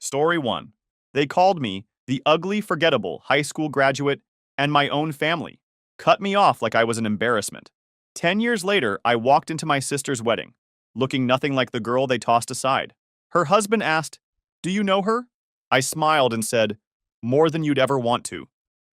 Story 1. They called me the ugly, forgettable high school graduate, and my own family cut me off like I was an embarrassment. 10 years later, I walked into my sister's wedding, looking nothing like the girl they tossed aside. Her husband asked, "Do you know her?" I smiled and said, "More than you'd ever want to."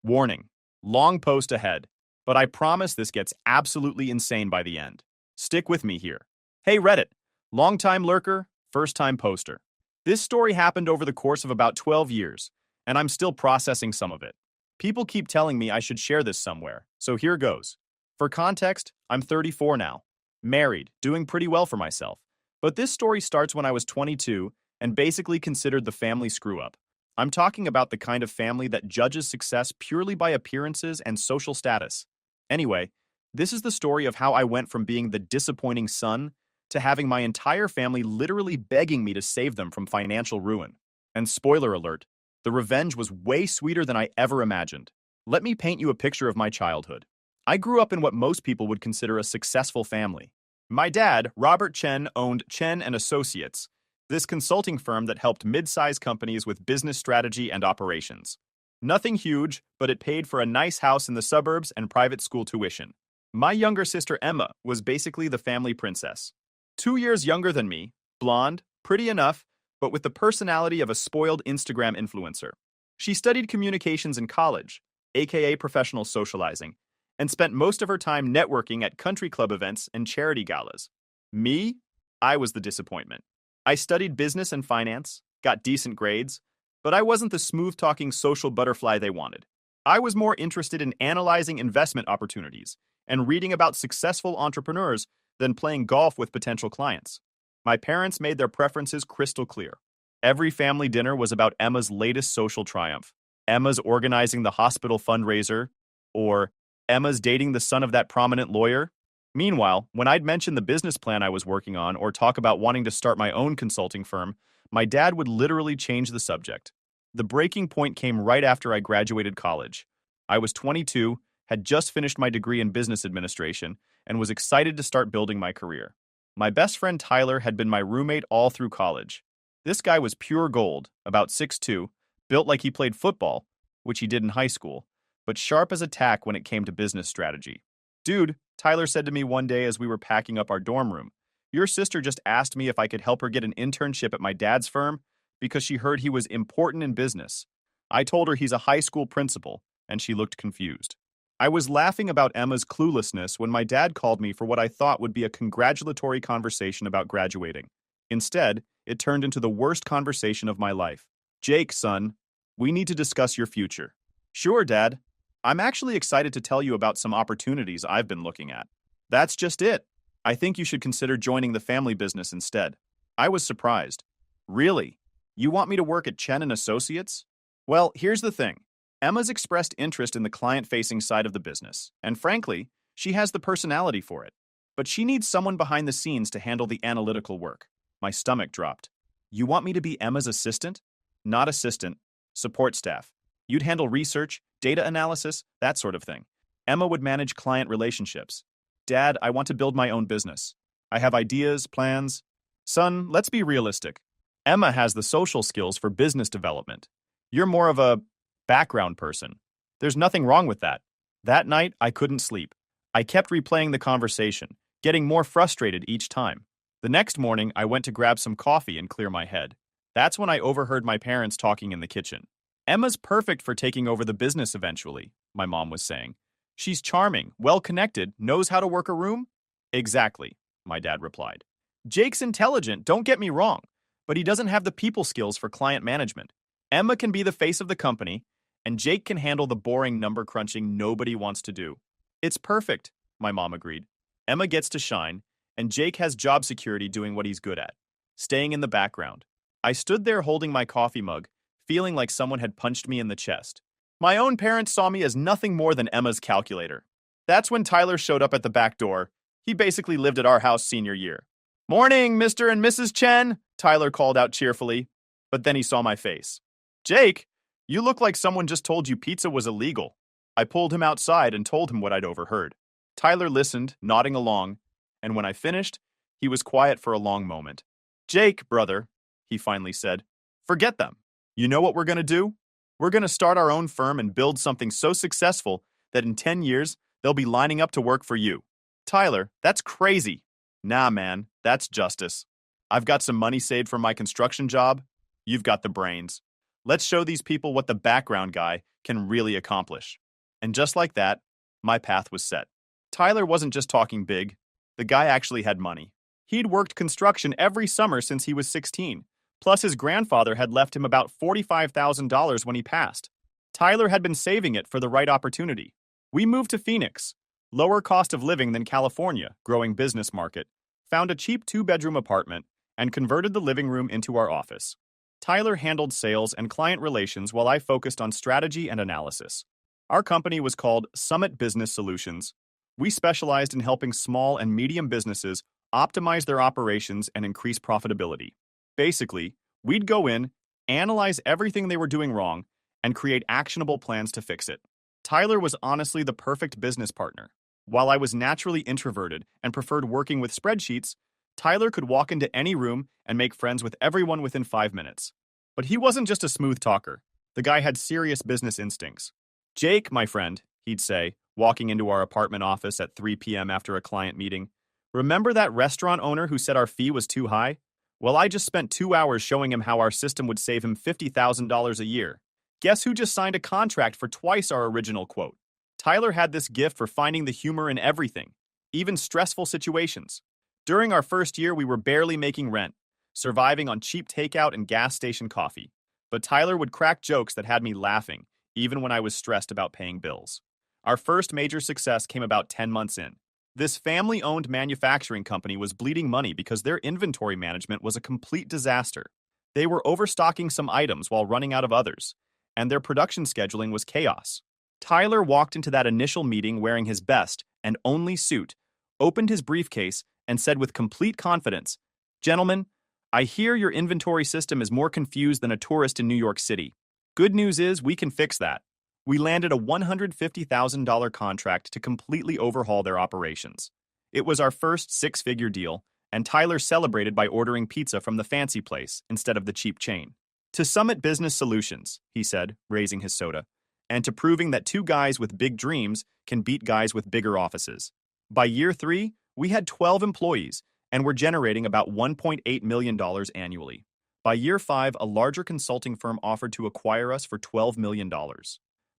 Warning, long post ahead, but I promise this gets absolutely insane by the end. Stick with me here. Hey Reddit, long-time lurker, first-time poster. This story happened over the course of about 12 years, and I'm still processing some of it. People keep telling me I should share this somewhere, so here goes. For context, I'm 34 now, married, doing pretty well for myself. But this story starts when I was 22 and basically considered the family screw-up. I'm talking about the kind of family that judges success purely by appearances and social status. Anyway, this is the story of how I went from being the disappointing son to having my entire family literally begging me to save them from financial ruin. And spoiler alert, the revenge was way sweeter than I ever imagined. Let me paint you a picture of my childhood. I grew up in what most people would consider a successful family. My dad, Robert Chen, owned Chen and Associates, this consulting firm that helped mid-sized companies with business strategy and operations. Nothing huge, but it paid for a nice house in the suburbs and private school tuition. My younger sister Emma was basically the family princess. 2 years younger than me, blonde, pretty enough, but with the personality of a spoiled Instagram influencer. She studied communications in college, aka professional socializing, and spent most of her time networking at country club events and charity galas. Me? I was the disappointment. I studied business and finance, got decent grades, but I wasn't the smooth-talking social butterfly they wanted. I was more interested in analyzing investment opportunities and reading about successful entrepreneurs than playing golf with potential clients. My parents made their preferences crystal clear. Every family dinner was about Emma's latest social triumph. Emma's organizing the hospital fundraiser, or Emma's dating the son of that prominent lawyer. Meanwhile, when I'd mention the business plan I was working on or talk about wanting to start my own consulting firm, my dad would literally change the subject. The breaking point came right after I graduated college. I was 22, had just finished my degree in business administration, and was excited to start building my career. My best friend Tyler had been my roommate all through college. This guy was pure gold, about 6'2", built like he played football, which he did in high school, but sharp as a tack when it came to business strategy. "Dude," Tyler said to me one day as we were packing up our dorm room, "your sister just asked me if I could help her get an internship at my dad's firm because she heard he was important in business. I told her he's a high school principal, and she looked confused." I was laughing about Emma's cluelessness when my dad called me for what I thought would be a congratulatory conversation about graduating. Instead, it turned into the worst conversation of my life. "Jake, son, we need to discuss your future." "Sure, Dad. I'm actually excited to tell you about some opportunities I've been looking at." "That's just it. I think you should consider joining the family business instead." I was surprised. "Really? You want me to work at Chen and Associates?" "Well, here's the thing. Emma's expressed interest in the client-facing side of the business, and frankly, she has the personality for it. But she needs someone behind the scenes to handle the analytical work." My stomach dropped. "You want me to be Emma's assistant?" "Not assistant. Support staff. You'd handle research, data analysis, that sort of thing. Emma would manage client relationships." "Dad, I want to build my own business. I have ideas, plans." "Son, let's be realistic. Emma has the social skills for business development. You're more of a background person. There's nothing wrong with that." That night, I couldn't sleep. I kept replaying the conversation, getting more frustrated each time. The next morning, I went to grab some coffee and clear my head. That's when I overheard my parents talking in the kitchen. "Emma's perfect for taking over the business eventually," my mom was saying. "She's charming, well-connected, knows how to work a room." "Exactly," my dad replied. "Jake's intelligent, don't get me wrong, but he doesn't have the people skills for client management. Emma can be the face of the company, and Jake can handle the boring number crunching nobody wants to do." "It's perfect," my mom agreed. "Emma gets to shine, and Jake has job security doing what he's good at, staying in the background." I stood there holding my coffee mug, feeling like someone had punched me in the chest. My own parents saw me as nothing more than Emma's calculator. That's when Tyler showed up at the back door. He basically lived at our house senior year. "Morning, Mr. and Mrs. Chen," Tyler called out cheerfully, but then he saw my face. "Jake, you look like someone just told you pizza was illegal." I pulled him outside and told him what I'd overheard. Tyler listened, nodding along, and when I finished, he was quiet for a long moment. "Jake, brother," he finally said, Forget them. You know what we're going to do? We're going to start our own firm and build something so successful that in 10 years, they'll be lining up to work for you. Tyler, that's crazy. Nah, man, that's justice. I've got some money saved from my construction job. You've got the brains. Let's show these people what the background guy can really accomplish. And just like that, my path was set. Tyler wasn't just talking big. The guy actually had money. He'd worked construction every summer since he was 16. Plus, his grandfather had left him about $45,000 when he passed. Tyler had been saving it for the right opportunity. We moved to Phoenix, lower cost of living than California, growing business market, found a cheap 2-bedroom apartment, and converted the living room into our office. Tyler handled sales and client relations while I focused on strategy and analysis. Our company was called Summit Business Solutions. We specialized in helping small and medium businesses optimize their operations and increase profitability. Basically, we'd go in, analyze everything they were doing wrong, and create actionable plans to fix it. Tyler was honestly the perfect business partner. While I was naturally introverted and preferred working with spreadsheets, Tyler could walk into any room and make friends with everyone within 5 minutes. But he wasn't just a smooth talker. The guy had serious business instincts. "Jake, my friend," he'd say, walking into our apartment office at 3 p.m. after a client meeting. "Remember that restaurant owner who said our fee was too high? Well, I just spent 2 hours showing him how our system would save him $50,000 a year. Guess who just signed a contract for twice our original quote?" Tyler had this gift for finding the humor in everything, even stressful situations. During our first year, we were barely making rent, surviving on cheap takeout and gas station coffee. But Tyler would crack jokes that had me laughing, even when I was stressed about paying bills. Our first major success came about 10 months in. This family-owned manufacturing company was bleeding money because their inventory management was a complete disaster. They were overstocking some items while running out of others, and their production scheduling was chaos. Tyler walked into that initial meeting wearing his best and only suit, opened his briefcase, and said with complete confidence, "Gentlemen, I hear your inventory system is more confused than a tourist in New York City. Good news is we can fix that." We landed a $150,000 contract to completely overhaul their operations. It was our first 6-figure deal, and Tyler celebrated by ordering pizza from the fancy place instead of the cheap chain. "To Summit Business Solutions," he said, raising his soda, "and to proving that 2 guys with big dreams can beat guys with bigger offices." By year 3, we had 12 employees and were generating about $1.8 million annually. By year 5, a larger consulting firm offered to acquire us for $12 million.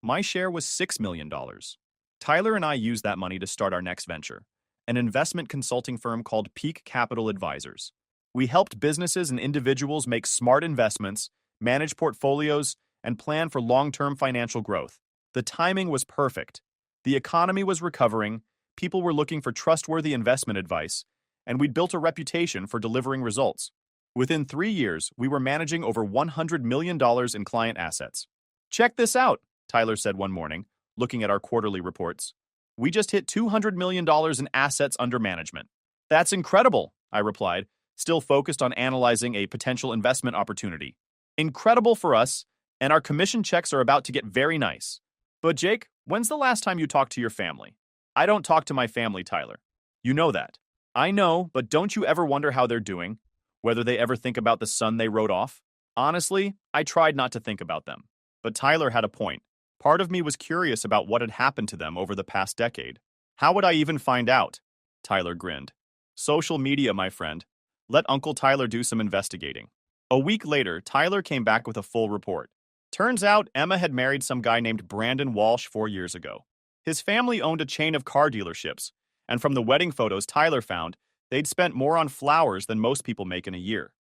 My share was $6 million. Tyler and I used that money to start our next venture, an investment consulting firm called Peak Capital Advisors. We helped businesses and individuals make smart investments, manage portfolios, and plan for long-term financial growth. The timing was perfect. The economy was recovering, people were looking for trustworthy investment advice, and we'd built a reputation for delivering results. Within 3 years, we were managing over $100 million in client assets. "Check this out," Tyler said one morning, looking at our quarterly reports. "We just hit $200 million in assets under management." "That's incredible," I replied, still focused on analyzing a potential investment opportunity. "Incredible for us, and our commission checks are about to get very nice. But Jake, when's the last time you talked to your family?" "I don't talk to my family, Tyler. You know that." "I know, but don't you ever wonder how they're doing? Whether they ever think about the son they wrote off?" Honestly, I tried not to think about them. But Tyler had a point. Part of me was curious about what had happened to them over the past decade. "How would I even find out?" Tyler grinned. "Social media, my friend. Let Uncle Tyler do some investigating." A week later, Tyler came back with a full report. Turns out Emma had married some guy named Brandon Walsh 4 years ago. His family owned a chain of car dealerships, and from the wedding photos Tyler found, they'd spent more on flowers than most people make in a year.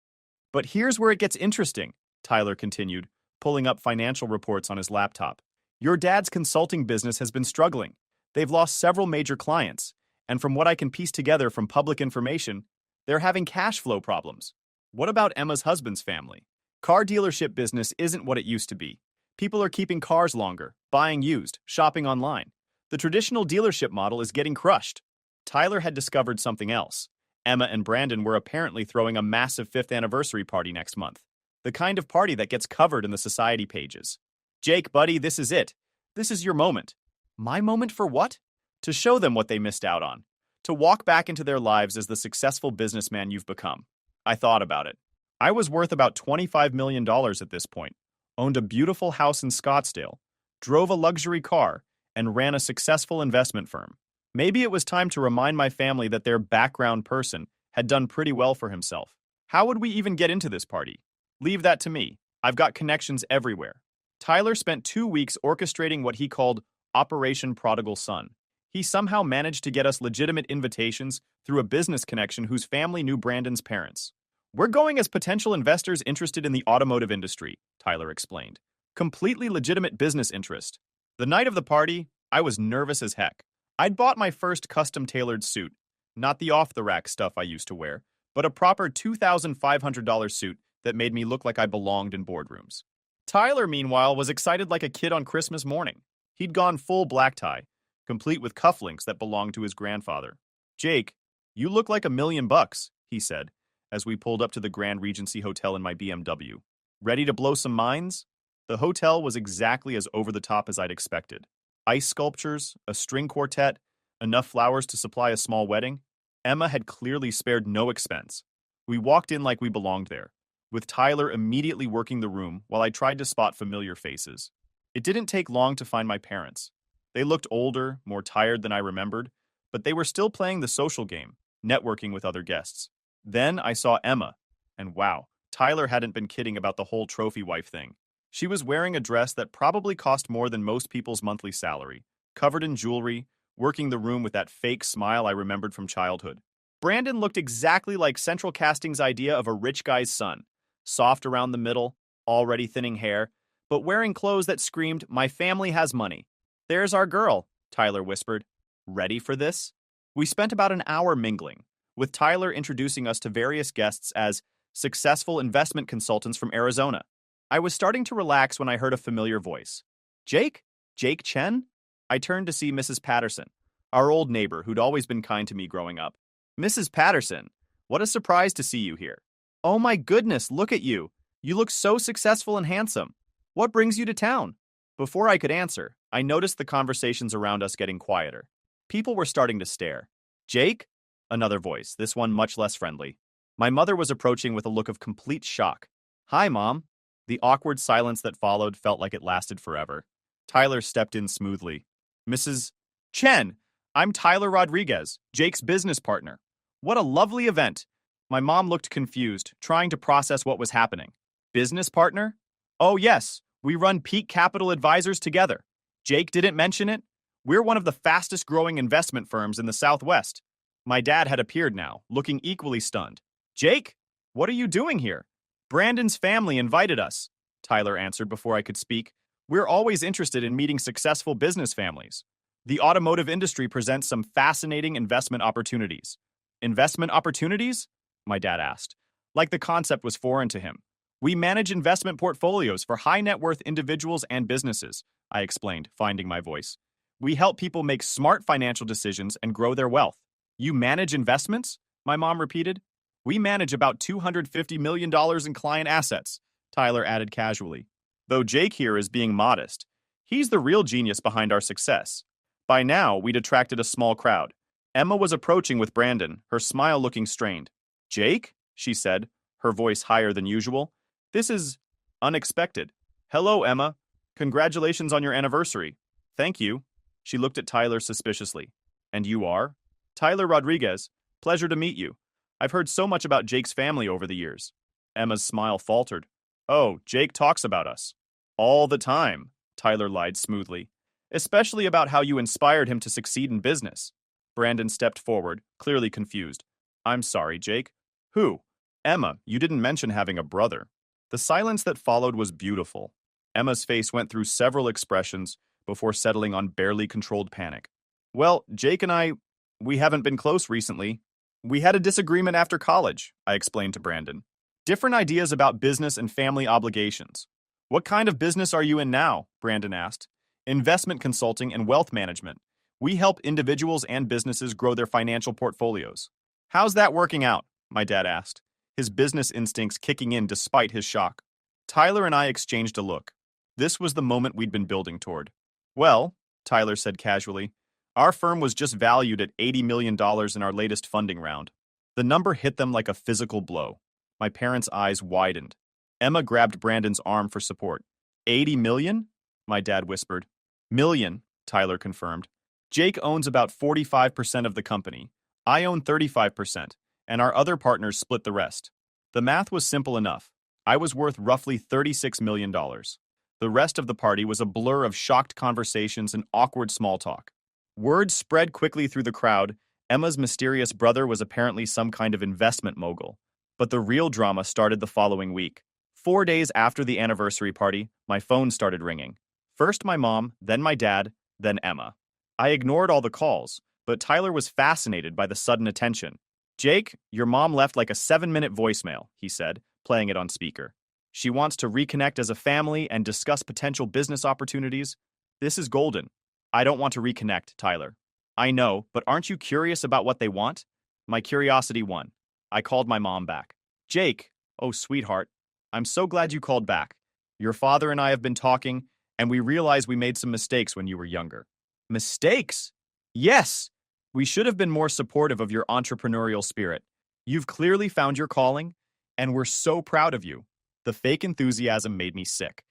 "But here's where it gets interesting," Tyler continued, pulling up financial reports on his laptop. "Your dad's consulting business has been struggling. They've lost several major clients, and from what I can piece together from public information, they're having cash flow problems." "What about Emma's husband's family?" "Car dealership business isn't what it used to be. People are keeping cars longer, buying used, shopping online. The traditional dealership model is getting crushed." Tyler had discovered something else. Emma and Brandon were apparently throwing a massive 5th anniversary party next month. The kind of party that gets covered in the society pages. "Jake, buddy, this is it. This is your moment." "My moment for what?" "To show them what they missed out on. To walk back into their lives as the successful businessman you've become." I thought about it. I was worth about $25 million at this point, owned a beautiful house in Scottsdale, drove a luxury car, and ran a successful investment firm. Maybe it was time to remind my family that their background person had done pretty well for himself. How would we even get into this party? Leave that to me. I've got connections everywhere. Tyler spent 2 weeks orchestrating what he called Operation Prodigal Son. He somehow managed to get us legitimate invitations through a business connection whose family knew Brandon's parents. We're going as potential investors interested in the automotive industry, Tyler explained. Completely legitimate business interest. The night of the party, I was nervous as heck. I'd bought my first custom-tailored suit, not the off-the-rack stuff I used to wear, but a proper $2,500 suit that made me look like I belonged in boardrooms. Tyler, meanwhile, was excited like a kid on Christmas morning. He'd gone full black tie, complete with cufflinks that belonged to his grandfather. "Jake, you look like $1,000,000, he said, as we pulled up to the Grand Regency Hotel in my BMW. Ready to blow some minds? The hotel was exactly as over-the-top as I'd expected. Ice sculptures, a string quartet, enough flowers to supply a small wedding. Emma had clearly spared no expense. We walked in like we belonged there, with Tyler immediately working the room while I tried to spot familiar faces. It didn't take long to find my parents. They looked older, more tired than I remembered, but they were still playing the social game, networking with other guests. Then I saw Emma, and wow, Tyler hadn't been kidding about the whole trophy wife thing. She was wearing a dress that probably cost more than most people's monthly salary, covered in jewelry, working the room with that fake smile I remembered from childhood. Brandon looked exactly like Central Casting's idea of a rich guy's son, soft around the middle, already thinning hair, but wearing clothes that screamed, "My family has money." "There's our girl," Tyler whispered. "Ready for this?" We spent about an hour mingling, with Tyler introducing us to various guests as successful investment consultants from Arizona. I was starting to relax when I heard a familiar voice. "Jake? Jake Chen?" I turned to see Mrs. Patterson, our old neighbor who'd always been kind to me growing up. "Mrs. Patterson, what a surprise to see you here." "Oh my goodness, look at you. You look so successful and handsome. What brings you to town?" Before I could answer, I noticed the conversations around us getting quieter. People were starting to stare. "Jake?" Another voice, this one much less friendly. My mother was approaching with a look of complete shock. "Hi, Mom." The awkward silence that followed felt like it lasted forever. Tyler stepped in smoothly. "Mrs. Chen, I'm Tyler Rodriguez, Jake's business partner. What a lovely event." My mom looked confused, trying to process what was happening. "Business partner?" "Oh yes, we run Peak Capital Advisors together. Jake didn't mention it? We're one of the fastest growing investment firms in the Southwest." My dad had appeared now, looking equally stunned. "Jake, what are you doing here?" "Brandon's family invited us," Tyler answered before I could speak. "We're always interested in meeting successful business families. The automotive industry presents some fascinating investment opportunities." "Investment opportunities?" my dad asked. Like the concept was foreign to him. "We manage investment portfolios for high net worth individuals and businesses," I explained, finding my voice. "We help people make smart financial decisions and grow their wealth." "You manage investments?" my mom repeated. "We manage about $250 million in client assets," Tyler added casually. "Though Jake here is being modest. He's the real genius behind our success." By now, we'd attracted a small crowd. Emma was approaching with Brandon, her smile looking strained. "Jake?" she said, her voice higher than usual. "This is unexpected." "Hello, Emma. Congratulations on your anniversary." "Thank you." She looked at Tyler suspiciously. "And you are?" "Tyler Rodriguez. Pleasure to meet you. I've heard so much about Jake's family over the years." Emma's smile faltered. "Oh, Jake talks about us." "All the time," Tyler lied smoothly. "Especially about how you inspired him to succeed in business." Brandon stepped forward, clearly confused. "I'm sorry, Jake. Who?" "Emma, you didn't mention having a brother." The silence that followed was beautiful. Emma's face went through several expressions before settling on barely controlled panic. "Well, Jake and we haven't been close recently. We had a disagreement after college," I explained to Brandon. "Different ideas about business and family obligations." "What kind of business are you in now?" Brandon asked. "Investment consulting and wealth management. We help individuals and businesses grow their financial portfolios." "How's that working out?" my dad asked, his business instincts kicking in despite his shock. Tyler and I exchanged a look. This was the moment we'd been building toward. "Well," Tyler said casually, "our firm was just valued at $80 million in our latest funding round." The number hit them like a physical blow. My parents' eyes widened. Emma grabbed Brandon's arm for support. 80 million? My dad whispered. Million, Tyler confirmed. Jake owns about 45% of the company. I own 35%, and our other partners split the rest. The math was simple enough. I was worth roughly $36 million. The rest of the party was a blur of shocked conversations and awkward small talk. Word spread quickly through the crowd. Emma's mysterious brother was apparently some kind of investment mogul. But the real drama started the following week. 4 days after the anniversary party, my phone started ringing. First my mom, then my dad, then Emma. I ignored all the calls, but Tyler was fascinated by the sudden attention. Jake, your mom left like a 7-minute voicemail, he said, playing it on speaker. She wants to reconnect as a family and discuss potential business opportunities. This is golden. I don't want to reconnect, Tyler. I know, but aren't you curious about what they want? My curiosity won. I called my mom back. Jake, oh sweetheart, I'm so glad you called back. Your father and I have been talking, and we realize we made some mistakes when you were younger. Mistakes? Yes! We should have been more supportive of your entrepreneurial spirit. You've clearly found your calling, and we're so proud of you. The fake enthusiasm made me sick.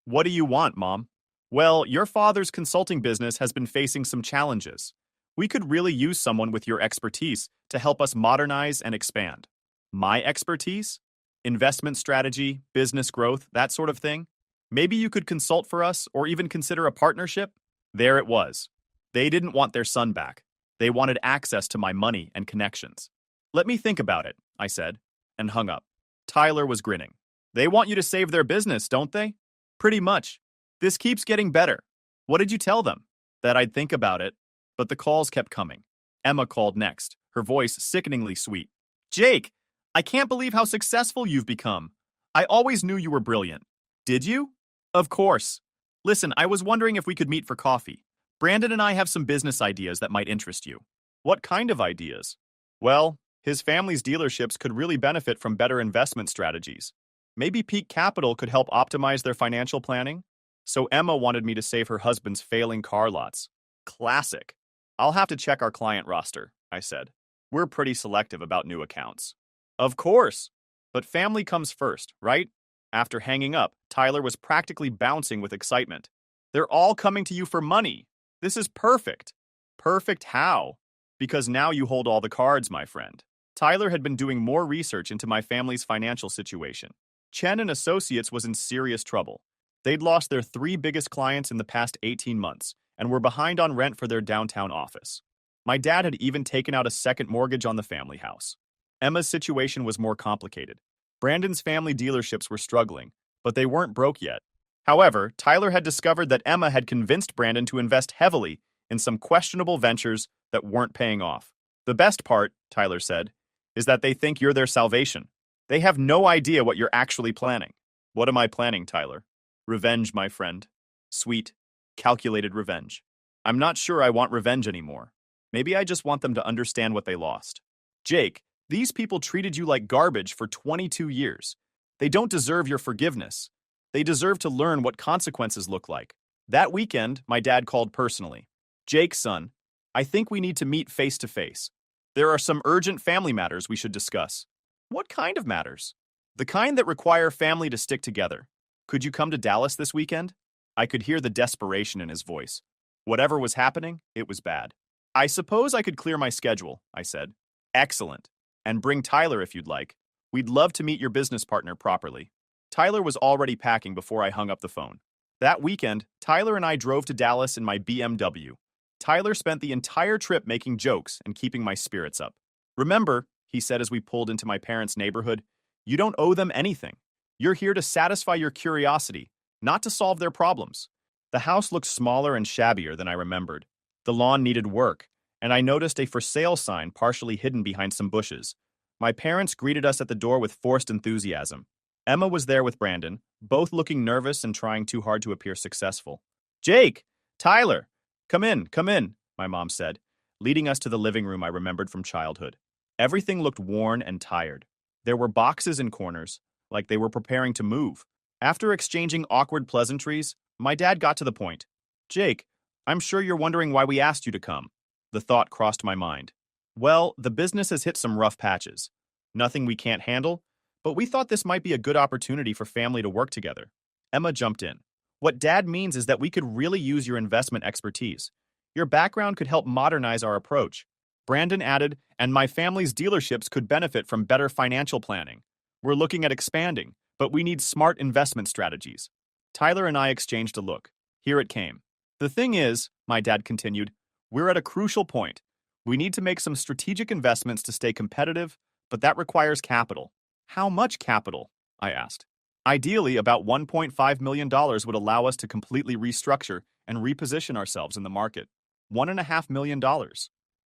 What do you want, Mom? Well, your father's consulting business has been facing some challenges. We could really use someone with your expertise to help us modernize and expand. My expertise? Investment strategy, business growth, that sort of thing? Maybe you could consult for us or even consider a partnership? There it was. They didn't want their son back. They wanted access to my money and connections. Let me think about it, I said, and hung up. Tyler was grinning. They want you to save their business, don't they? Pretty much. This keeps getting better. What did you tell them? That I'd think about it. But the calls kept coming. Emma called next, her voice sickeningly sweet. Jake, I can't believe how successful you've become. I always knew you were brilliant. Did you? Of course. Listen, I was wondering if we could meet for coffee. Brandon and I have some business ideas that might interest you. What kind of ideas? Well, his family's dealerships could really benefit from better investment strategies. Maybe Peak Capital could help optimize their financial planning? So Emma wanted me to save her husband's failing car lots. Classic. I'll have to check our client roster, I said. We're pretty selective about new accounts. Of course. But family comes first, right? After hanging up, Tyler was practically bouncing with excitement. They're all coming to you for money. This is perfect. Perfect how? Because now you hold all the cards, my friend. Tyler had been doing more research into my family's financial situation. Chen and Associates was in serious trouble. They'd lost their 3 biggest clients in the past 18 months and were behind on rent for their downtown office. My dad had even taken out a second mortgage on the family house. Emma's situation was more complicated. Brandon's family dealerships were struggling, but they weren't broke yet. However, Tyler had discovered that Emma had convinced Brandon to invest heavily in some questionable ventures that weren't paying off. The best part, Tyler said, is that they think you're their salvation. They have no idea what you're actually planning. What am I planning, Tyler? Revenge, my friend. Sweet, calculated revenge. I'm not sure I want revenge anymore. Maybe I just want them to understand what they lost. Jake, these people treated you like garbage for 22 years. They don't deserve your forgiveness. They deserve to learn what consequences look like. That weekend, my dad called personally. Jake, son, I think we need to meet face to face. There are some urgent family matters we should discuss. What kind of matters? The kind that require family to stick together. Could you come to Dallas this weekend? I could hear the desperation in his voice. Whatever was happening, it was bad. I suppose I could clear my schedule, I said. Excellent. And bring Tyler if you'd like. We'd love to meet your business partner properly. Tyler was already packing before I hung up the phone. That weekend, Tyler and I drove to Dallas in my BMW. Tyler spent the entire trip making jokes and keeping my spirits up. Remember, he said as we pulled into my parents' neighborhood, you don't owe them anything. You're here to satisfy your curiosity, not to solve their problems. The house looked smaller and shabbier than I remembered. The lawn needed work, and I noticed a for sale sign partially hidden behind some bushes. My parents greeted us at the door with forced enthusiasm. Emma was there with Brandon, both looking nervous and trying too hard to appear successful. Jake! Tyler! Come in, my mom said, leading us to the living room I remembered from childhood. Everything looked worn and tired. There were boxes in corners, like they were preparing to move. After exchanging awkward pleasantries, my dad got to the point. Jake, I'm sure you're wondering why we asked you to come. The thought crossed my mind. Well, the business has hit some rough patches. Nothing we can't handle, But we thought this might be a good opportunity for family to work together. Emma jumped in. What Dad means is that we could really use your investment expertise. Your background could help modernize our approach. Brandon added, and my family's dealerships could benefit from better financial planning. We're looking at expanding, but we need smart investment strategies. Tyler and I exchanged a look. Here it came. The thing is, my dad continued, we're at a crucial point. We need to make some strategic investments to stay competitive, but that requires capital. How much capital? I asked. Ideally, about $1.5 million would allow us to completely restructure and reposition ourselves in the market. $1.5 million.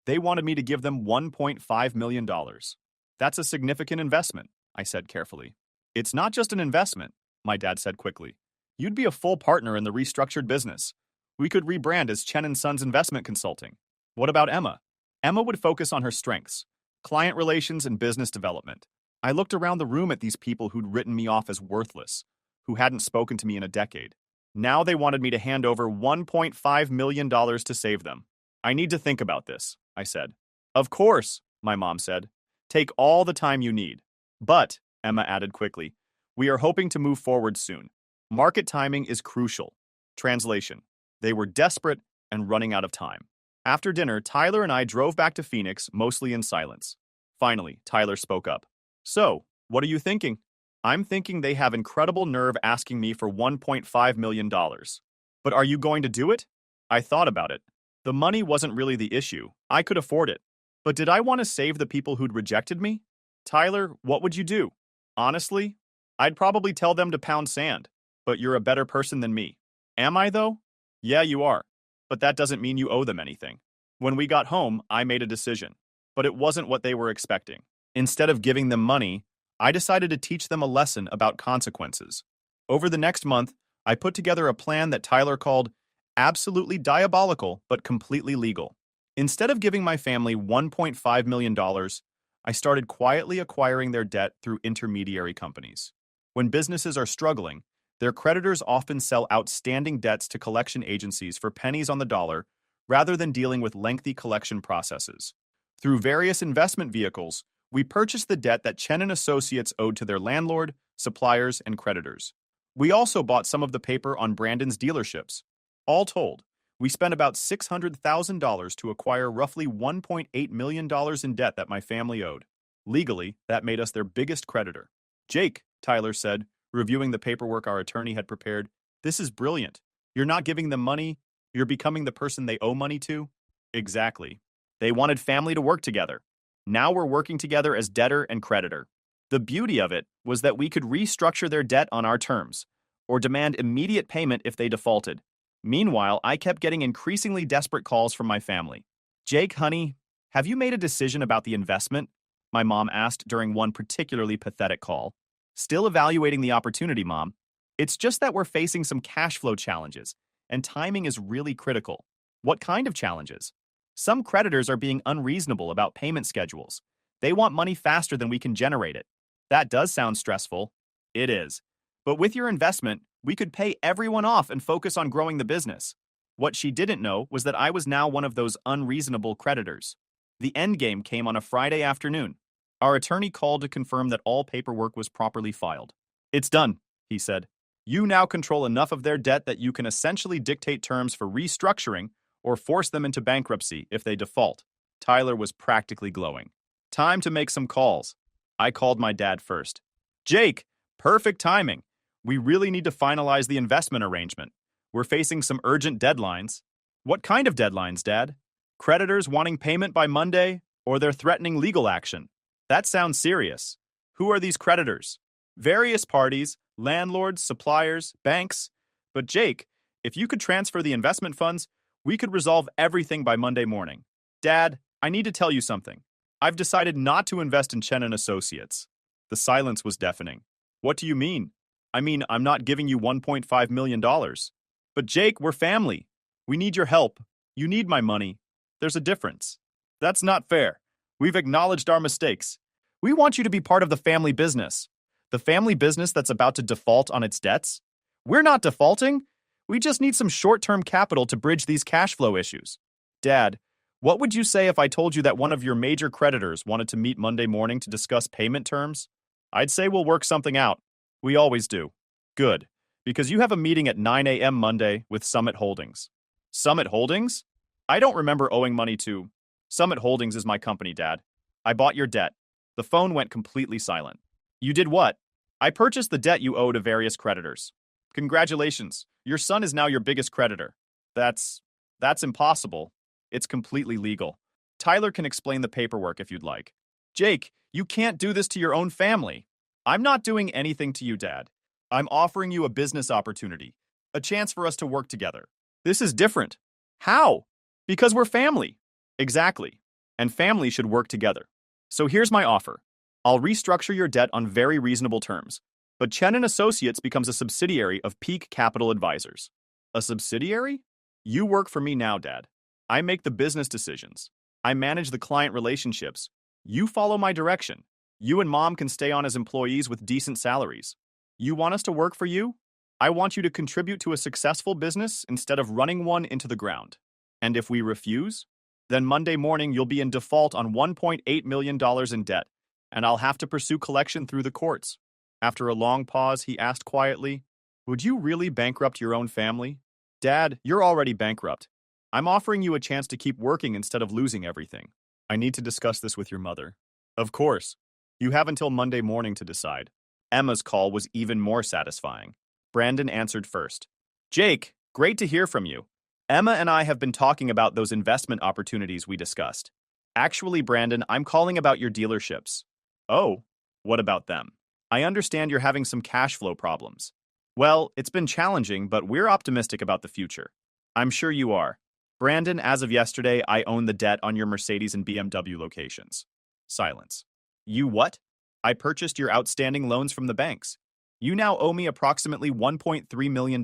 They wanted me to give them $1.5 million. That's a significant investment, I said carefully. It's not just an investment, my dad said quickly. You'd be a full partner in the restructured business. We could rebrand as Chen & Sons Investment Consulting. What about Emma? Emma would focus on her strengths, client relations and business development. I looked around the room at these people who'd written me off as worthless, who hadn't spoken to me in a decade. Now they wanted me to hand over $1.5 million to save them. I need to think about this, I said. Of course, my mom said. Take all the time you need. But, Emma added quickly, we are hoping to move forward soon. Market timing is crucial. Translation. They were desperate and running out of time. After dinner, Tyler and I drove back to Phoenix, mostly in silence. Finally, Tyler spoke up. So, what are you thinking? I'm thinking they have incredible nerve asking me for $1.5 million. But are you going to do it? I thought about it. The money wasn't really the issue. I could afford it. But did I want to save the people who'd rejected me? Tyler, what would you do? Honestly, I'd probably tell them to pound sand. But you're a better person than me. Am I, though? Yeah, you are. But that doesn't mean you owe them anything. When we got home, I made a decision. But it wasn't what they were expecting. Instead of giving them money, I decided to teach them a lesson about consequences. Over the next month, I put together a plan that Tyler called absolutely diabolical but completely legal. Instead of giving my family $1.5 million, I started quietly acquiring their debt through intermediary companies. When businesses are struggling, their creditors often sell outstanding debts to collection agencies for pennies on the dollar rather than dealing with lengthy collection processes. Through various investment vehicles, we purchased the debt that Chen & Associates owed to their landlord, suppliers, and creditors. We also bought some of the paper on Brandon's dealerships. All told, we spent about $600,000 to acquire roughly $1.8 million in debt that my family owed. Legally, that made us their biggest creditor. Jake, Tyler said, reviewing the paperwork our attorney had prepared, this is brilliant. You're not giving them money, you're becoming the person they owe money to? Exactly. They wanted family to work together. Now we're working together as debtor and creditor. The beauty of it was that we could restructure their debt on our terms, or demand immediate payment if they defaulted. Meanwhile, I kept getting increasingly desperate calls from my family. Jake, honey, have you made a decision about the investment? My mom asked during one particularly pathetic call. Still evaluating the opportunity, Mom. It's just that we're facing some cash flow challenges, and timing is really critical. What kind of challenges? Some creditors are being unreasonable about payment schedules. They want money faster than we can generate it. That does sound stressful. It is. But with your investment, we could pay everyone off and focus on growing the business. What she didn't know was that I was now one of those unreasonable creditors. The endgame came on a Friday afternoon. Our attorney called to confirm that all paperwork was properly filed. It's done, he said. You now control enough of their debt that you can essentially dictate terms for restructuring or force them into bankruptcy if they default. Tyler was practically glowing. Time to make some calls. I called my dad first. Jake, perfect timing. We really need to finalize the investment arrangement. We're facing some urgent deadlines. What kind of deadlines, Dad? Creditors wanting payment by Monday, or they're threatening legal action? That sounds serious. Who are these creditors? Various parties, landlords, suppliers, banks. But Jake, if you could transfer the investment funds, we could resolve everything by Monday morning. Dad, I need to tell you something. I've decided not to invest in Chen & Associates. The silence was deafening. What do you mean? I mean, I'm not giving you $1.5 million. But Jake, we're family. We need your help. You need my money. There's a difference. That's not fair. We've acknowledged our mistakes. We want you to be part of the family business. The family business that's about to default on its debts? We're not defaulting. We just need some short-term capital to bridge these cash flow issues. Dad, what would you say if I told you that one of your major creditors wanted to meet Monday morning to discuss payment terms? I'd say we'll work something out. We always do. Good. Because you have a meeting at 9 a.m. Monday with Summit Holdings. Summit Holdings? I don't remember owing money to. Summit Holdings is my company, Dad. I bought your debt. The phone went completely silent. You did what? I purchased the debt you owe to various creditors. Congratulations. Your son is now your biggest creditor. That's impossible. It's completely legal. Tyler can explain the paperwork if you'd like. Jake, you can't do this to your own family. I'm not doing anything to you, Dad. I'm offering you a business opportunity, a chance for us to work together. This is different. How? Because we're family. Exactly. And family should work together. So here's my offer. I'll restructure your debt on very reasonable terms, but Chen and Associates becomes a subsidiary of Peak Capital Advisors. A subsidiary? You work for me now, Dad. I make the business decisions. I manage the client relationships. You follow my direction. You and Mom can stay on as employees with decent salaries. You want us to work for you? I want you to contribute to a successful business instead of running one into the ground. And if we refuse, then Monday morning you'll be in default on $1.8 million in debt, and I'll have to pursue collection through the courts. After a long pause, he asked quietly, Would you really bankrupt your own family? Dad, you're already bankrupt. I'm offering you a chance to keep working instead of losing everything. I need to discuss this with your mother. Of course. You have until Monday morning to decide. Emma's call was even more satisfying. Brandon answered first. Jake, great to hear from you. Emma and I have been talking about those investment opportunities we discussed. Actually, Brandon, I'm calling about your dealerships. Oh, what about them? I understand you're having some cash flow problems. Well, it's been challenging, but we're optimistic about the future. I'm sure you are. Brandon, as of yesterday, I own the debt on your Mercedes and BMW locations. Silence. You what? I purchased your outstanding loans from the banks. You now owe me approximately $1.3 million.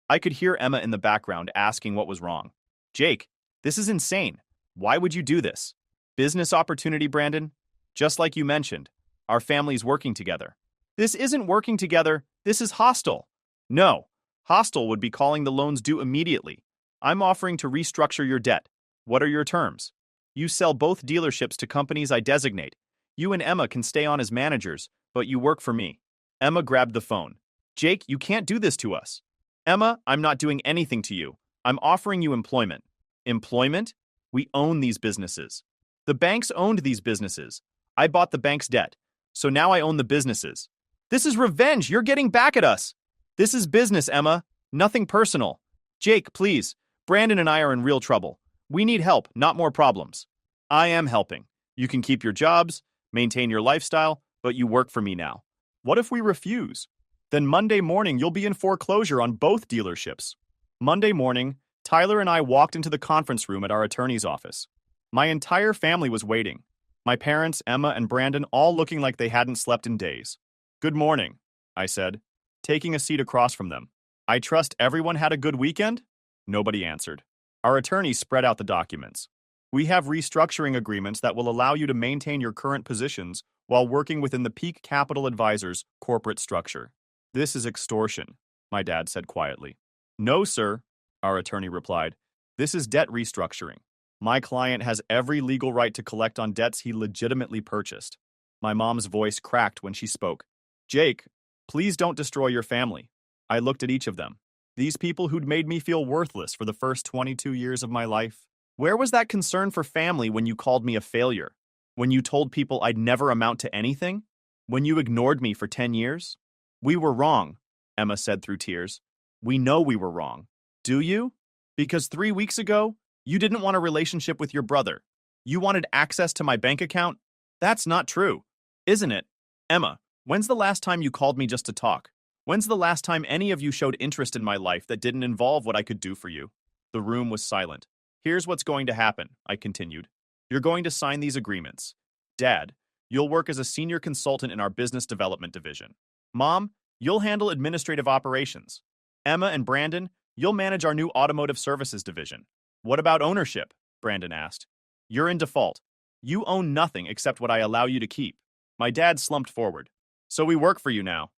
I could hear Emma in the background asking what was wrong. Jake, this is insane. Why would you do this? Business opportunity, Brandon? Just like you mentioned, our family's working together. This isn't working together, this is hostile. No, hostile would be calling the loans due immediately. I'm offering to restructure your debt. What are your terms? You sell both dealerships to companies I designate. You and Emma can stay on as managers, but you work for me. Emma grabbed the phone. Jake, you can't do this to us. Emma, I'm not doing anything to you. I'm offering you employment. Employment? We own these businesses. The banks owned these businesses. I bought the bank's debt. So now I own the businesses. This is revenge. You're getting back at us. This is business, Emma. Nothing personal. Jake, please. Brandon and I are in real trouble. We need help, not more problems. I am helping. You can keep your jobs, maintain your lifestyle, but you work for me now. What if we refuse? Then Monday morning you'll be in foreclosure on both dealerships. Monday morning, Tyler and I walked into the conference room at our attorney's office. My entire family was waiting. My parents, Emma, and Brandon all looking like they hadn't slept in days. Good morning, I said, taking a seat across from them. I trust everyone had a good weekend? Nobody answered. Our attorney spread out the documents. We have restructuring agreements that will allow you to maintain your current positions while working within the Peak Capital Advisors corporate structure. This is extortion, my dad said quietly. No, sir, our attorney replied. This is debt restructuring. My client has every legal right to collect on debts he legitimately purchased. My mom's voice cracked when she spoke. Jake, please don't destroy your family. I looked at each of them. These people who'd made me feel worthless for the first 22 years of my life. Where was that concern for family when you called me a failure? When you told people I'd never amount to anything? When you ignored me for 10 years? We were wrong, Emma said through tears. We know we were wrong. Do you? Because 3 weeks ago, you didn't want a relationship with your brother. You wanted access to my bank account? That's not true, isn't it? Emma, when's the last time you called me just to talk? When's the last time any of you showed interest in my life that didn't involve what I could do for you? The room was silent. Here's what's going to happen, I continued. You're going to sign these agreements. Dad, you'll work as a senior consultant in our business development division. Mom, you'll handle administrative operations. Emma and Brandon, you'll manage our new automotive services division. What about ownership? Brandon asked. You're in default. You own nothing except what I allow you to keep. My dad slumped forward. So we work for you now.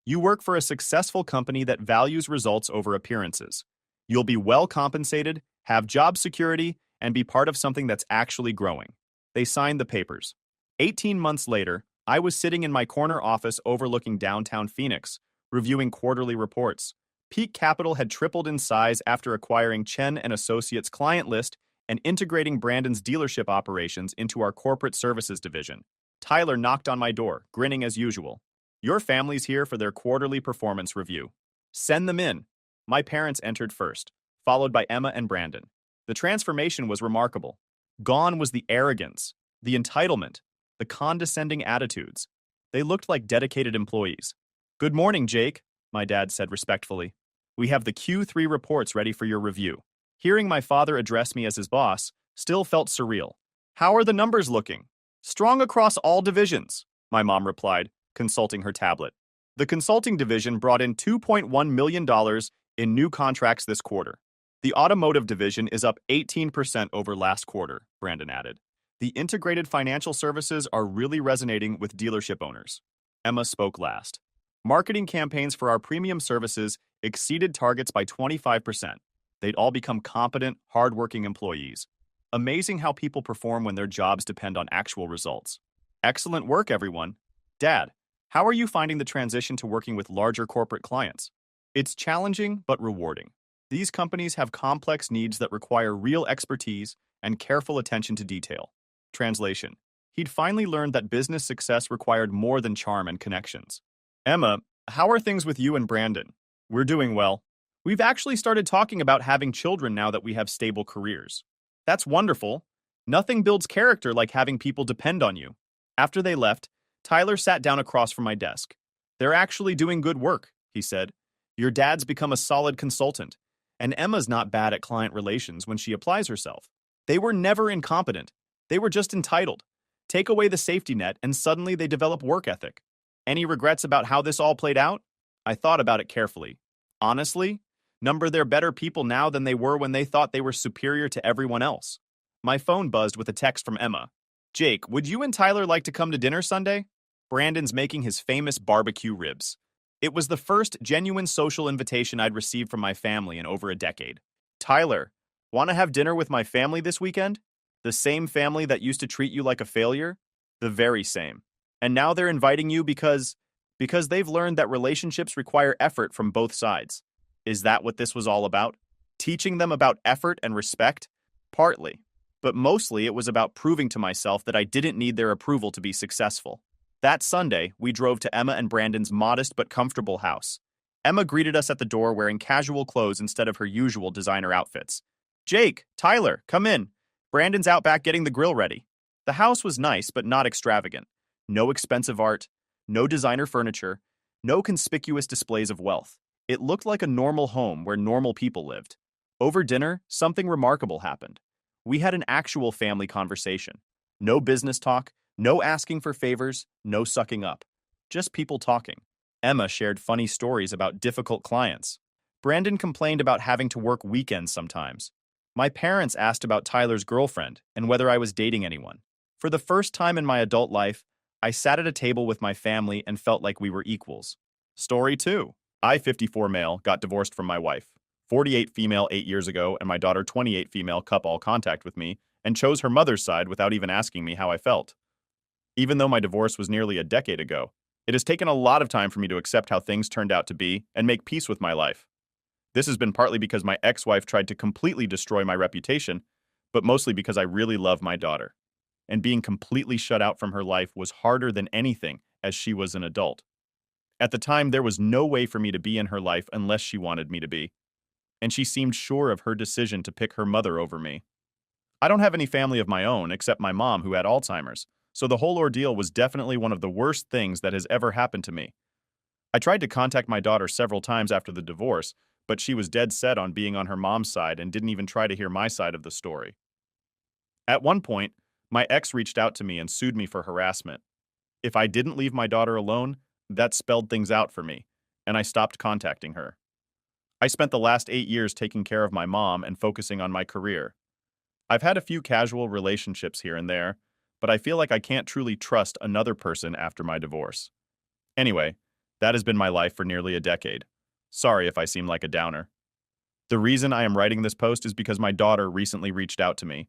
You work for a successful company that values results over appearances. You'll be well compensated, have job security, and be part of something that's actually growing. They signed the papers. 18 months later, I was sitting in my corner office overlooking downtown Phoenix, reviewing quarterly reports. Peak Capital had tripled in size after acquiring Chen and Associates client list and integrating Brandon's dealership operations into our corporate services division. Tyler knocked on my door, grinning as usual. Your family's here for their quarterly performance review. Send them in. My parents entered first, followed by Emma and Brandon. The transformation was remarkable. Gone was the arrogance, the entitlement, the condescending attitudes. They looked like dedicated employees. Good morning, Jake, my dad said respectfully. We have the Q3 reports ready for your review. Hearing my father address me as his boss still felt surreal. How are the numbers looking? Strong across all divisions, my mom replied, consulting her tablet. The consulting division brought in $2.1 million in new contracts this quarter. The automotive division is up 18% over last quarter, Brandon added. The integrated financial services are really resonating with dealership owners. Emma spoke last. Marketing campaigns for our premium services exceeded targets by 25%. They'd all become competent, hardworking employees. Amazing how people perform when their jobs depend on actual results. Excellent work, everyone. Dad, how are you finding the transition to working with larger corporate clients? It's challenging but rewarding. These companies have complex needs that require real expertise and careful attention to detail. Translation. He'd finally learned that business success required more than charm and connections. Emma, how are things with you and Brandon? We're doing well. We've actually started talking about having children now that we have stable careers. That's wonderful. Nothing builds character like having people depend on you. After they left, Tyler sat down across from my desk. They're actually doing good work, he said. Your dad's become a solid consultant, and Emma's not bad at client relations when she applies herself. They were never incompetent. They were just entitled. Take away the safety net, and suddenly they develop work ethic. Any regrets about how this all played out? I thought about it carefully. Honestly, they're better people now than they were when they thought they were superior to everyone else. My phone buzzed with a text from Emma. Jake, would you and Tyler like to come to dinner Sunday? Brandon's making his famous barbecue ribs. It was the first genuine social invitation I'd received from my family in over a decade. Tyler, want to have dinner with my family this weekend? The same family that used to treat you like a failure? The very same. And now they're inviting you because they've learned that relationships require effort from both sides. Is that what this was all about? Teaching them about effort and respect? Partly. But mostly it was about proving to myself that I didn't need their approval to be successful. That Sunday, we drove to Emma and Brandon's modest but comfortable house. Emma greeted us at the door wearing casual clothes instead of her usual designer outfits. Jake, Tyler, come in. Brandon's out back getting the grill ready. The house was nice but not extravagant. No expensive art, no designer furniture, no conspicuous displays of wealth. It looked like a normal home where normal people lived. Over dinner, something remarkable happened. We had an actual family conversation. No business talk, no asking for favors, no sucking up. Just people talking. Emma shared funny stories about difficult clients. Brandon complained about having to work weekends sometimes. My parents asked about Tyler's girlfriend and whether I was dating anyone. For the first time in my adult life, I sat at a table with my family and felt like we were equals. Story 2. I, 54 male, got divorced from my wife. 48 female 8 years ago, and my daughter 28 female cut all contact with me and chose her mother's side without even asking me how I felt. Even though my divorce was nearly a decade ago, it has taken a lot of time for me to accept how things turned out to be and make peace with my life. This has been partly because my ex-wife tried to completely destroy my reputation, but mostly because I really love my daughter. And being completely shut out from her life was harder than anything as she was an adult. At the time, there was no way for me to be in her life unless she wanted me to be. And she seemed sure of her decision to pick her mother over me. I don't have any family of my own except my mom who had Alzheimer's, so the whole ordeal was definitely one of the worst things that has ever happened to me. I tried to contact my daughter several times after the divorce, but she was dead set on being on her mom's side and didn't even try to hear my side of the story. At one point, my ex reached out to me and sued me for harassment. If I didn't leave my daughter alone, that spelled things out for me, and I stopped contacting her. I spent the last 8 years taking care of my mom and focusing on my career. I've had a few casual relationships here and there, but I feel like I can't truly trust another person after my divorce. Anyway, that has been my life for nearly a decade. Sorry if I seem like a downer. The reason I am writing this post is because my daughter recently reached out to me.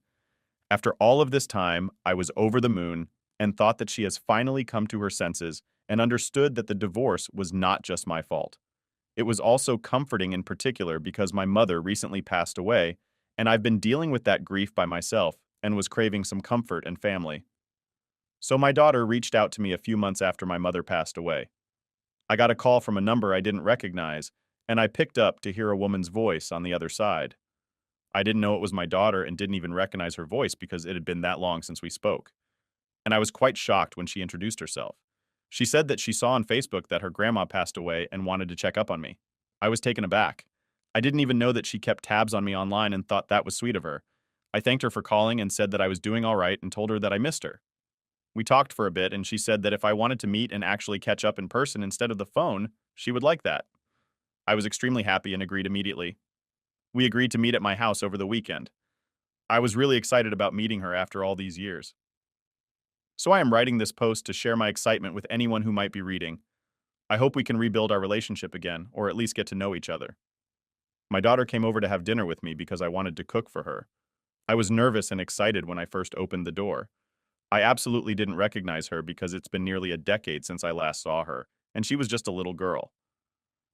After all of this time, I was over the moon and thought that she has finally come to her senses and understood that the divorce was not just my fault. It was also comforting in particular because my mother recently passed away, and I've been dealing with that grief by myself and was craving some comfort and family. So my daughter reached out to me a few months after my mother passed away. I got a call from a number I didn't recognize, and I picked up to hear a woman's voice on the other side. I didn't know it was my daughter and didn't even recognize her voice because it had been that long since we spoke. And I was quite shocked when she introduced herself. She said that she saw on Facebook that her grandma passed away and wanted to check up on me. I was taken aback. I didn't even know that she kept tabs on me online and thought that was sweet of her. I thanked her for calling and said that I was doing all right and told her that I missed her. We talked for a bit and she said that if I wanted to meet and actually catch up in person instead of the phone, she would like that. I was extremely happy and agreed immediately. We agreed to meet at my house over the weekend. I was really excited about meeting her after all these years. So I am writing this post to share my excitement with anyone who might be reading. I hope we can rebuild our relationship again, or at least get to know each other. My daughter came over to have dinner with me because I wanted to cook for her. I was nervous and excited when I first opened the door. I absolutely didn't recognize her because it's been nearly a decade since I last saw her, and she was just a little girl.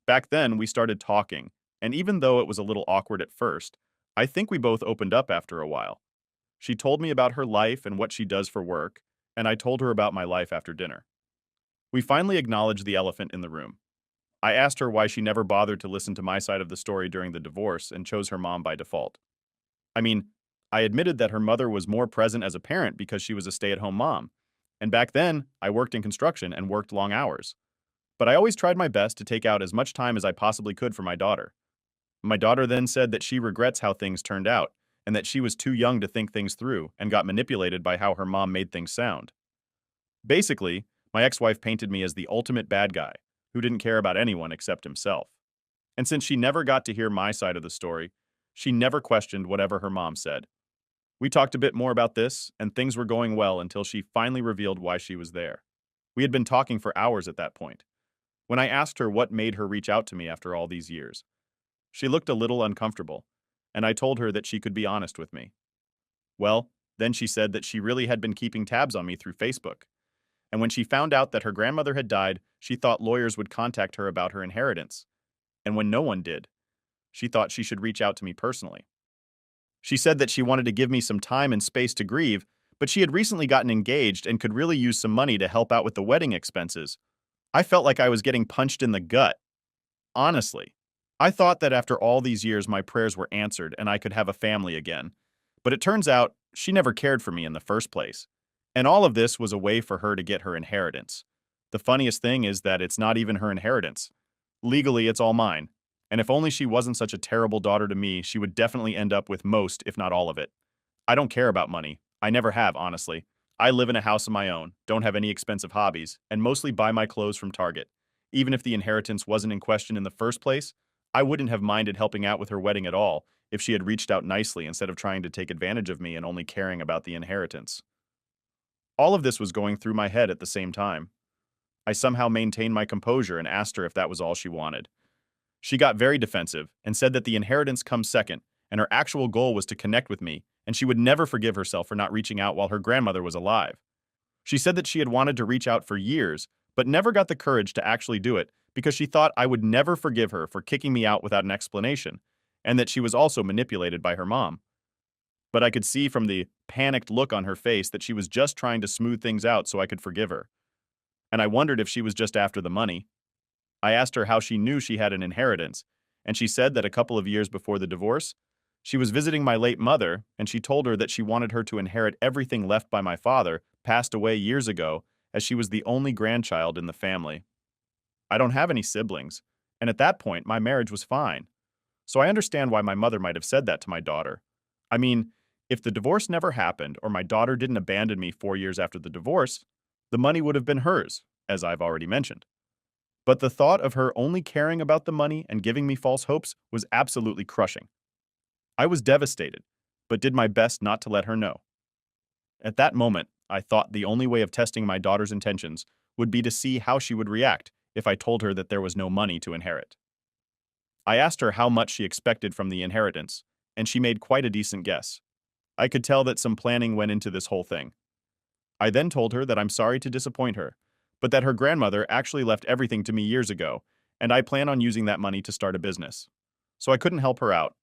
Back then, we started talking, and even though it was a little awkward at first, I think we both opened up after a while. She told me about her life and what she does for work, and I told her about my life after dinner. We finally acknowledged the elephant in the room. I asked her why she never bothered to listen to my side of the story during the divorce and chose her mom by default. I mean, I admitted that her mother was more present as a parent because she was a stay-at-home mom. And back then, I worked in construction and worked long hours. But I always tried my best to take out as much time as I possibly could for my daughter. My daughter then said that she regrets how things turned out and that she was too young to think things through and got manipulated by how her mom made things sound. Basically, my ex-wife painted me as the ultimate bad guy who didn't care about anyone except himself. And since she never got to hear my side of the story, she never questioned whatever her mom said. We talked a bit more about this, and things were going well until she finally revealed why she was there. We had been talking for hours at that point. When I asked her what made her reach out to me after all these years, she looked a little uncomfortable, and I told her that she could be honest with me. Well, then she said that she really had been keeping tabs on me through Facebook. And when she found out that her grandmother had died, she thought lawyers would contact her about her inheritance. And when no one did, she thought she should reach out to me personally. She said that she wanted to give me some time and space to grieve, but she had recently gotten engaged and could really use some money to help out with the wedding expenses. I felt like I was getting punched in the gut. Honestly, I thought that after all these years my prayers were answered and I could have a family again. But it turns out she never cared for me in the first place. And all of this was a way for her to get her inheritance. The funniest thing is that it's not even her inheritance. Legally, it's all mine. And if only she wasn't such a terrible daughter to me, she would definitely end up with most, if not all of it. I don't care about money. I never have, honestly. I live in a house of my own, don't have any expensive hobbies, and mostly buy my clothes from Target. Even if the inheritance wasn't in question in the first place, I wouldn't have minded helping out with her wedding at all if she had reached out nicely instead of trying to take advantage of me and only caring about the inheritance. All of this was going through my head at the same time. I somehow maintained my composure and asked her if that was all she wanted. She got very defensive and said that the inheritance comes second, and her actual goal was to connect with me, and she would never forgive herself for not reaching out while her grandmother was alive. She said that she had wanted to reach out for years, but never got the courage to actually do it because she thought I would never forgive her for kicking me out without an explanation, and that she was also manipulated by her mom. But I could see from the panicked look on her face that she was just trying to smooth things out so I could forgive her. And I wondered if she was just after the money. I asked her how she knew she had an inheritance, and she said that a couple of years before the divorce, she was visiting my late mother, and she told her that she wanted her to inherit everything left by my father, passed away years ago, as she was the only grandchild in the family. I don't have any siblings, and at that point, my marriage was fine. So I understand why my mother might have said that to my daughter. I mean, if the divorce never happened or my daughter didn't abandon me 4 years after the divorce, the money would have been hers, as I've already mentioned. But the thought of her only caring about the money and giving me false hopes was absolutely crushing. I was devastated, but did my best not to let her know. At that moment, I thought the only way of testing my daughter's intentions would be to see how she would react if I told her that there was no money to inherit. I asked her how much she expected from the inheritance, and she made quite a decent guess. I could tell that some planning went into this whole thing. I then told her that I'm sorry to disappoint her, but that her grandmother actually left everything to me years ago, and I plan on using that money to start a business. So I couldn't help her out.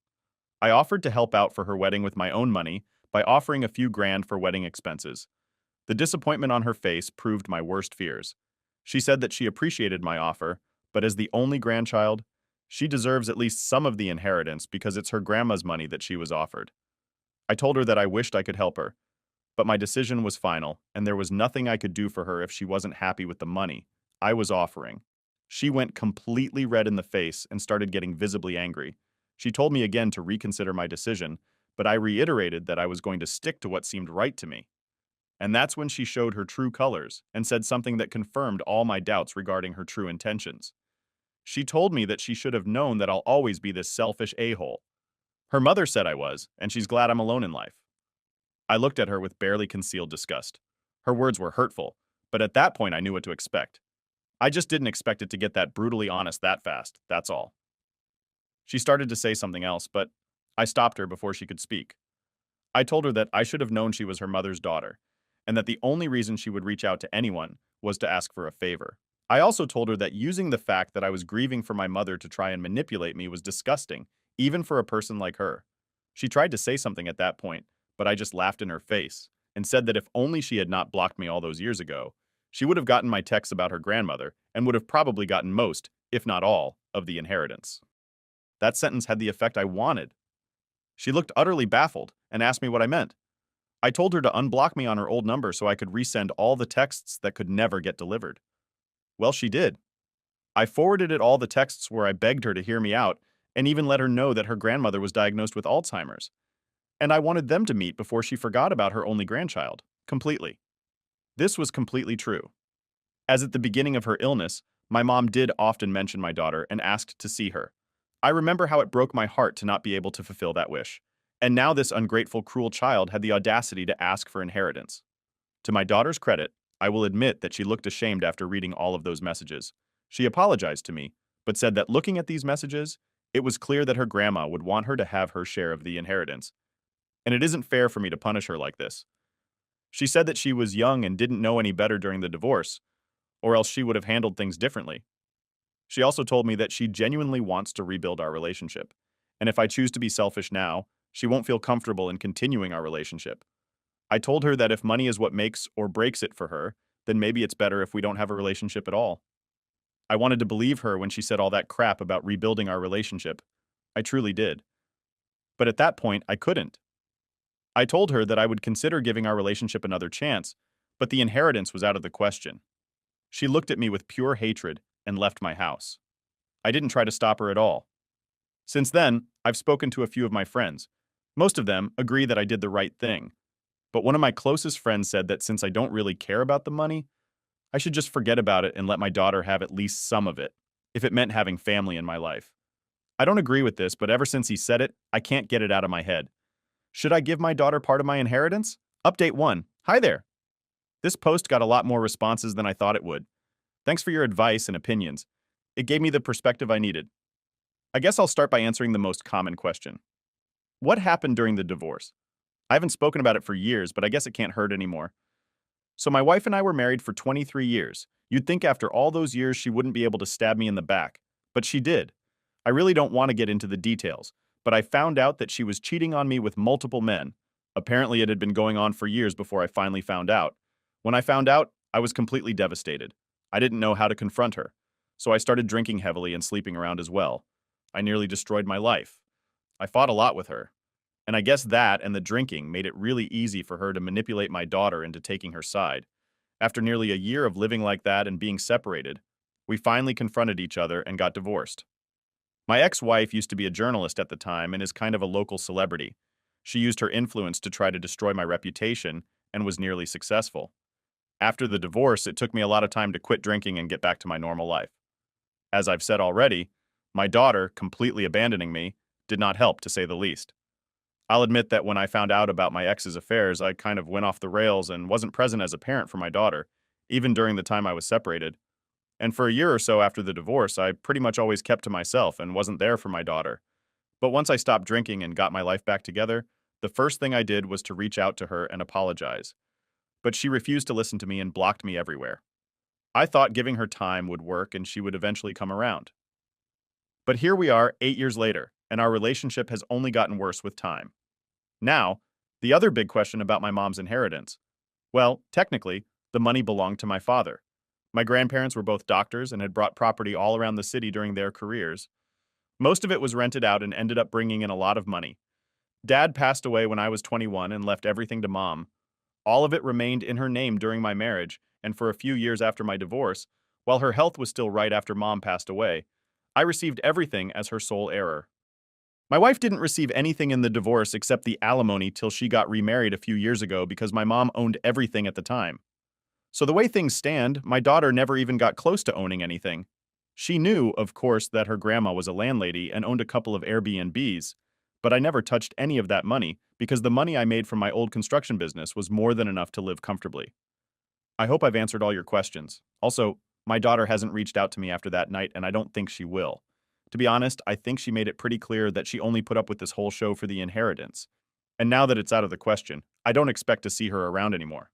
I offered to help out for her wedding with my own money by offering a few grand for wedding expenses. The disappointment on her face proved my worst fears. She said that she appreciated my offer, but as the only grandchild, she deserves at least some of the inheritance because it's her grandma's money that she was offered. I told her that I wished I could help her, but my decision was final, and there was nothing I could do for her if she wasn't happy with the money I was offering. She went completely red in the face and started getting visibly angry. She told me again to reconsider my decision, but I reiterated that I was going to stick to what seemed right to me. And that's when she showed her true colors and said something that confirmed all my doubts regarding her true intentions. She told me that she should have known that I'll always be this selfish a-hole. Her mother said I was, and she's glad I'm alone in life. I looked at her with barely concealed disgust. Her words were hurtful, but at that point I knew what to expect. I just didn't expect it to get that brutally honest that fast, that's all. She started to say something else, but I stopped her before she could speak. I told her that I should have known she was her mother's daughter, and that the only reason she would reach out to anyone was to ask for a favor. I also told her that using the fact that I was grieving for my mother to try and manipulate me was disgusting, even for a person like her. She tried to say something at that point, but I just laughed in her face and said that if only she had not blocked me all those years ago, she would have gotten my texts about her grandmother and would have probably gotten most, if not all, of the inheritance. That sentence had the effect I wanted. She looked utterly baffled and asked me what I meant. I told her to unblock me on her old number so I could resend all the texts that could never get delivered. Well, she did. I forwarded it all the texts where I begged her to hear me out and even let her know that her grandmother was diagnosed with Alzheimer's. And I wanted them to meet before she forgot about her only grandchild, completely. This was completely true. As at the beginning of her illness, my mom did often mention my daughter and asked to see her. I remember how it broke my heart to not be able to fulfill that wish. And now this ungrateful, cruel child had the audacity to ask for inheritance. To my daughter's credit, I will admit that she looked ashamed after reading all of those messages. She apologized to me, but said that looking at these messages, it was clear that her grandma would want her to have her share of the inheritance. And it isn't fair for me to punish her like this. She said that she was young and didn't know any better during the divorce, or else she would have handled things differently. She also told me that she genuinely wants to rebuild our relationship, and if I choose to be selfish now, she won't feel comfortable in continuing our relationship. I told her that if money is what makes or breaks it for her, then maybe it's better if we don't have a relationship at all. I wanted to believe her when she said all that crap about rebuilding our relationship. I truly did. But at that point, I couldn't. I told her that I would consider giving our relationship another chance, but the inheritance was out of the question. She looked at me with pure hatred and left my house. I didn't try to stop her at all. Since then, I've spoken to a few of my friends. Most of them agree that I did the right thing. But one of my closest friends said that since I don't really care about the money, I should just forget about it and let my daughter have at least some of it, if it meant having family in my life. I don't agree with this, but ever since he said it, I can't get it out of my head. Should I give my daughter part of my inheritance? Update 1. Hi there. This post got a lot more responses than I thought it would. Thanks for your advice and opinions. It gave me the perspective I needed. I guess I'll start by answering the most common question. What happened during the divorce? I haven't spoken about it for years, but I guess it can't hurt anymore. So my wife and I were married for 23 years. You'd think after all those years she wouldn't be able to stab me in the back, but she did. I really don't want to get into the details, but I found out that she was cheating on me with multiple men. Apparently it had been going on for years before I finally found out. When I found out, I was completely devastated. I didn't know how to confront her, so I started drinking heavily and sleeping around as well. I nearly destroyed my life. I fought a lot with her. And I guess that and the drinking made it really easy for her to manipulate my daughter into taking her side. After nearly a year of living like that and being separated, we finally confronted each other and got divorced. My ex-wife used to be a journalist at the time and is kind of a local celebrity. She used her influence to try to destroy my reputation and was nearly successful. After the divorce, it took me a lot of time to quit drinking and get back to my normal life. As I've said already, my daughter, completely abandoning me, did not help, to say the least. I'll admit that when I found out about my ex's affairs, I kind of went off the rails and wasn't present as a parent for my daughter, even during the time I was separated. And for a year or so after the divorce, I pretty much always kept to myself and wasn't there for my daughter. But once I stopped drinking and got my life back together, the first thing I did was to reach out to her and apologize. but she refused to listen to me and blocked me everywhere. I thought giving her time would work and she would eventually come around. But here we are 8 years later, and our relationship has only gotten worse with time. Now, the other big question about my mom's inheritance. Well, technically, the money belonged to my father. My grandparents were both doctors and had brought property all around the city during their careers. Most of it was rented out and ended up bringing in a lot of money. Dad passed away when I was 21 and left everything to Mom. All of it remained in her name during my marriage and for a few years after my divorce, while her health was still right after Mom passed away. I received everything as her sole heir. My wife didn't receive anything in the divorce except the alimony till she got remarried a few years ago because my mom owned everything at the time. So the way things stand, my daughter never even got close to owning anything. She knew, of course, that her grandma was a landlady and owned a couple of Airbnbs, but I never touched any of that money because the money I made from my old construction business was more than enough to live comfortably. I hope I've answered all your questions. Also, my daughter hasn't reached out to me after that night, and I don't think she will. To be honest, I think she made it pretty clear that she only put up with this whole show for the inheritance. And now that it's out of the question, I don't expect to see her around anymore.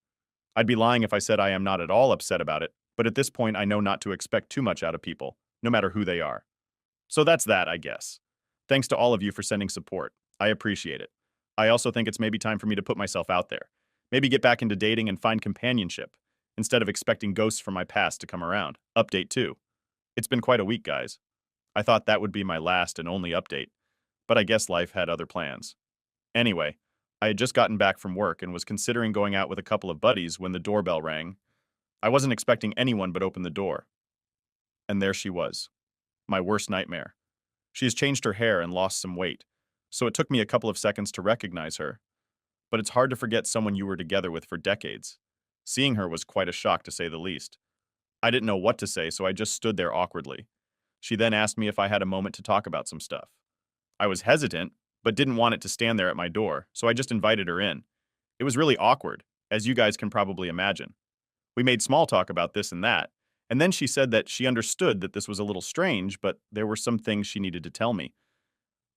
I'd be lying if I said I am not at all upset about it, but at this point I know not to expect too much out of people, no matter who they are. So that's that, I guess. Thanks to all of you for sending support. I appreciate it. I also think it's maybe time for me to put myself out there. Maybe get back into dating and find companionship, instead of expecting ghosts from my past to come around. Update 2. It's been quite a week, guys. I thought that would be my last and only update, but I guess life had other plans. Anyway, I had just gotten back from work and was considering going out with a couple of buddies when the doorbell rang. I wasn't expecting anyone but open the door. And there she was. My worst nightmare. She has changed her hair and lost some weight, so it took me a couple of seconds to recognize her. But it's hard to forget someone you were together with for decades. Seeing her was quite a shock to say the least. I didn't know what to say, so I just stood there awkwardly. She then asked me if I had a moment to talk about some stuff. I was hesitant, but didn't want it to stand there at my door, so I just invited her in. It was really awkward, as you guys can probably imagine. We made small talk about this and that, and then she said that she understood that this was a little strange, but there were some things she needed to tell me.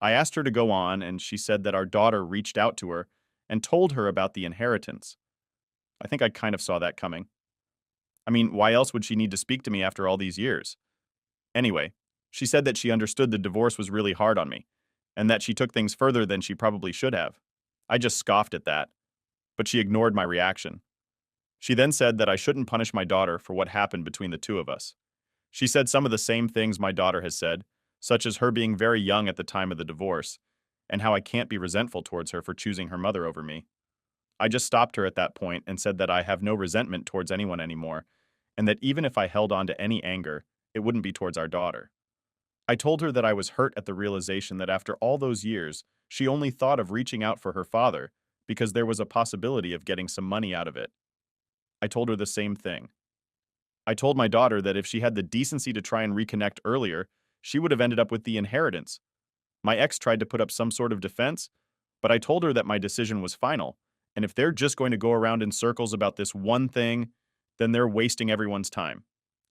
I asked her to go on, and she said that our daughter reached out to her and told her about the inheritance. I think I kind of saw that coming. I mean, why else would she need to speak to me after all these years? Anyway, she said that she understood the divorce was really hard on me, and that she took things further than she probably should have. I just scoffed at that, but she ignored my reaction. She then said that I shouldn't punish my daughter for what happened between the two of us. She said some of the same things my daughter has said, such as her being very young at the time of the divorce, and how I can't be resentful towards her for choosing her mother over me. I just stopped her at that point and said that I have no resentment towards anyone anymore, and that even if I held on to any anger, it wouldn't be towards our daughter. I told her that I was hurt at the realization that after all those years, she only thought of reaching out for her father because there was a possibility of getting some money out of it. I told her the same thing. I told my daughter that if she had the decency to try and reconnect earlier, she would have ended up with the inheritance. My ex tried to put up some sort of defense, but I told her that my decision was final, and if they're just going to go around in circles about this one thing, then they're wasting everyone's time.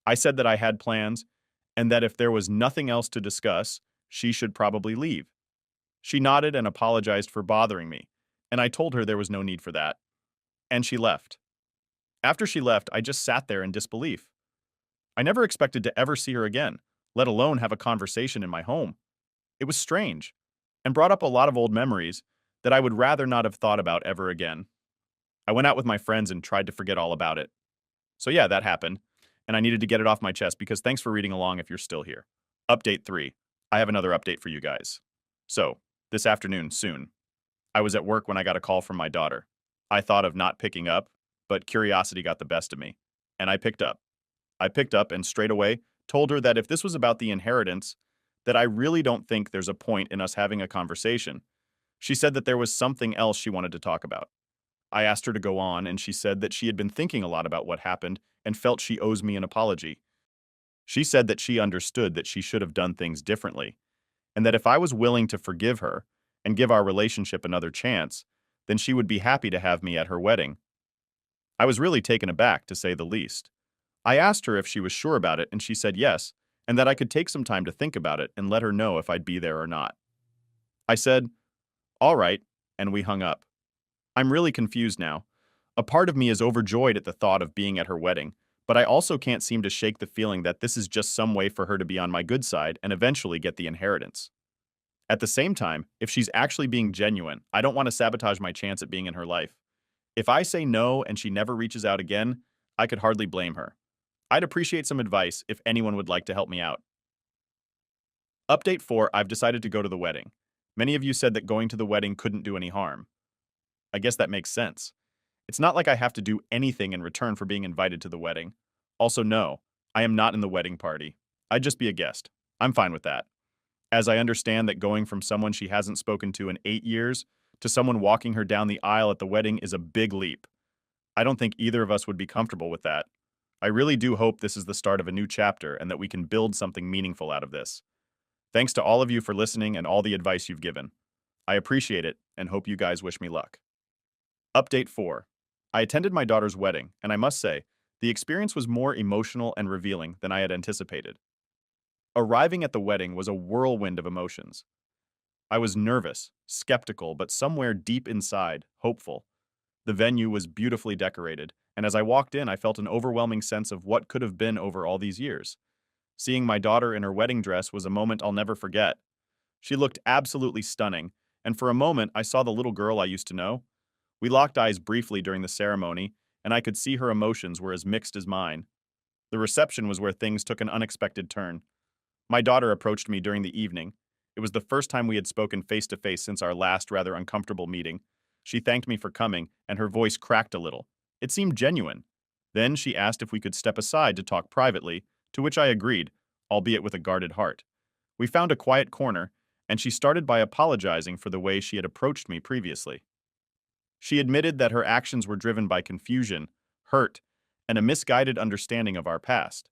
I said that I had plans, and that if there was nothing else to discuss, she should probably leave. She nodded and apologized for bothering me, and I told her there was no need for that. And she left. After she left, I just sat there in disbelief. I never expected to ever see her again, let alone have a conversation in my home. It was strange, and brought up a lot of old memories that I would rather not have thought about ever again. I went out with my friends and tried to forget all about it. So yeah, that happened, and I needed to get it off my chest because thanks for reading along if you're still here. Update 3. I have another update for you guys. So, this afternoon, soon, I was at work when I got a call from my daughter. I thought of not picking up, but curiosity got the best of me, and I picked up. I picked up and straight away told her that if this was about the inheritance, that I really don't think there's a point in us having a conversation. She said that there was something else she wanted to talk about. I asked her to go on, and she said that she had been thinking a lot about what happened and felt she owes me an apology. She said that she understood that she should have done things differently, and that if I was willing to forgive her and give our relationship another chance, then she would be happy to have me at her wedding. I was really taken aback, to say the least. I asked her if she was sure about it, and she said yes, and that I could take some time to think about it and let her know if I'd be there or not. I said, all right, and we hung up. I'm really confused now. A part of me is overjoyed at the thought of being at her wedding, but I also can't seem to shake the feeling that this is just some way for her to be on my good side and eventually get the inheritance. At the same time, if she's actually being genuine, I don't want to sabotage my chance at being in her life. If I say no and she never reaches out again, I could hardly blame her. I'd appreciate some advice if anyone would like to help me out. Update 4. I've decided to go to the wedding. Many of you said that going to the wedding couldn't do any harm. I guess that makes sense. It's not like I have to do anything in return for being invited to the wedding. Also, no, I am not in the wedding party. I'd just be a guest. I'm fine with that. As I understand that going from someone she hasn't spoken to in 8 years to someone walking her down the aisle at the wedding is a big leap. I don't think either of us would be comfortable with that. I really do hope this is the start of a new chapter and that we can build something meaningful out of this. Thanks to all of you for listening and all the advice you've given. I appreciate it and hope you guys wish me luck. Update 4. I attended my daughter's wedding, and I must say, the experience was more emotional and revealing than I had anticipated. Arriving at the wedding was a whirlwind of emotions. I was nervous, skeptical, but somewhere deep inside, hopeful. The venue was beautifully decorated, and as I walked in, I felt an overwhelming sense of what could have been over all these years. Seeing my daughter in her wedding dress was a moment I'll never forget. She looked absolutely stunning, and for a moment I saw the little girl I used to know. We locked eyes briefly during the ceremony, and I could see her emotions were as mixed as mine. The reception was where things took an unexpected turn. My daughter approached me during the evening. It was the first time we had spoken face to face since our last rather uncomfortable meeting. She thanked me for coming, and her voice cracked a little. It seemed genuine. Then she asked if we could step aside to talk privately, to which I agreed, albeit with a guarded heart. We found a quiet corner, and she started by apologizing for the way she had approached me previously. She admitted that her actions were driven by confusion, hurt, and a misguided understanding of our past.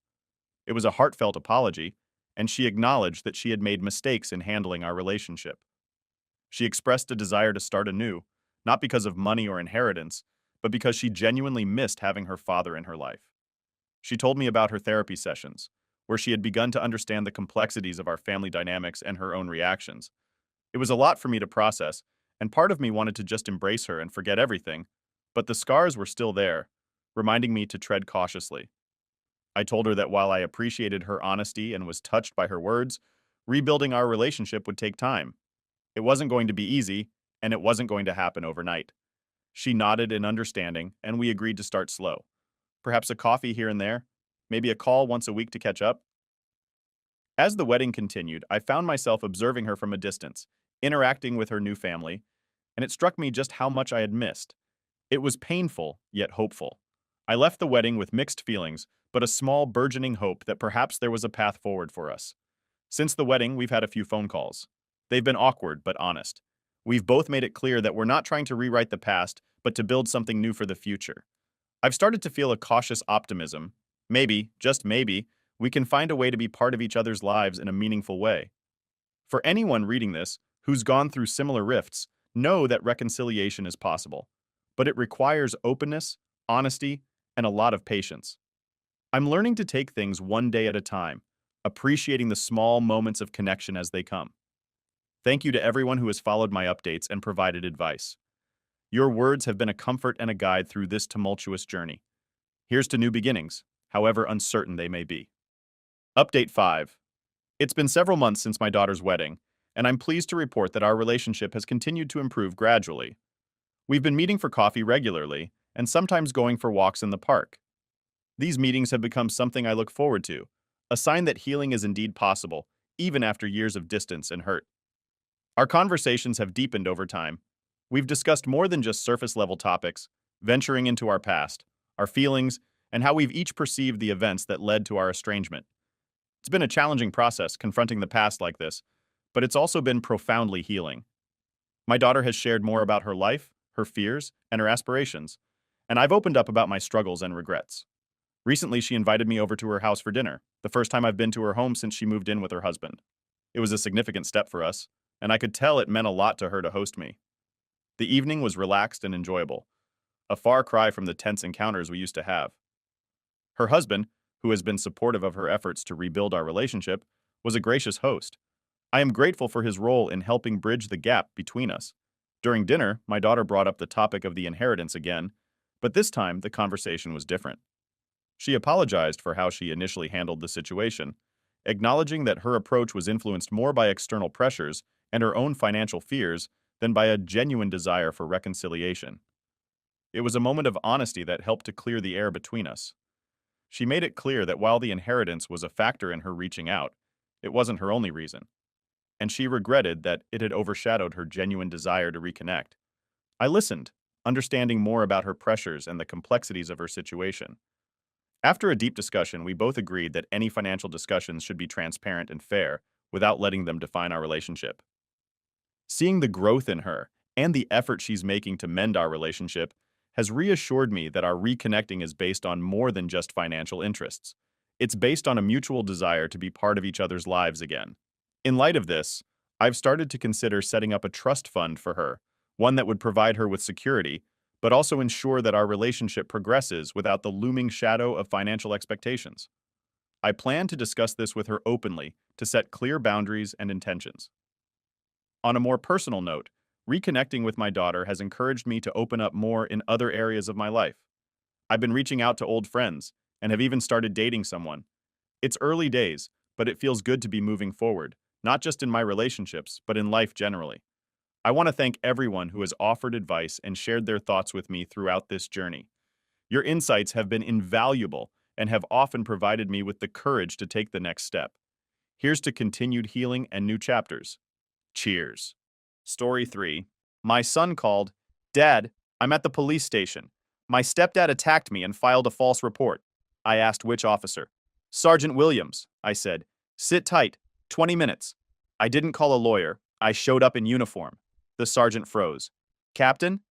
It was a heartfelt apology, and she acknowledged that she had made mistakes in handling our relationship. She expressed a desire to start anew, not because of money or inheritance, but because she genuinely missed having her father in her life. She told me about her therapy sessions, where she had begun to understand the complexities of our family dynamics and her own reactions. It was a lot for me to process, and part of me wanted to just embrace her and forget everything, but the scars were still there, reminding me to tread cautiously. I told her that while I appreciated her honesty and was touched by her words, rebuilding our relationship would take time. It wasn't going to be easy, and it wasn't going to happen overnight. She nodded in understanding, and we agreed to start slow. Perhaps a coffee here and there, maybe a call once a week to catch up. As the wedding continued, I found myself observing her from a distance, interacting with her new family, and it struck me just how much I had missed. It was painful, yet hopeful. I left the wedding with mixed feelings, but a small, burgeoning hope that perhaps there was a path forward for us. Since the wedding, we've had a few phone calls. They've been awkward, but honest. We've both made it clear that we're not trying to rewrite the past, but to build something new for the future. I've started to feel a cautious optimism. Maybe, just maybe, we can find a way to be part of each other's lives in a meaningful way. For anyone reading this who's gone through similar rifts, know that reconciliation is possible, but it requires openness, honesty, and a lot of patience. I'm learning to take things one day at a time, appreciating the small moments of connection as they come. Thank you to everyone who has followed my updates and provided advice. Your words have been a comfort and a guide through this tumultuous journey. Here's to new beginnings, however uncertain they may be. Update 5. It's been several months since my daughter's wedding, and I'm pleased to report that our relationship has continued to improve gradually. We've been meeting for coffee regularly, and sometimes going for walks in the park. These meetings have become something I look forward to, a sign that healing is indeed possible, even after years of distance and hurt. Our conversations have deepened over time. We've discussed more than just surface-level topics, venturing into our past, our feelings, and how we've each perceived the events that led to our estrangement. It's been a challenging process confronting the past like this, but it's also been profoundly healing. My daughter has shared more about her life, her fears, and her aspirations, and I've opened up about my struggles and regrets. Recently, she invited me over to her house for dinner, the first time I've been to her home since she moved in with her husband. It was a significant step for us, and I could tell it meant a lot to her to host me. The evening was relaxed and enjoyable, a far cry from the tense encounters we used to have. Her husband, who has been supportive of her efforts to rebuild our relationship, was a gracious host. I am grateful for his role in helping bridge the gap between us. During dinner, my daughter brought up the topic of the inheritance again, But this time, the conversation was different. She apologized for how she initially handled the situation, acknowledging that her approach was influenced more by external pressures and her own financial fears than by a genuine desire for reconciliation. It was a moment of honesty that helped to clear the air between us. She made it clear that while the inheritance was a factor in her reaching out, it wasn't her only reason, and she regretted that it had overshadowed her genuine desire to reconnect. I listened, understanding more about her pressures and the complexities of her situation. After a deep discussion, we both agreed that any financial discussions should be transparent and fair without letting them define our relationship. Seeing the growth in her and the effort she's making to mend our relationship has reassured me that our reconnecting is based on more than just financial interests. It's based on a mutual desire to be part of each other's lives again. In light of this, I've started to consider setting up a trust fund for her, one that would provide her with security, but also ensure that our relationship progresses without the looming shadow of financial expectations. I plan to discuss this with her openly to set clear boundaries and intentions. On a more personal note, reconnecting with my daughter has encouraged me to open up more in other areas of my life. I've been reaching out to old friends and have even started dating someone. It's early days, but it feels good to be moving forward, not just in my relationships, but in life generally. I want to thank everyone who has offered advice and shared their thoughts with me throughout this journey. Your insights have been invaluable and have often provided me with the courage to take the next step. Here's to continued healing and new chapters. Cheers. Story 3. My son called. Dad, I'm at the police station. My stepdad attacked me and filed a false report. I asked which officer. Sergeant Williams, I said. Sit tight. 20 minutes. I didn't call a lawyer. I showed up in uniform. The sergeant froze. Captain?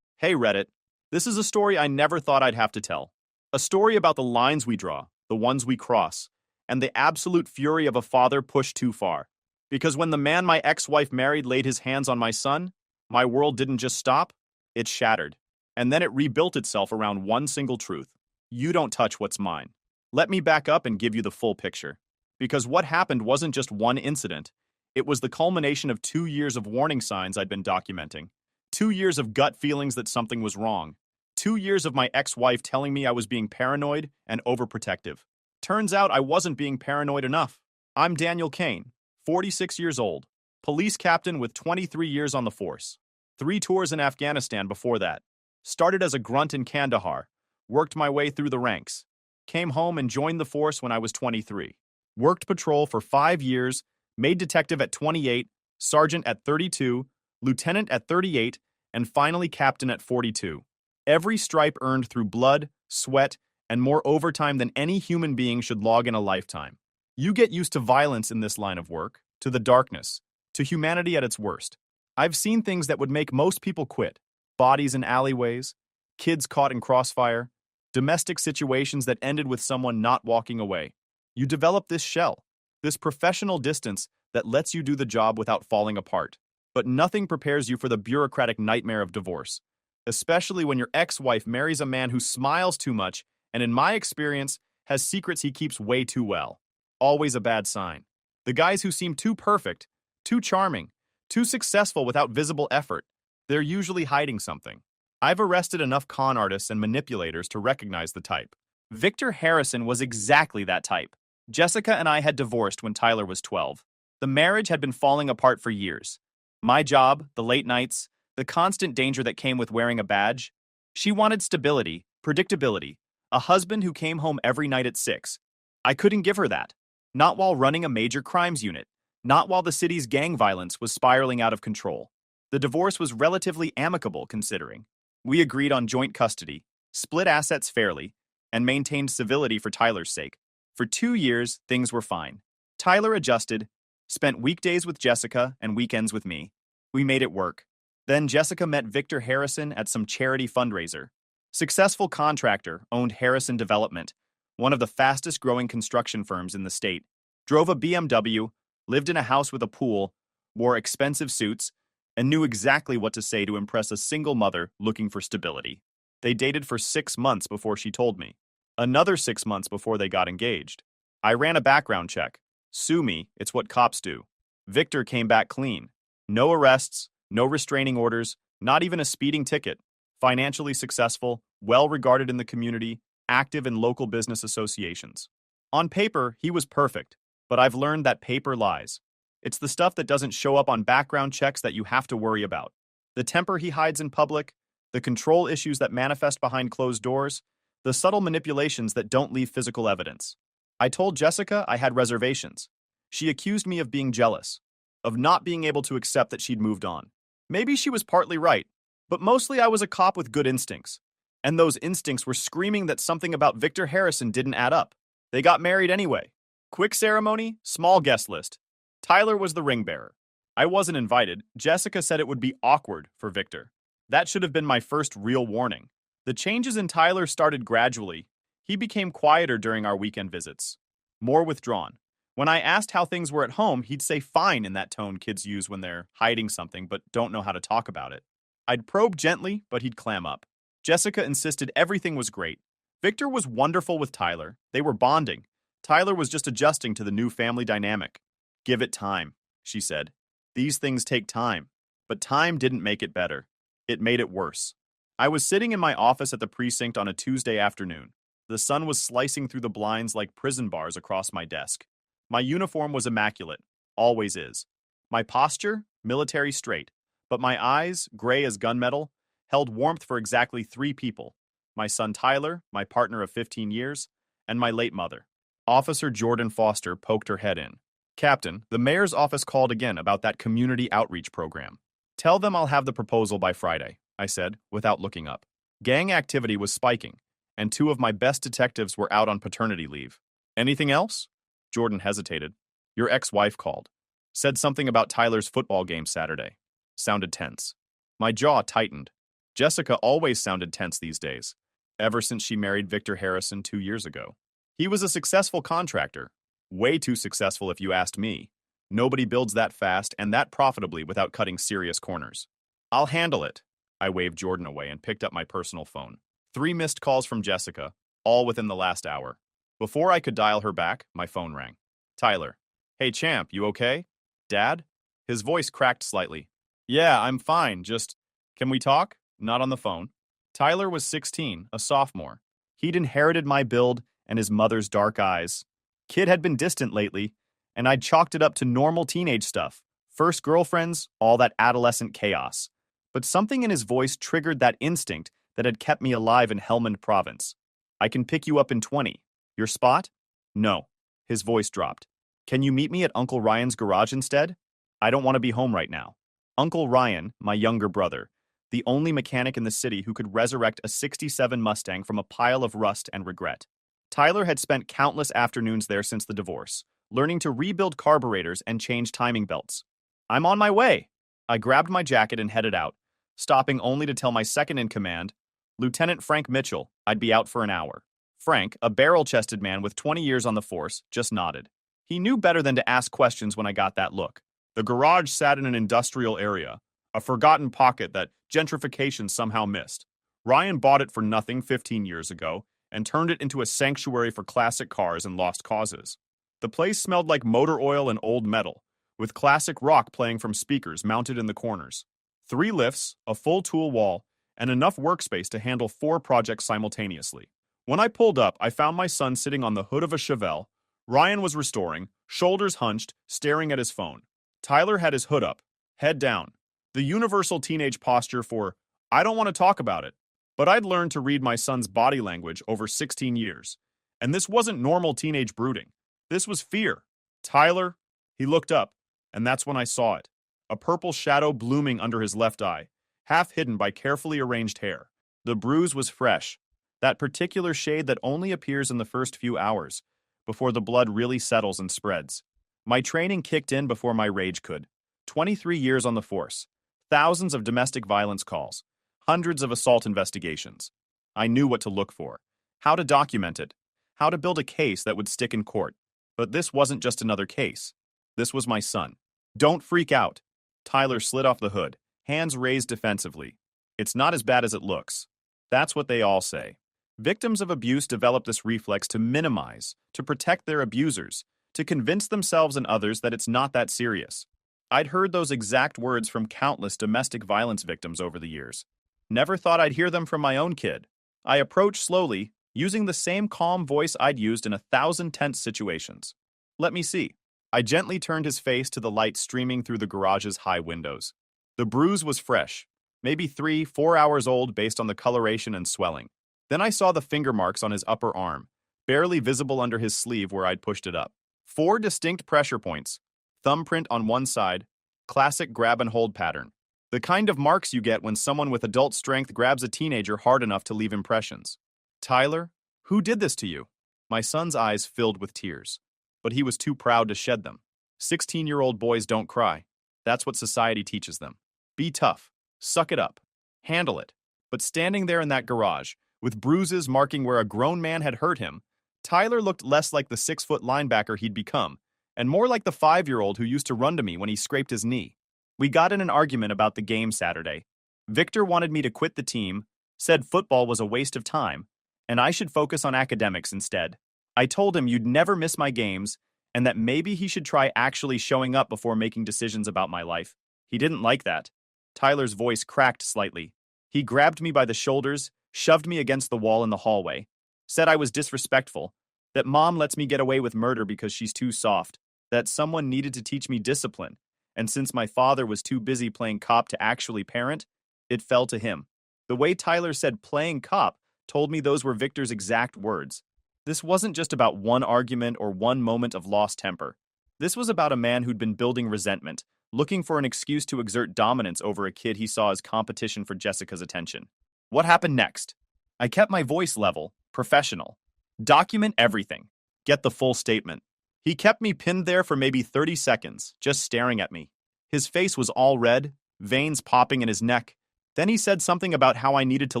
Hey, Reddit. This is a story I never thought I'd have to tell. A story about the lines we draw, the ones we cross, and the absolute fury of a father pushed too far. Because when the man my ex-wife married laid his hands on my son, my world didn't just stop, it shattered. And then it rebuilt itself around one single truth. You don't touch what's mine. Let me back up and give you the full picture. Because what happened wasn't just one incident. It was the culmination of 2 years of warning signs I'd been documenting. 2 years of gut feelings that something was wrong. 2 years of my ex-wife telling me I was being paranoid and overprotective. Turns out I wasn't being paranoid enough. I'm Daniel Kane, 46 years old, police captain with 23 years on the force. 3 tours in Afghanistan before that. Started as a grunt in Kandahar, worked my way through the ranks. Came home and joined the force when I was 23. Worked patrol for 5 years, made detective at 28, sergeant at 32, lieutenant at 38, and finally captain at 42. Every stripe earned through blood, sweat, and more overtime than any human being should log in a lifetime. You get used to violence in this line of work, to the darkness, to humanity at its worst. I've seen things that would make most people quit. Bodies in alleyways, kids caught in crossfire, domestic situations that ended with someone not walking away. You develop this shell, this professional distance that lets you do the job without falling apart. But nothing prepares you for the bureaucratic nightmare of divorce, especially when your ex-wife marries a man who smiles too much and, in my experience, has secrets he keeps way too well. Always a bad sign. The guys who seem too perfect, too charming, too successful without visible effort, they're usually hiding something. I've arrested enough con artists and manipulators to recognize the type. Victor Harrison was exactly that type. Jessica and I had divorced when Tyler was 12. The marriage had been falling apart for years. My job, the late nights, the constant danger that came with wearing a badge. She wanted stability, predictability, a husband who came home every night at 6. I couldn't give her that. Not while running a major crimes unit. Not while the city's gang violence was spiraling out of control. The divorce was relatively amicable, considering. We agreed on joint custody, split assets fairly, and maintained civility for Tyler's sake. For 2 years, things were fine. Tyler adjusted, spent weekdays with Jessica and weekends with me. We made it work. Then Jessica met Victor Harrison at some charity fundraiser. Successful contractor, owned Harrison Development, one of the fastest growing construction firms in the state. Drove a BMW, lived in a house with a pool, wore expensive suits, and knew exactly what to say to impress a single mother looking for stability. They dated for 6 months before she told me. Another 6 months before they got engaged. I ran a background check. Sue me, it's what cops do. Victor came back clean. No arrests, no restraining orders, not even a speeding ticket. Financially successful, well regarded in the community, active in local business associations. On paper, he was perfect, but I've learned that paper lies. It's the stuff that doesn't show up on background checks that you have to worry about. The temper he hides in public, the control issues that manifest behind closed doors, the subtle manipulations that don't leave physical evidence. I told Jessica I had reservations. She accused me of being jealous, of not being able to accept that she'd moved on. Maybe she was partly right, but mostly I was a cop with good instincts. And those instincts were screaming that something about Victor Harrison didn't add up. They got married anyway. Quick ceremony, small guest list. Tyler was the ring bearer. I wasn't invited. Jessica said it would be awkward for Victor. That should have been my first real warning. The changes in Tyler started gradually. He became quieter during our weekend visits, more withdrawn. When I asked how things were at home, he'd say fine in that tone kids use when they're hiding something but don't know how to talk about it. I'd probe gently, but he'd clam up. Jessica insisted everything was great. Victor was wonderful with Tyler. They were bonding. Tyler was just adjusting to the new family dynamic. Give it time, she said. These things take time. But time didn't make it better. It made it worse. I was sitting in my office at the precinct on a Tuesday afternoon. The sun was slicing through the blinds like prison bars across my desk. My uniform was immaculate, always is. My posture, military straight, but my eyes, gray as gunmetal, held warmth for exactly 3 people. My son Tyler, my partner of 15 years, and my late mother. Officer Jordan Foster poked her head in. Captain, the mayor's office called again about that community outreach program. Tell them I'll have the proposal by Friday, I said, without looking up. Gang activity was spiking, and 2 of my best detectives were out on paternity leave. Anything else? Jordan hesitated. Your ex-wife called. Said something about Tyler's football game Saturday. Sounded tense. My jaw tightened. Jessica always sounded tense these days, ever since she married Victor Harrison 2 years ago. He was a successful contractor. Way too successful if you asked me. Nobody builds that fast and that profitably without cutting serious corners. I'll handle it. I waved Jordan away and picked up my personal phone. 3 missed calls from Jessica, all within the last hour. Before I could dial her back, my phone rang. Tyler. Hey, champ, you okay? Dad? His voice cracked slightly. Yeah, I'm fine, just... Can we talk? Not on the phone. Tyler was 16, a sophomore. He'd inherited my build and his mother's dark eyes. Kid had been distant lately, and I'd chalked it up to normal teenage stuff. First girlfriends, all that adolescent chaos. But something in his voice triggered that instinct that had kept me alive in Helmand Province. I can pick you up in 20. Your spot? No. His voice dropped. Can you meet me at Uncle Ryan's garage instead? I don't want to be home right now. Uncle Ryan, my younger brother, the only mechanic in the city who could resurrect a '67 Mustang from a pile of rust and regret. Tyler had spent countless afternoons there since the divorce, learning to rebuild carburetors and change timing belts. I'm on my way. I grabbed my jacket and headed out, stopping only to tell my second-in-command, Lieutenant Frank Mitchell, I'd be out for an hour. Frank, a barrel-chested man with 20 years on the force, just nodded. He knew better than to ask questions when I got that look. The garage sat in an industrial area, a forgotten pocket that gentrification somehow missed. Ryan bought it for nothing 15 years ago and turned it into a sanctuary for classic cars and lost causes. The place smelled like motor oil and old metal, with classic rock playing from speakers mounted in the corners. 3 lifts, a full tool wall, and enough workspace to handle 4 projects simultaneously. When I pulled up, I found my son sitting on the hood of a Chevelle. Ryan was restoring, shoulders hunched, staring at his phone. Tyler had his hood up, head down. The universal teenage posture for, I don't want to talk about it. But I'd learned to read my son's body language over 16 years. And this wasn't normal teenage brooding. This was fear. Tyler, he looked up, and that's when I saw it. A purple shadow blooming under his left eye, half hidden by carefully arranged hair. The bruise was fresh, that particular shade that only appears in the first few hours, before the blood really settles and spreads. My training kicked in before my rage could. 23 years on the force, thousands of domestic violence calls, hundreds of assault investigations. I knew what to look for, how to document it, how to build a case that would stick in court. But this wasn't just another case. This was my son. Don't freak out. Tyler slid off the hood, hands raised defensively. It's not as bad as it looks. That's what they all say. Victims of abuse develop this reflex to minimize, to protect their abusers, to convince themselves and others that it's not that serious. I'd heard those exact words from countless domestic violence victims over the years. Never thought I'd hear them from my own kid. I approached slowly, using the same calm voice I'd used in 1,000 tense situations. Let me see. I gently turned his face to the light streaming through the garage's high windows. The bruise was fresh, maybe 3, 4 hours old based on the coloration and swelling. Then I saw the finger marks on his upper arm, barely visible under his sleeve where I'd pushed it up. 4 distinct pressure points, thumbprint on one side, classic grab and hold pattern. The kind of marks you get when someone with adult strength grabs a teenager hard enough to leave impressions. Tyler, who did this to you? My son's eyes filled with tears, but he was too proud to shed them. 16-year-old boys don't cry. That's what society teaches them. Be tough. Suck it up. Handle it. But standing there in that garage, with bruises marking where a grown man had hurt him, Tyler looked less like the 6-foot linebacker he'd become, and more like the 5-year-old who used to run to me when he scraped his knee. We got in an argument about the game Saturday. Victor wanted me to quit the team, said football was a waste of time, and I should focus on academics instead. I told him you'd never miss my games, and that maybe he should try actually showing up before making decisions about my life. He didn't like that. Tyler's voice cracked slightly. He grabbed me by the shoulders, shoved me against the wall in the hallway, said I was disrespectful, that mom lets me get away with murder because she's too soft, that someone needed to teach me discipline, and since my father was too busy playing cop to actually parent, it fell to him. The way Tyler said playing cop told me those were Victor's exact words. This wasn't just about one argument or one moment of lost temper. This was about a man who'd been building resentment, looking for an excuse to exert dominance over a kid he saw as competition for Jessica's attention. What happened next? I kept my voice level, professional. Document everything. Get the full statement. He kept me pinned there for maybe 30 seconds, just staring at me. His face was all red, veins popping in his neck. Then he said something about how I needed to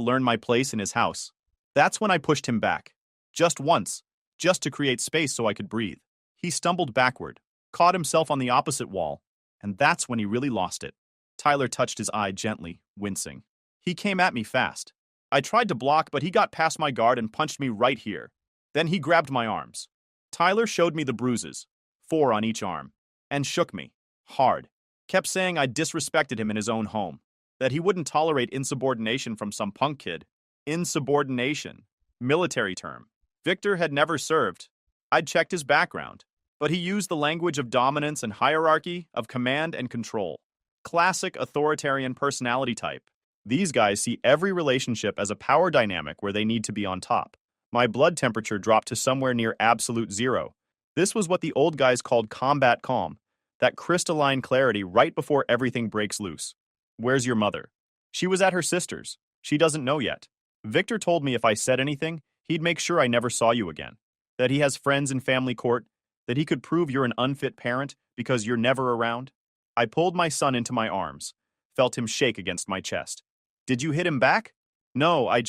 learn my place in his house. That's when I pushed him back. Just once, just to create space so I could breathe. He stumbled backward, caught himself on the opposite wall, and that's when he really lost it. Tyler touched his eye gently, wincing. He came at me fast. I tried to block, but he got past my guard and punched me right here. Then he grabbed my arms. Tyler showed me the bruises, 4 on each arm, and shook me, hard. Kept saying I disrespected him in his own home, that he wouldn't tolerate insubordination from some punk kid. Insubordination. Military term. Victor had never served. I'd checked his background, but he used the language of dominance and hierarchy, of command and control. Classic authoritarian personality type. These guys see every relationship as a power dynamic where they need to be on top. My blood temperature dropped to somewhere near absolute 0. This was what the old guys called combat calm, that crystalline clarity right before everything breaks loose. Where's your mother? She was at her sister's. She doesn't know yet. Victor told me if I said anything, he'd make sure I never saw you again. That he has friends in family court, that he could prove you're an unfit parent because you're never around. I pulled my son into my arms, felt him shake against my chest. Did you hit him back? No, I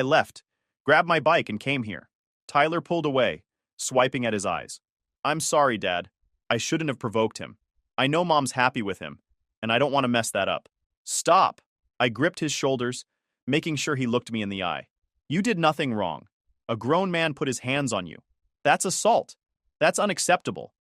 left. Grabbed my bike and came here. Tyler pulled away, swiping at his eyes. I'm sorry, Dad. I shouldn't have provoked him. I know Mom's happy with him, and I don't want to mess that up. Stop! I gripped his shoulders, making sure he looked me in the eye. You did nothing wrong. A grown man put his hands on you. That's assault. That's unacceptable.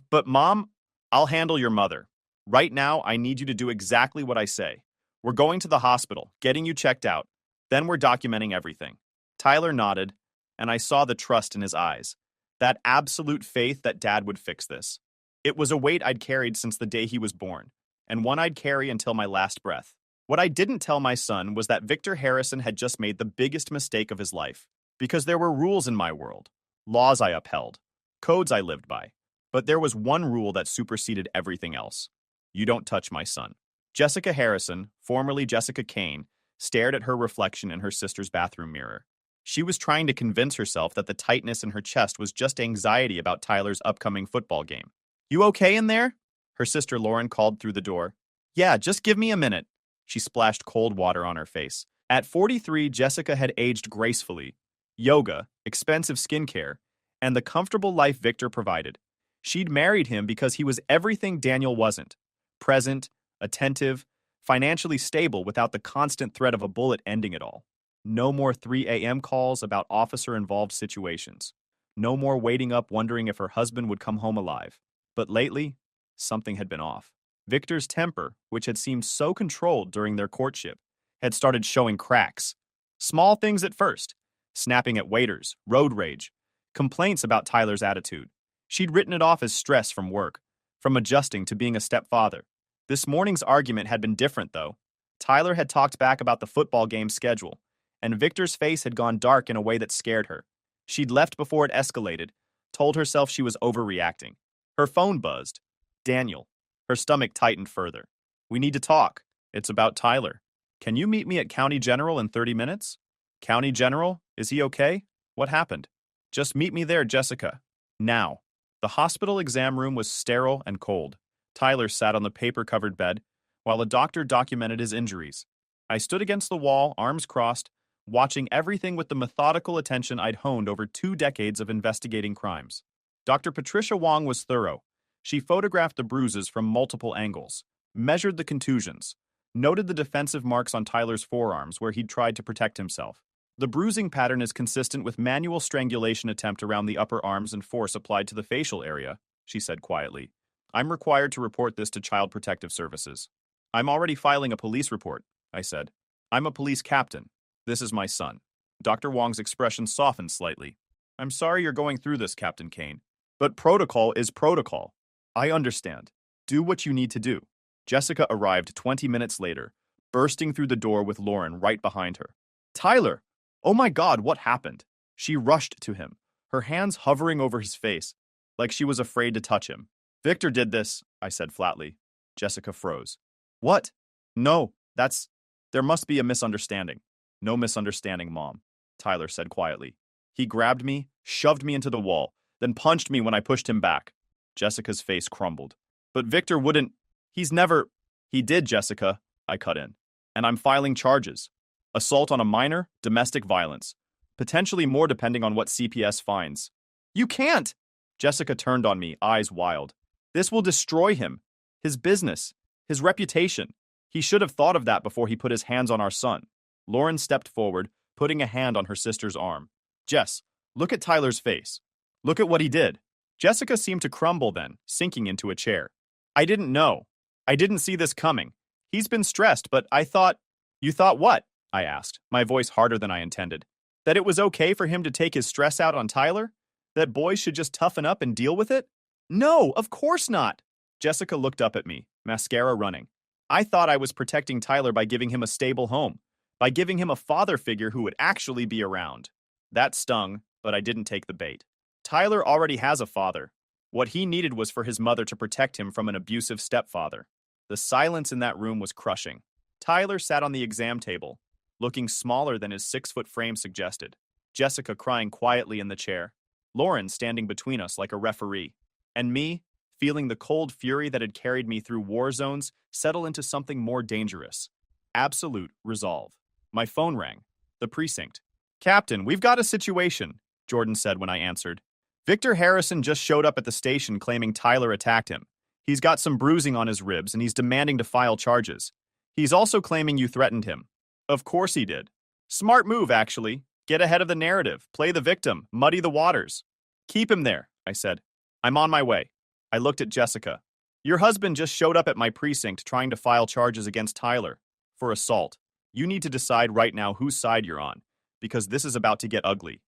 But Mom, I'll handle your mother. Right now, I need you to do exactly what I say. We're going to the hospital, getting you checked out. Then we're documenting everything. Tyler nodded, and I saw the trust in his eyes. That absolute faith that Dad would fix this. It was a weight I'd carried since the day he was born, and one I'd carry until my last breath. What I didn't tell my son was that Victor Harrison had just made the biggest mistake of his life, because there were rules in my world, laws I upheld, codes I lived by. But there was one rule that superseded everything else. You don't touch my son. Jessica Harrison, formerly Jessica Kane, stared at her reflection in her sister's bathroom mirror. She was trying to convince herself that the tightness in her chest was just anxiety about Tyler's upcoming football game. You okay in there? Her sister Lauren called through the door. Yeah, just give me a minute. She splashed cold water on her face. At 43, Jessica had aged gracefully. Yoga, expensive skincare, and the comfortable life Victor provided. She'd married him because he was everything Daniel wasn't. Present, attentive, financially stable without the constant threat of a bullet ending it all. No more 3 a.m. calls about officer-involved situations. No more waiting up wondering if her husband would come home alive. But lately, something had been off. Victor's temper, which had seemed so controlled during their courtship, had started showing cracks. Small things at first: snapping at waiters, road rage, complaints about Tyler's attitude. She'd written it off as stress from work, from adjusting to being a stepfather. This morning's argument had been different, though. Tyler had talked back about the football game schedule, and Victor's face had gone dark in a way that scared her. She'd left before it escalated, told herself she was overreacting. Her phone buzzed. Daniel. Her stomach tightened further. "We need to talk. It's about Tyler. Can you meet me at County General in 30 minutes? County General? Is he okay? What happened? Just meet me there, Jessica. Now." The hospital exam room was sterile and cold. Tyler sat on the paper-covered bed, while a doctor documented his injuries. I stood against the wall, arms crossed, watching everything with the methodical attention I'd honed over 2 decades of investigating crimes. Dr. Patricia Wong was thorough. She photographed the bruises from multiple angles, measured the contusions, noted the defensive marks on Tyler's forearms where he'd tried to protect himself. The bruising pattern is consistent with manual strangulation attempt around the upper arms and force applied to the facial area, she said quietly. I'm required to report this to Child Protective Services. I'm already filing a police report, I said. I'm a police captain. This is my son. Dr. Wong's expression softened slightly. I'm sorry you're going through this, Captain Kane. But protocol is protocol. I understand. Do what you need to do. Jessica arrived 20 minutes later, bursting through the door with Lauren right behind her. Tyler! Oh my God, what happened? She rushed to him, her hands hovering over his face, like she was afraid to touch him. Victor did this, I said flatly. Jessica froze. What? No, there must be a misunderstanding. No misunderstanding, Mom, Tyler said quietly. He grabbed me, shoved me into the wall, then punched me when I pushed him back. Jessica's face crumbled. But Victor wouldn't. He did, Jessica, I cut in. And I'm filing charges. Assault on a minor, domestic violence. Potentially more depending on what CPS finds. You can't! Jessica turned on me, eyes wild. This will destroy him. His business. His reputation. He should have thought of that before he put his hands on our son. Lauren stepped forward, putting a hand on her sister's arm. Jess, look at Tyler's face. Look at what he did. Jessica seemed to crumble then, sinking into a chair. I didn't know. I didn't see this coming. He's been stressed, but I thought... You thought what? I asked, my voice harder than I intended. That it was okay for him to take his stress out on Tyler? That boys should just toughen up and deal with it? No, of course not. Jessica looked up at me, mascara running. I thought I was protecting Tyler by giving him a stable home, by giving him a father figure who would actually be around. That stung, but I didn't take the bait. Tyler already has a father. What he needed was for his mother to protect him from an abusive stepfather. The silence in that room was crushing. Tyler sat on the exam table, looking smaller than his 6-foot frame suggested. Jessica crying quietly in the chair. Lauren standing between us like a referee. And me, feeling the cold fury that had carried me through war zones settle into something more dangerous. Absolute resolve. My phone rang. The precinct. Captain, we've got a situation, Jordan said when I answered. Victor Harrison just showed up at the station claiming Tyler attacked him. He's got some bruising on his ribs and he's demanding to file charges. He's also claiming you threatened him. Of course he did. Smart move, actually. Get ahead of the narrative, play the victim, muddy the waters. Keep him there, I said. I'm on my way. I looked at Jessica. Your husband just showed up at my precinct trying to file charges against Tyler for assault. You need to decide right now whose side you're on, because this is about to get ugly.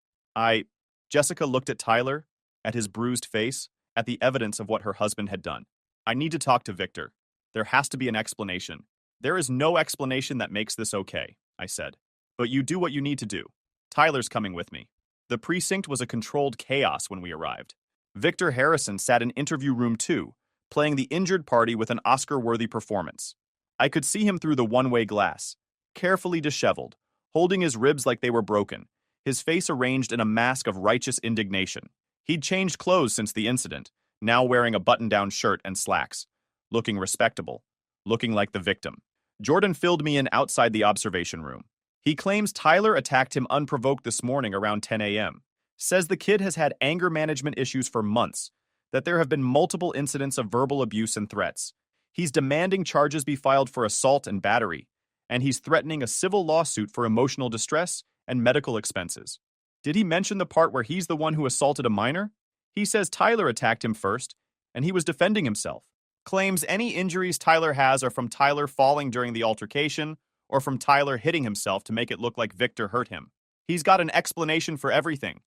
Jessica looked at Tyler, at his bruised face, at the evidence of what her husband had done. I need to talk to Victor. There has to be an explanation. There is no explanation that makes this okay, I said. But you do what you need to do. Tyler's coming with me. The precinct was a controlled chaos when we arrived. Victor Harrison sat in interview room 2, playing the injured party with an Oscar-worthy performance. I could see him through the one-way glass, carefully disheveled, holding his ribs like they were broken, his face arranged in a mask of righteous indignation. He'd changed clothes since the incident, now wearing a button-down shirt and slacks, looking respectable, looking like the victim. Jordan filled me in outside the observation room. He claims Tyler attacked him unprovoked this morning around 10 a.m., says the kid has had anger management issues for months, that there have been multiple incidents of verbal abuse and threats. He's demanding charges be filed for assault and battery, and he's threatening a civil lawsuit for emotional distress and medical expenses. Did he mention the part where he's the one who assaulted a minor? He says Tyler attacked him first, and he was defending himself. Claims any injuries Tyler has are from Tyler falling during the altercation or from Tyler hitting himself to make it look like Victor hurt him. He's got an explanation for everything.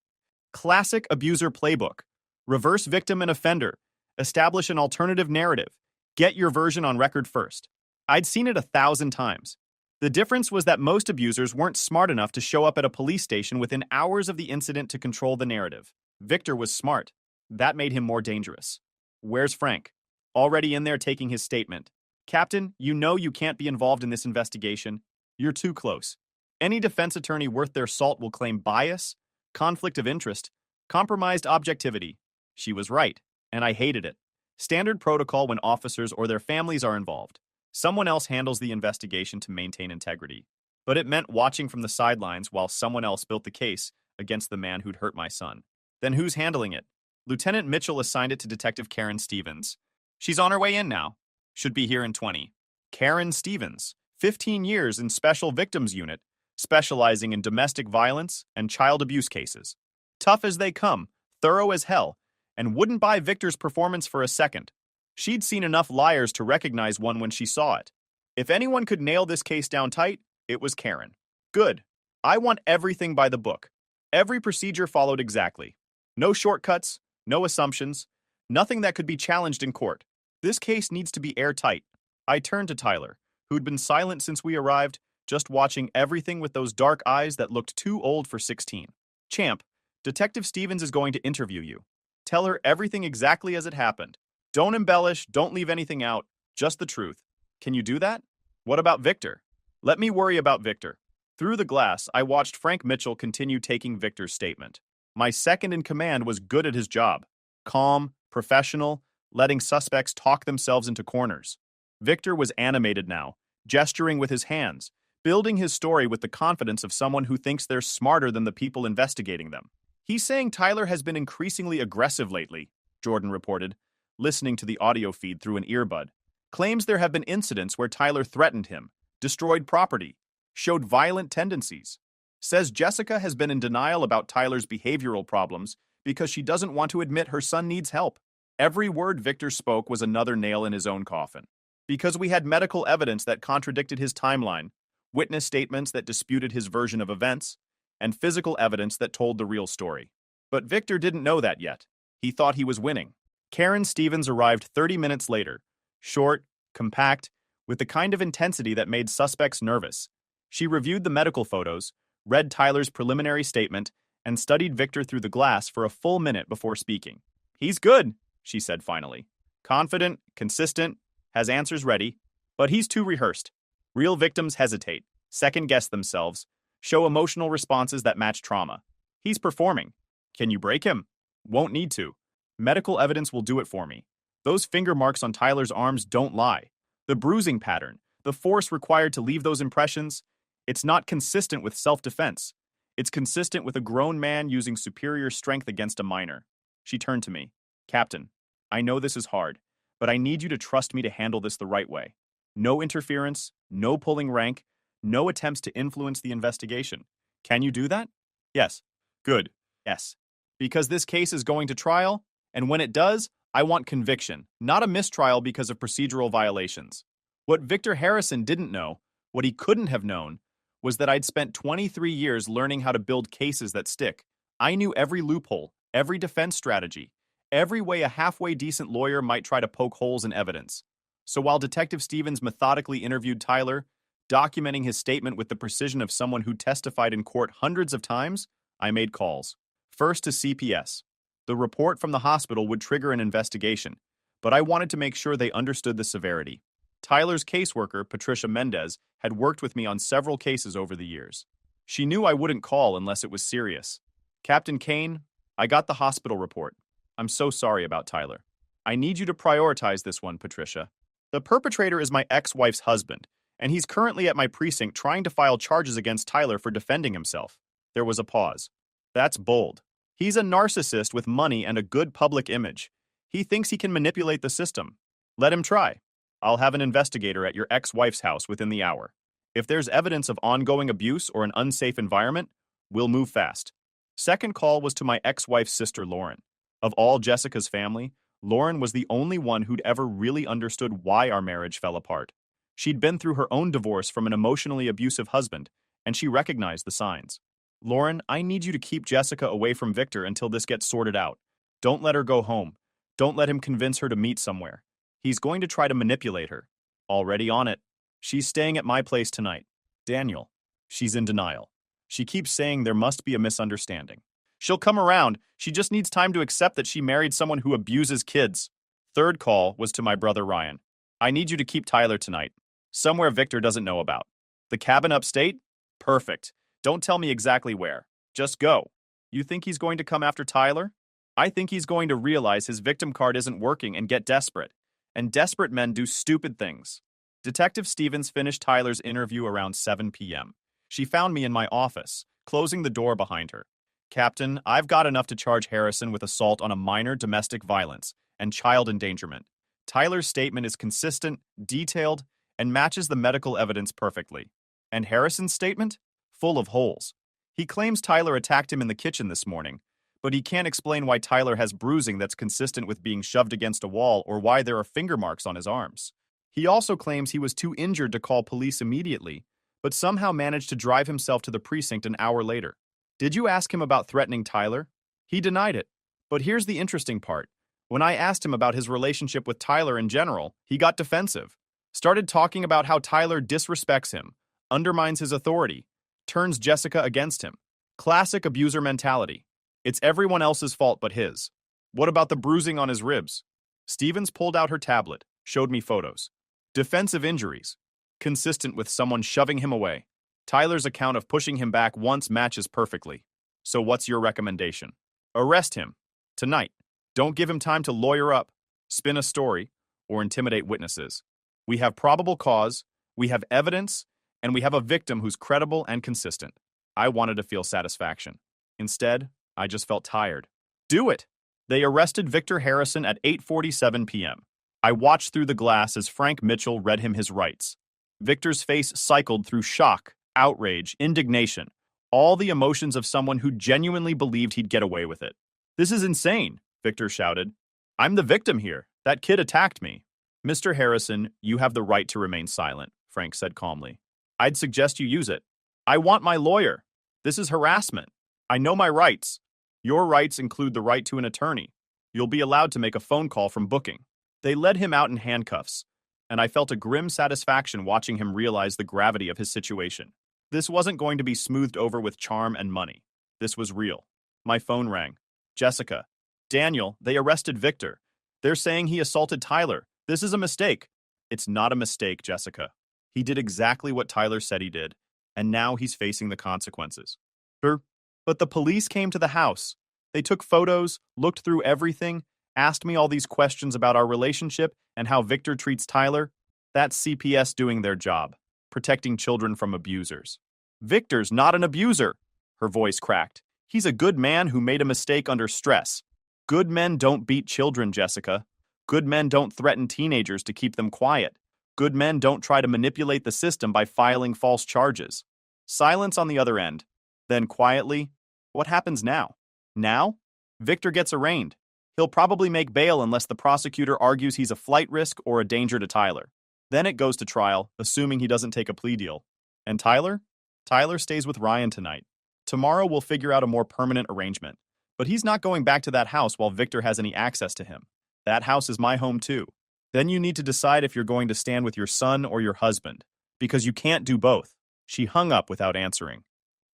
Classic abuser playbook. Reverse victim and offender. Establish an alternative narrative. Get your version on record first. I'd seen it 1,000 times. The difference was that most abusers weren't smart enough to show up at a police station within hours of the incident to control the narrative. Victor was smart. That made him more dangerous. Where's Frank? Already in there taking his statement. Captain, you know you can't be involved in this investigation. You're too close. Any defense attorney worth their salt will claim bias, conflict of interest, compromised objectivity. She was right, and I hated it. Standard protocol when officers or their families are involved. Someone else handles the investigation to maintain integrity. But it meant watching from the sidelines while someone else built the case against the man who'd hurt my son. Then who's handling it? Lieutenant Mitchell assigned it to Detective Karen Stevens. She's on her way in now. Should be here in 20. Karen Stevens, 15 years in Special Victims Unit, specializing in domestic violence and child abuse cases. Tough as they come, thorough as hell, and wouldn't buy Victor's performance for a second. She'd seen enough liars to recognize one when she saw it. If anyone could nail this case down tight, it was Karen. Good. I want everything by the book. Every procedure followed exactly. No shortcuts, no assumptions, nothing that could be challenged in court. This case needs to be airtight. I turned to Tyler, who'd been silent since we arrived, just watching everything with those dark eyes that looked too old for 16. Champ, Detective Stevens is going to interview you. Tell her everything exactly as it happened. Don't embellish, don't leave anything out, just the truth. Can you do that? What about Victor? Let me worry about Victor. Through the glass, I watched Frank Mitchell continue taking Victor's statement. My second in command was good at his job. Calm, professional, letting suspects talk themselves into corners. Victor was animated now, gesturing with his hands, building his story with the confidence of someone who thinks they're smarter than the people investigating them. He's saying Tyler has been increasingly aggressive lately, Jordan reported, listening to the audio feed through an earbud. Claims there have been incidents where Tyler threatened him, destroyed property, showed violent tendencies. Says Jessica has been in denial about Tyler's behavioral problems because she doesn't want to admit her son needs help. Every word Victor spoke was another nail in his own coffin. Because we had medical evidence that contradicted his timeline, witness statements that disputed his version of events, and physical evidence that told the real story. But Victor didn't know that yet. He thought he was winning. Karen Stevens arrived 30 minutes later, short, compact, with the kind of intensity that made suspects nervous. She reviewed the medical photos, read Tyler's preliminary statement, and studied Victor through the glass for a full minute before speaking. He's good, she said finally. Confident, consistent, has answers ready, but he's too rehearsed. Real victims hesitate, second-guess themselves, show emotional responses that match trauma. He's performing. Can you break him? Won't need to. Medical evidence will do it for me. Those finger marks on Tyler's arms don't lie. The bruising pattern, the force required to leave those impressions, it's not consistent with self-defense. It's consistent with a grown man using superior strength against a minor. She turned to me. Captain, I know this is hard, but I need you to trust me to handle this the right way. No interference, no pulling rank, no attempts to influence the investigation. Can you do that? Yes. Good. Yes. Because this case is going to trial, and when it does, I want conviction, not a mistrial because of procedural violations. What Victor Harrison didn't know, what he couldn't have known, was that I'd spent 23 years learning how to build cases that stick. I knew every loophole, every defense strategy, every way a halfway decent lawyer might try to poke holes in evidence. So while Detective Stevens methodically interviewed Tyler, documenting his statement with the precision of someone who testified in court hundreds of times, I made calls. First to CPS. The report from the hospital would trigger an investigation, but I wanted to make sure they understood the severity. Tyler's caseworker, Patricia Mendez, had worked with me on several cases over the years. She knew I wouldn't call unless it was serious. Captain Kane, I got the hospital report. I'm so sorry about Tyler. I need you to prioritize this one, Patricia. The perpetrator is my ex-wife's husband, and he's currently at my precinct trying to file charges against Tyler for defending himself. There was a pause. That's bold. He's a narcissist with money and a good public image. He thinks he can manipulate the system. Let him try. I'll have an investigator at your ex-wife's house within the hour. If there's evidence of ongoing abuse or an unsafe environment, we'll move fast. Second call was to my ex-wife's sister, Lauren. Of all Jessica's family, Lauren was the only one who'd ever really understood why our marriage fell apart. She'd been through her own divorce from an emotionally abusive husband, and she recognized the signs. Lauren, I need you to keep Jessica away from Victor until this gets sorted out. Don't let her go home. Don't let him convince her to meet somewhere. He's going to try to manipulate her. Already on it. She's staying at my place tonight. Daniel. She's in denial. She keeps saying there must be a misunderstanding. She'll come around. She just needs time to accept that she married someone who abuses kids. Third call was to my brother Ryan. I need you to keep Tyler tonight. Somewhere Victor doesn't know about. The cabin upstate? Perfect. Don't tell me exactly where. Just go. You think he's going to come after Tyler? I think he's going to realize his victim card isn't working and get desperate. And desperate men do stupid things. Detective Stevens finished Tyler's interview around 7 p.m. She found me in my office, closing the door behind her. Captain, I've got enough to charge Harrison with assault on a minor domestic violence and child endangerment. Tyler's statement is consistent, detailed, and matches the medical evidence perfectly. And Harrison's statement? Full of holes. He claims Tyler attacked him in the kitchen this morning, but he can't explain why Tyler has bruising that's consistent with being shoved against a wall or why there are finger marks on his arms. He also claims he was too injured to call police immediately, but somehow managed to drive himself to the precinct an hour later. Did you ask him about threatening Tyler? He denied it. But here's the interesting part. When I asked him about his relationship with Tyler in general, he got defensive. Started talking about how Tyler disrespects him, undermines his authority, turns Jessica against him. Classic abuser mentality. It's everyone else's fault but his. What about the bruising on his ribs? Stevens pulled out her tablet, showed me photos. Defensive injuries. Consistent with someone shoving him away. Tyler's account of pushing him back once matches perfectly. So what's your recommendation? Arrest him. Tonight. Don't give him time to lawyer up, spin a story, or intimidate witnesses. We have probable cause, we have evidence, and we have a victim who's credible and consistent. I wanted to feel satisfaction. Instead, I just felt tired. Do it! They arrested Victor Harrison at 8:47 p.m. I watched through the glass as Frank Mitchell read him his rights. Victor's face cycled through shock, outrage, indignation, all the emotions of someone who genuinely believed he'd get away with it. This is insane, Victor shouted. I'm the victim here. That kid attacked me. Mr. Harrison, you have the right to remain silent, Frank said calmly. I'd suggest you use it. I want my lawyer. This is harassment. I know my rights. Your rights include the right to an attorney. You'll be allowed to make a phone call from booking. They led him out in handcuffs, and I felt a grim satisfaction watching him realize the gravity of his situation. This wasn't going to be smoothed over with charm and money. This was real. My phone rang. Jessica. Daniel, they arrested Victor. They're saying he assaulted Tyler. This is a mistake. It's not a mistake, Jessica. He did exactly what Tyler said he did, and now he's facing the consequences. Sure. But the police came to the house. They took photos, looked through everything, asked me all these questions about our relationship and how Victor treats Tyler. That's CPS doing their job, protecting children from abusers. Victor's not an abuser, her voice cracked. He's a good man who made a mistake under stress. Good men don't beat children, Jessica. Good men don't threaten teenagers to keep them quiet. Good men don't try to manipulate the system by filing false charges. Silence on the other end. Then quietly, what happens now? Now? Victor gets arraigned. He'll probably make bail unless the prosecutor argues he's a flight risk or a danger to Tyler. Then it goes to trial, assuming he doesn't take a plea deal. And Tyler? Tyler stays with Ryan tonight. Tomorrow we'll figure out a more permanent arrangement. But he's not going back to that house while Victor has any access to him. That house is my home too. Then you need to decide if you're going to stand with your son or your husband, because you can't do both. She hung up without answering.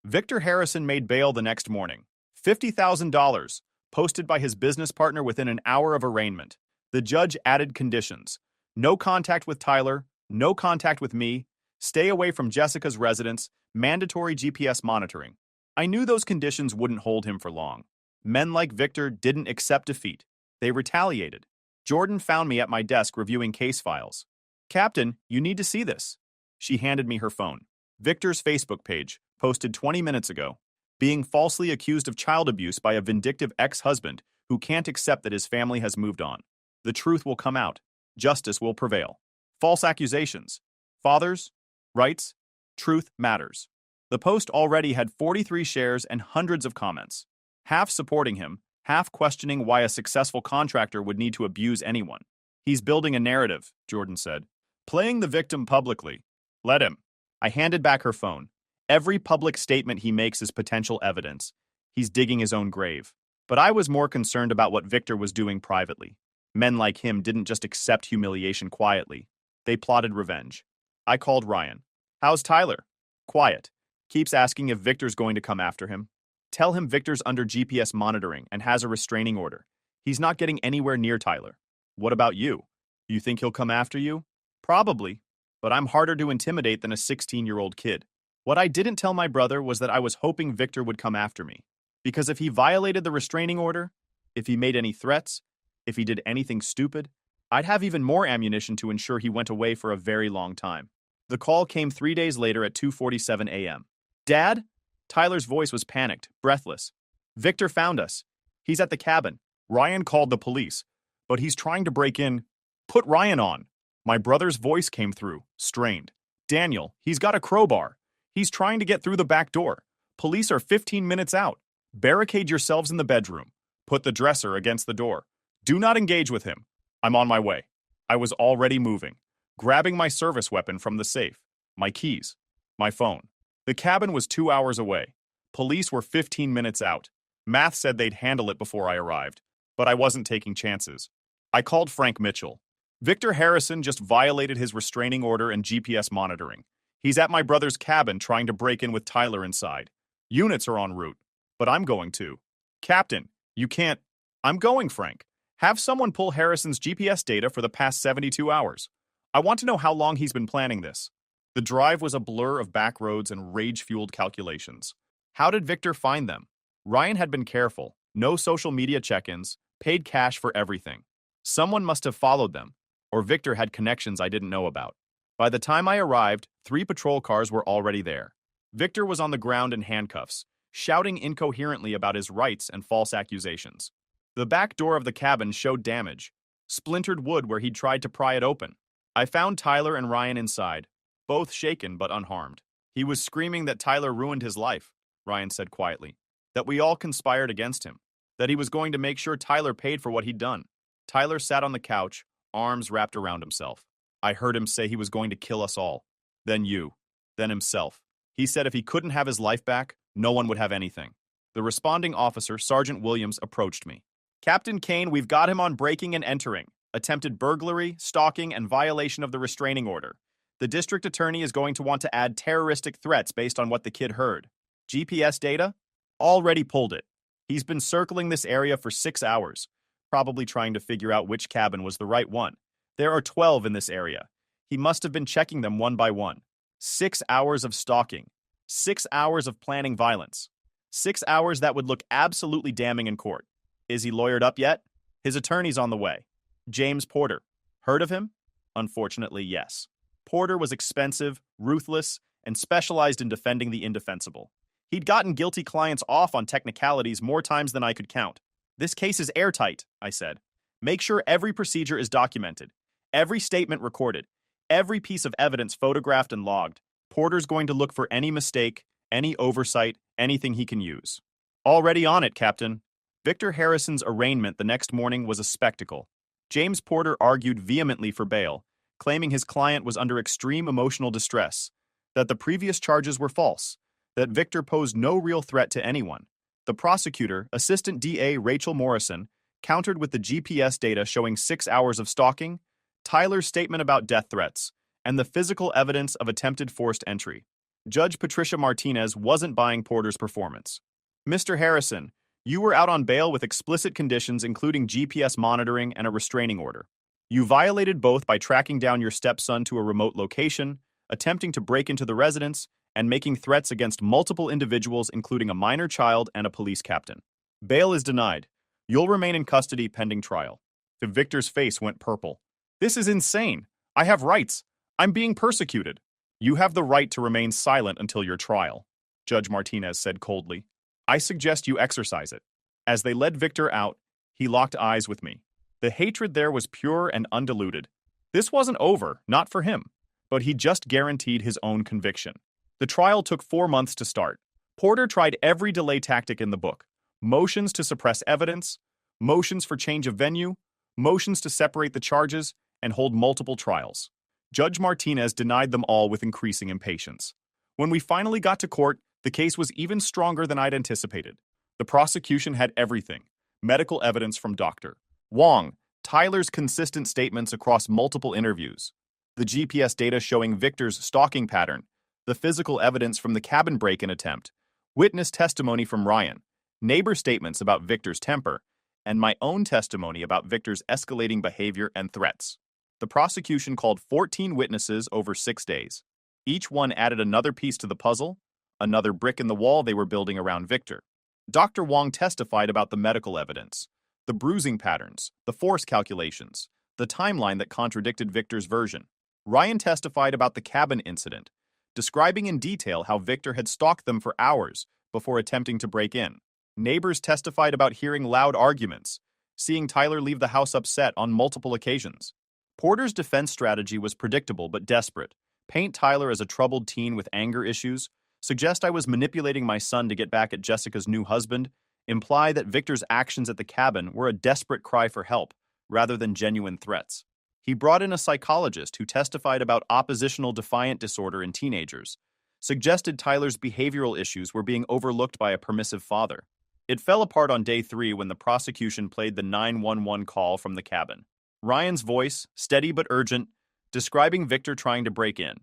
Victor Harrison made bail the next morning. $50,000, posted by his business partner within an hour of arraignment. The judge added conditions. No contact with Tyler, no contact with me, stay away from Jessica's residence, mandatory GPS monitoring. I knew those conditions wouldn't hold him for long. Men like Victor didn't accept defeat. They retaliated. Jordan found me at my desk reviewing case files. Captain, you need to see this. She handed me her phone. Victor's Facebook page, posted 20 minutes ago. Being falsely accused of child abuse by a vindictive ex-husband who can't accept that his family has moved on. The truth will come out. Justice will prevail. False accusations. Fathers, rights, truth matters. The post already had 43 shares and hundreds of comments. Half supporting him, half questioning why a successful contractor would need to abuse anyone. He's building a narrative, Jordan said. Playing the victim publicly. Let him. I handed back her phone. Every public statement he makes is potential evidence. He's digging his own grave. But I was more concerned about what Victor was doing privately. Men like him didn't just accept humiliation quietly. They plotted revenge. I called Ryan. How's Tyler? Quiet. Keeps asking if Victor's going to come after him. Tell him Victor's under GPS monitoring and has a restraining order. He's not getting anywhere near Tyler. What about you? You think he'll come after you? Probably, but I'm harder to intimidate than a 16-year-old kid. What I didn't tell my brother was that I was hoping Victor would come after me. Because if he violated the restraining order, if he made any threats, if he did anything stupid, I'd have even more ammunition to ensure he went away for a very long time. The call came 3 days later at 2:47 a.m. Dad? Tyler's voice was panicked, breathless. Victor found us. He's at the cabin. Ryan called the police, but he's trying to break in. Put Ryan on. My brother's voice came through, strained. Daniel, he's got a crowbar. He's trying to get through the back door. Police are 15 minutes out. Barricade yourselves in the bedroom. Put the dresser against the door. Do not engage with him. I'm on my way. I was already moving, grabbing my service weapon from the safe, my keys, my phone. The cabin was 2 hours away. Police were 15 minutes out. Math said they'd handle it before I arrived, but I wasn't taking chances. I called Frank Mitchell. Victor Harrison just violated his restraining order and GPS monitoring. He's at my brother's cabin trying to break in with Tyler inside. Units are en route, but I'm going to. Captain, you can't. I'm going, Frank. Have someone pull Harrison's GPS data for the past 72 hours. I want to know how long he's been planning this. The drive was a blur of back roads and rage-fueled calculations. How did Victor find them? Ryan had been careful. No social media check-ins, paid cash for everything. Someone must have followed them, or Victor had connections I didn't know about. By the time I arrived, 3 patrol cars were already there. Victor was on the ground in handcuffs, shouting incoherently about his rights and false accusations. The back door of the cabin showed damage, splintered wood where he'd tried to pry it open. I found Tyler and Ryan inside, both shaken but unharmed. He was screaming that Tyler ruined his life, Ryan said quietly, that we all conspired against him, that he was going to make sure Tyler paid for what he'd done. Tyler sat on the couch, arms wrapped around himself. I heard him say he was going to kill us all. Then you. Then himself. He said if he couldn't have his life back, no one would have anything. The responding officer, Sergeant Williams, approached me. Captain Kane, we've got him on breaking and entering, attempted burglary, stalking, and violation of the restraining order. The district attorney is going to want to add terroristic threats based on what the kid heard. GPS data? Already pulled it. He's been circling this area for 6 hours, probably trying to figure out which cabin was the right one. There are 12 in this area. He must have been checking them one by one. 6 hours of stalking. 6 hours of planning violence. 6 hours that would look absolutely damning in court. Is he lawyered up yet? His attorney's on the way. James Porter. Heard of him? Unfortunately, yes. Porter was expensive, ruthless, and specialized in defending the indefensible. He'd gotten guilty clients off on technicalities more times than I could count. This case is airtight, I said. Make sure every procedure is documented, every statement recorded, every piece of evidence photographed and logged. Porter's going to look for any mistake, any oversight, anything he can use. Already on it, Captain. Victor Harrison's arraignment the next morning was a spectacle. James Porter argued vehemently for bail, claiming his client was under extreme emotional distress, that the previous charges were false, that Victor posed no real threat to anyone. The prosecutor, Assistant DA Rachel Morrison, countered with the GPS data showing 6 hours of stalking, Tyler's statement about death threats, and the physical evidence of attempted forced entry. Judge Patricia Martinez wasn't buying Porter's performance. Mr. Harrison, you were out on bail with explicit conditions including GPS monitoring and a restraining order. You violated both by tracking down your stepson to a remote location, attempting to break into the residence, and making threats against multiple individuals including a minor child and a police captain. Bail is denied. You'll remain in custody pending trial. The Victor's face went purple. This is insane. I have rights. I'm being persecuted. You have the right to remain silent until your trial, Judge Martinez said coldly. I suggest you exercise it. As they led Victor out, he locked eyes with me. The hatred there was pure and undiluted. This wasn't over, not for him, but he just guaranteed his own conviction. The trial took 4 months to start. Porter tried every delay tactic in the book. Motions to suppress evidence, motions for change of venue, motions to separate the charges, and hold multiple trials. Judge Martinez denied them all with increasing impatience. When we finally got to court, the case was even stronger than I'd anticipated. The prosecution had everything: medical evidence from Dr. Wong, Tyler's consistent statements across multiple interviews, the GPS data showing Victor's stalking pattern, the physical evidence from the cabin break-in attempt, witness testimony from Ryan, neighbor statements about Victor's temper, and my own testimony about Victor's escalating behavior and threats. The prosecution called 14 witnesses over 6 days. Each one added another piece to the puzzle, another brick in the wall they were building around Victor. Dr. Wong testified about the medical evidence, the bruising patterns, the force calculations, the timeline that contradicted Victor's version. Ryan testified about the cabin incident, describing in detail how Victor had stalked them for hours before attempting to break in. Neighbors testified about hearing loud arguments, seeing Tyler leave the house upset on multiple occasions. Porter's defense strategy was predictable but desperate. Paint Tyler as a troubled teen with anger issues, suggest I was manipulating my son to get back at Jessica's new husband, imply that Victor's actions at the cabin were a desperate cry for help rather than genuine threats. He brought in a psychologist who testified about oppositional defiant disorder in teenagers, suggested Tyler's behavioral issues were being overlooked by a permissive father. It fell apart on day 3 when the prosecution played the 911 call from the cabin. Ryan's voice, steady but urgent, describing Victor trying to break in.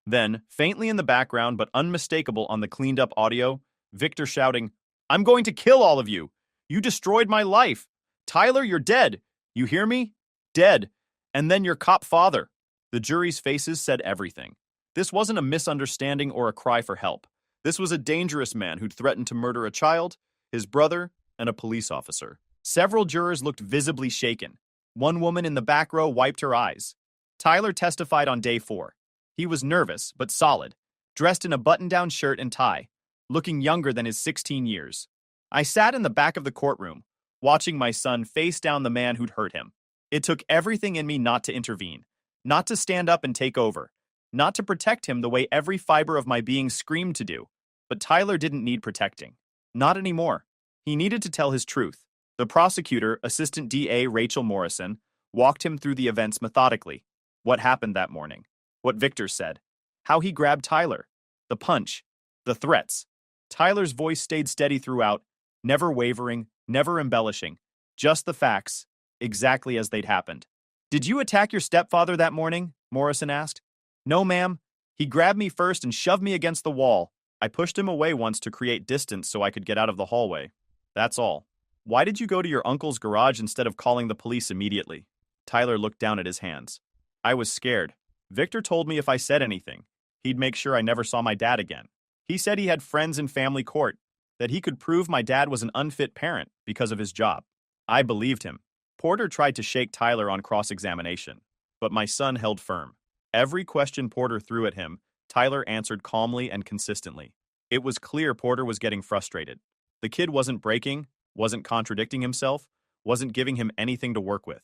Then, faintly in the background but unmistakable on the cleaned-up audio, Victor shouting, "I'm going to kill all of you! You destroyed my life! Tyler, you're dead! You hear me? Dead! And then your cop father!" The jury's faces said everything. This wasn't a misunderstanding or a cry for help. This was a dangerous man who'd threatened to murder a child, his brother, and a police officer. Several jurors looked visibly shaken. One woman in the back row wiped her eyes. Tyler testified on day 4. He was nervous, but solid, dressed in a button-down shirt and tie, looking younger than his 16 years. I sat in the back of the courtroom, watching my son face down the man who'd hurt him. It took everything in me not to intervene, not to stand up and take over, not to protect him the way every fiber of my being screamed to do. But Tyler didn't need protecting. Not anymore. He needed to tell his truth. The prosecutor, Assistant DA Rachel Morrison, walked him through the events methodically. What happened that morning, what Victor said, how he grabbed Tyler, the punch, the threats. Tyler's voice stayed steady throughout, never wavering, never embellishing, just the facts, exactly as they'd happened. "Did you attack your stepfather that morning?" Morrison asked. "No, ma'am. He grabbed me first and shoved me against the wall. I pushed him away once to create distance so I could get out of the hallway. That's all." "Why did you go to your uncle's garage instead of calling the police immediately?" Tyler looked down at his hands. "I was scared. Victor told me if I said anything, he'd make sure I never saw my dad again. He said he had friends in family court, that he could prove my dad was an unfit parent because of his job. I believed him." Porter tried to shake Tyler on cross-examination, but my son held firm. Every question Porter threw at him, Tyler answered calmly and consistently. It was clear Porter was getting frustrated. The kid wasn't breaking, wasn't contradicting himself, wasn't giving him anything to work with.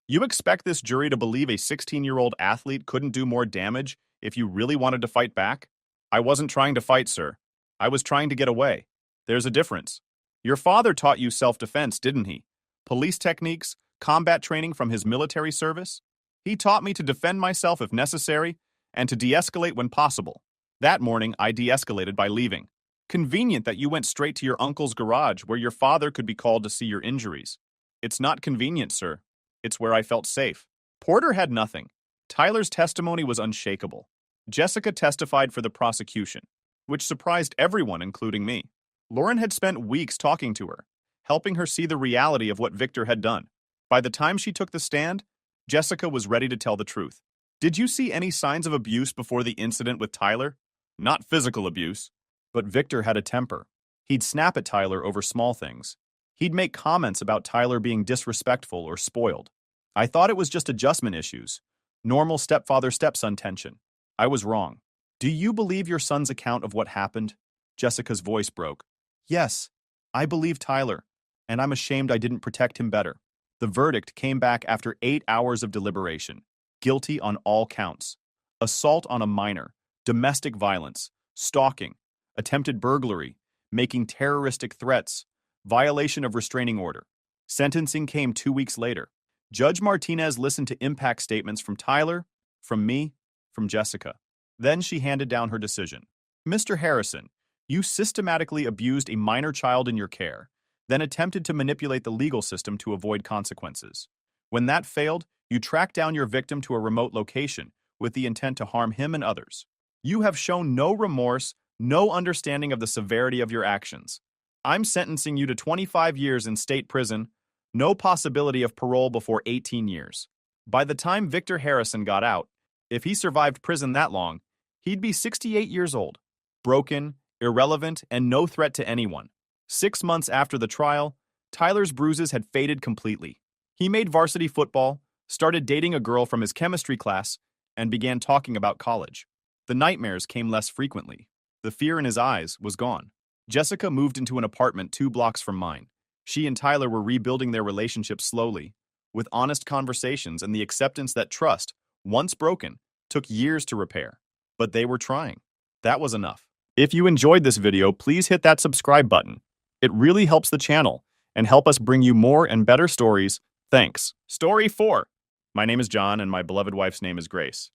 "You expect this jury to believe a 16-year-old athlete couldn't do more damage if you really wanted to fight back?" "I wasn't trying to fight, sir. I was trying to get away. There's a difference. Your father taught you self-defense, didn't he? Police techniques, combat training from his military service? He taught me to defend myself if necessary and to de-escalate when possible. That morning, I de-escalated by leaving. Convenient that you went straight to your uncle's garage where your father could be called to see your injuries." "It's not convenient, sir. It's where I felt safe." Porter had nothing. Tyler's testimony was unshakable. Jessica testified for the prosecution, which surprised everyone, including me. Lauren had spent weeks talking to her, helping her see the reality of what Victor had done. By the time she took the stand, Jessica was ready to tell the truth. "Did you see any signs of abuse before the incident with Tyler?" "Not physical abuse. But Victor had a temper. He'd snap at Tyler over small things. He'd make comments about Tyler being disrespectful or spoiled. I thought it was just adjustment issues, normal stepfather-stepson tension. I was wrong." "Do you believe your son's account of what happened?" Jessica's voice broke. "Yes, I believe Tyler, and I'm ashamed I didn't protect him better." The verdict came back after 8 hours of deliberation. Guilty on all counts. Assault on a minor, domestic violence, stalking, attempted burglary, making terroristic threats, violation of restraining order. Sentencing came 2 weeks later. Judge Martinez listened to impact statements from Tyler, from me, from Jessica. Then she handed down her decision. Mr. Harrison, you systematically abused a minor child in your care, then attempted to manipulate the legal system to avoid consequences. When that failed, you tracked down your victim to a remote location with the intent to harm him and others. You have shown no remorse, no understanding of the severity of your actions. I'm sentencing you to 25 years in state prison, no possibility of parole before 18 years. By the time Victor Harrison got out, if he survived prison that long, he'd be 68 years old, broken, irrelevant, and no threat to anyone. 6 months after the trial, Tyler's bruises had faded completely. He made varsity football, started dating a girl from his chemistry class, and began talking about college. The nightmares came less frequently. The fear in his eyes was gone. Jessica moved into an apartment 2 blocks from mine. She and Tyler were rebuilding their relationship slowly, with honest conversations and the acceptance that trust, once broken, took years to repair. But they were trying. That was enough. If you enjoyed this video, please hit that subscribe button. It really helps the channel and help us bring you more and better stories. Thanks. Story 4. My name is John and my beloved wife's name is Grace.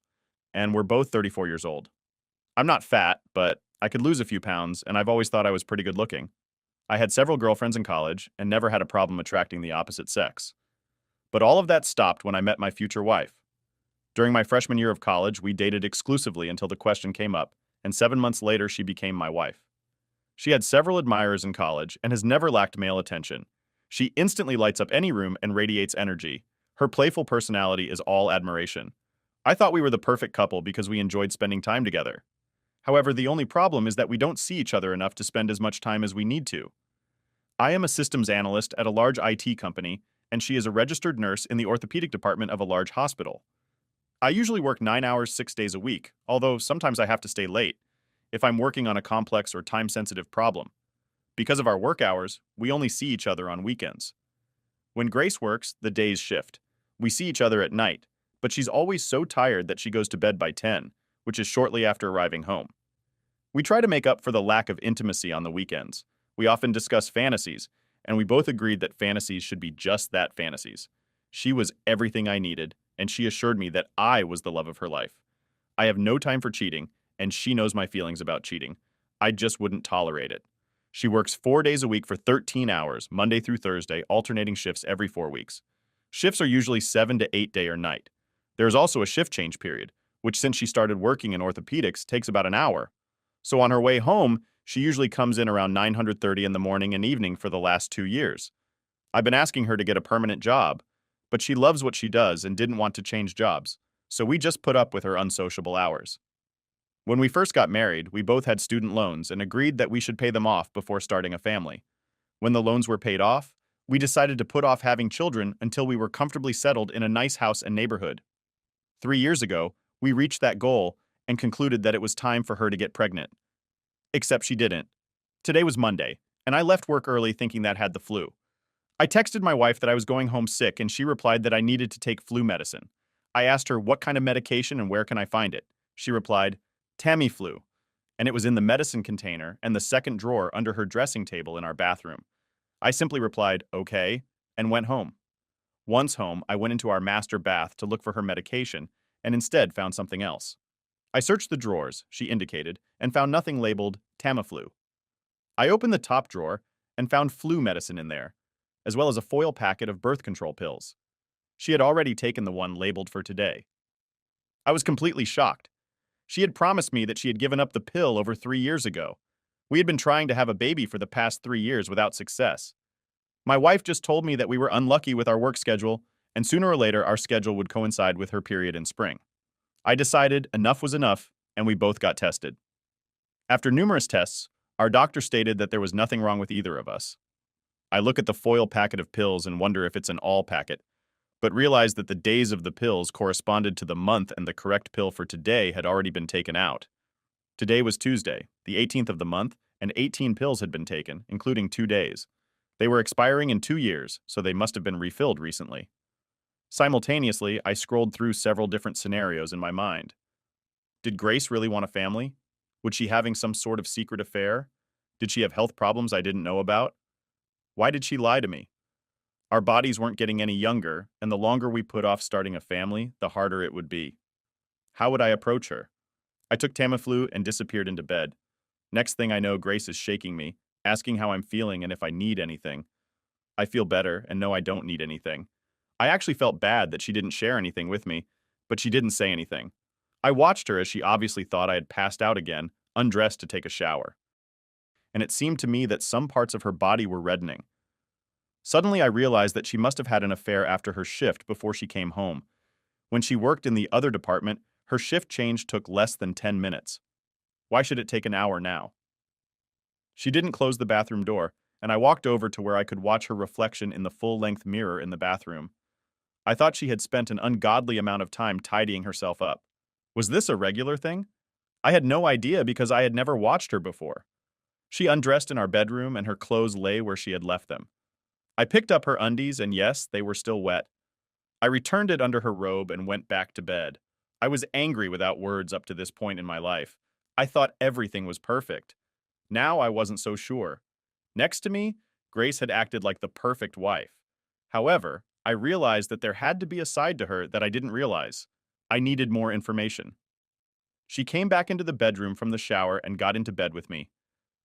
And we're both 34 years old. I'm not fat, but I could lose a few pounds, and I've always thought I was pretty good looking. I had several girlfriends in college and never had a problem attracting the opposite sex. But all of that stopped when I met my future wife. During my freshman year of college, we dated exclusively until the question came up, and 7 months later, she became my wife. She had several admirers in college and has never lacked male attention. She instantly lights up any room and radiates energy. Her playful personality is all admiration. I thought we were the perfect couple because we enjoyed spending time together. However, the only problem is that we don't see each other enough to spend as much time as we need to. I am a systems analyst at a large IT company, and she is a registered nurse in the orthopedic department of a large hospital. I usually work 9 hours 6 days a week, although sometimes I have to stay late if I'm working on a complex or time-sensitive problem. Because of our work hours, we only see each other on weekends. When Grace works, the days shift. We see each other at night, but she's always so tired that she goes to bed by 10, which is shortly after arriving home. We try to make up for the lack of intimacy on the weekends. We often discuss fantasies, and we both agreed that fantasies should be just that, fantasies. She was everything I needed, and she assured me that I was the love of her life. I have no time for cheating, and she knows my feelings about cheating. I just wouldn't tolerate it. She works 4 days a week for 13 hours, Monday through Thursday, alternating shifts every 4 weeks. Shifts are usually 7 to 8 day or night. There is also a shift change period, which since she started working in orthopedics takes about an hour. So on her way home, she usually comes in around 9:30 in the morning and evening for the last 2 years. I've been asking her to get a permanent job, but she loves what she does and didn't want to change jobs, so we just put up with her unsociable hours. When we first got married, we both had student loans and agreed that we should pay them off before starting a family. When the loans were paid off, we decided to put off having children until we were comfortably settled in a nice house and neighborhood. 3 years ago, we reached that goal and concluded that it was time for her to get pregnant. Except she didn't. Today was Monday, and I left work early thinking that had the flu. I texted my wife that I was going home sick, and she replied that I needed to take flu medicine. I asked her what kind of medication and where can I find it. She replied, Tamiflu, and it was in the medicine container and the second drawer under her dressing table in our bathroom. I simply replied, okay, and went home. Once home, I went into our master bath to look for her medication and instead found something else. I searched the drawers, she indicated, and found nothing labeled Tamiflu. I opened the top drawer and found flu medicine in there, as well as a foil packet of birth control pills. She had already taken the one labeled for today. I was completely shocked. She had promised me that she had given up the pill over 3 years ago. We had been trying to have a baby for the past 3 years without success. My wife just told me that we were unlucky with our work schedule, and sooner or later our schedule would coincide with her period in spring. I decided enough was enough, and we both got tested. After numerous tests, our doctor stated that there was nothing wrong with either of us. I look at the foil packet of pills and wonder if it's an all packet, but realized that the days of the pills corresponded to the month and the correct pill for today had already been taken out. Today was Tuesday, the 18th of the month, and 18 pills had been taken, including 2 days. They were expiring in 2 years, so they must have been refilled recently. Simultaneously, I scrolled through several different scenarios in my mind. Did Grace really want a family? Was she having some sort of secret affair? Did she have health problems I didn't know about? Why did she lie to me? Our bodies weren't getting any younger, and the longer we put off starting a family, the harder it would be. How would I approach her? I took Tamiflu and disappeared into bed. Next thing I know, Grace is shaking me, asking how I'm feeling and if I need anything. I feel better and know I don't need anything. I actually felt bad that she didn't share anything with me, but she didn't say anything. I watched her as she obviously thought I had passed out again, undressed to take a shower. And it seemed to me that some parts of her body were reddening. Suddenly, I realized that she must have had an affair after her shift before she came home. When she worked in the other department, her shift change took less than 10 minutes. Why should it take an hour now? She didn't close the bathroom door, and I walked over to where I could watch her reflection in the full-length mirror in the bathroom. I thought she had spent an ungodly amount of time tidying herself up. Was this a regular thing? I had no idea because I had never watched her before. She undressed in our bedroom and her clothes lay where she had left them. I picked up her undies and yes, they were still wet. I returned it under her robe and went back to bed. I was angry without words up to this point in my life. I thought everything was perfect. Now I wasn't so sure. Next to me, Grace had acted like the perfect wife. However, I realized that there had to be a side to her that I didn't realize. I needed more information. She came back into the bedroom from the shower and got into bed with me.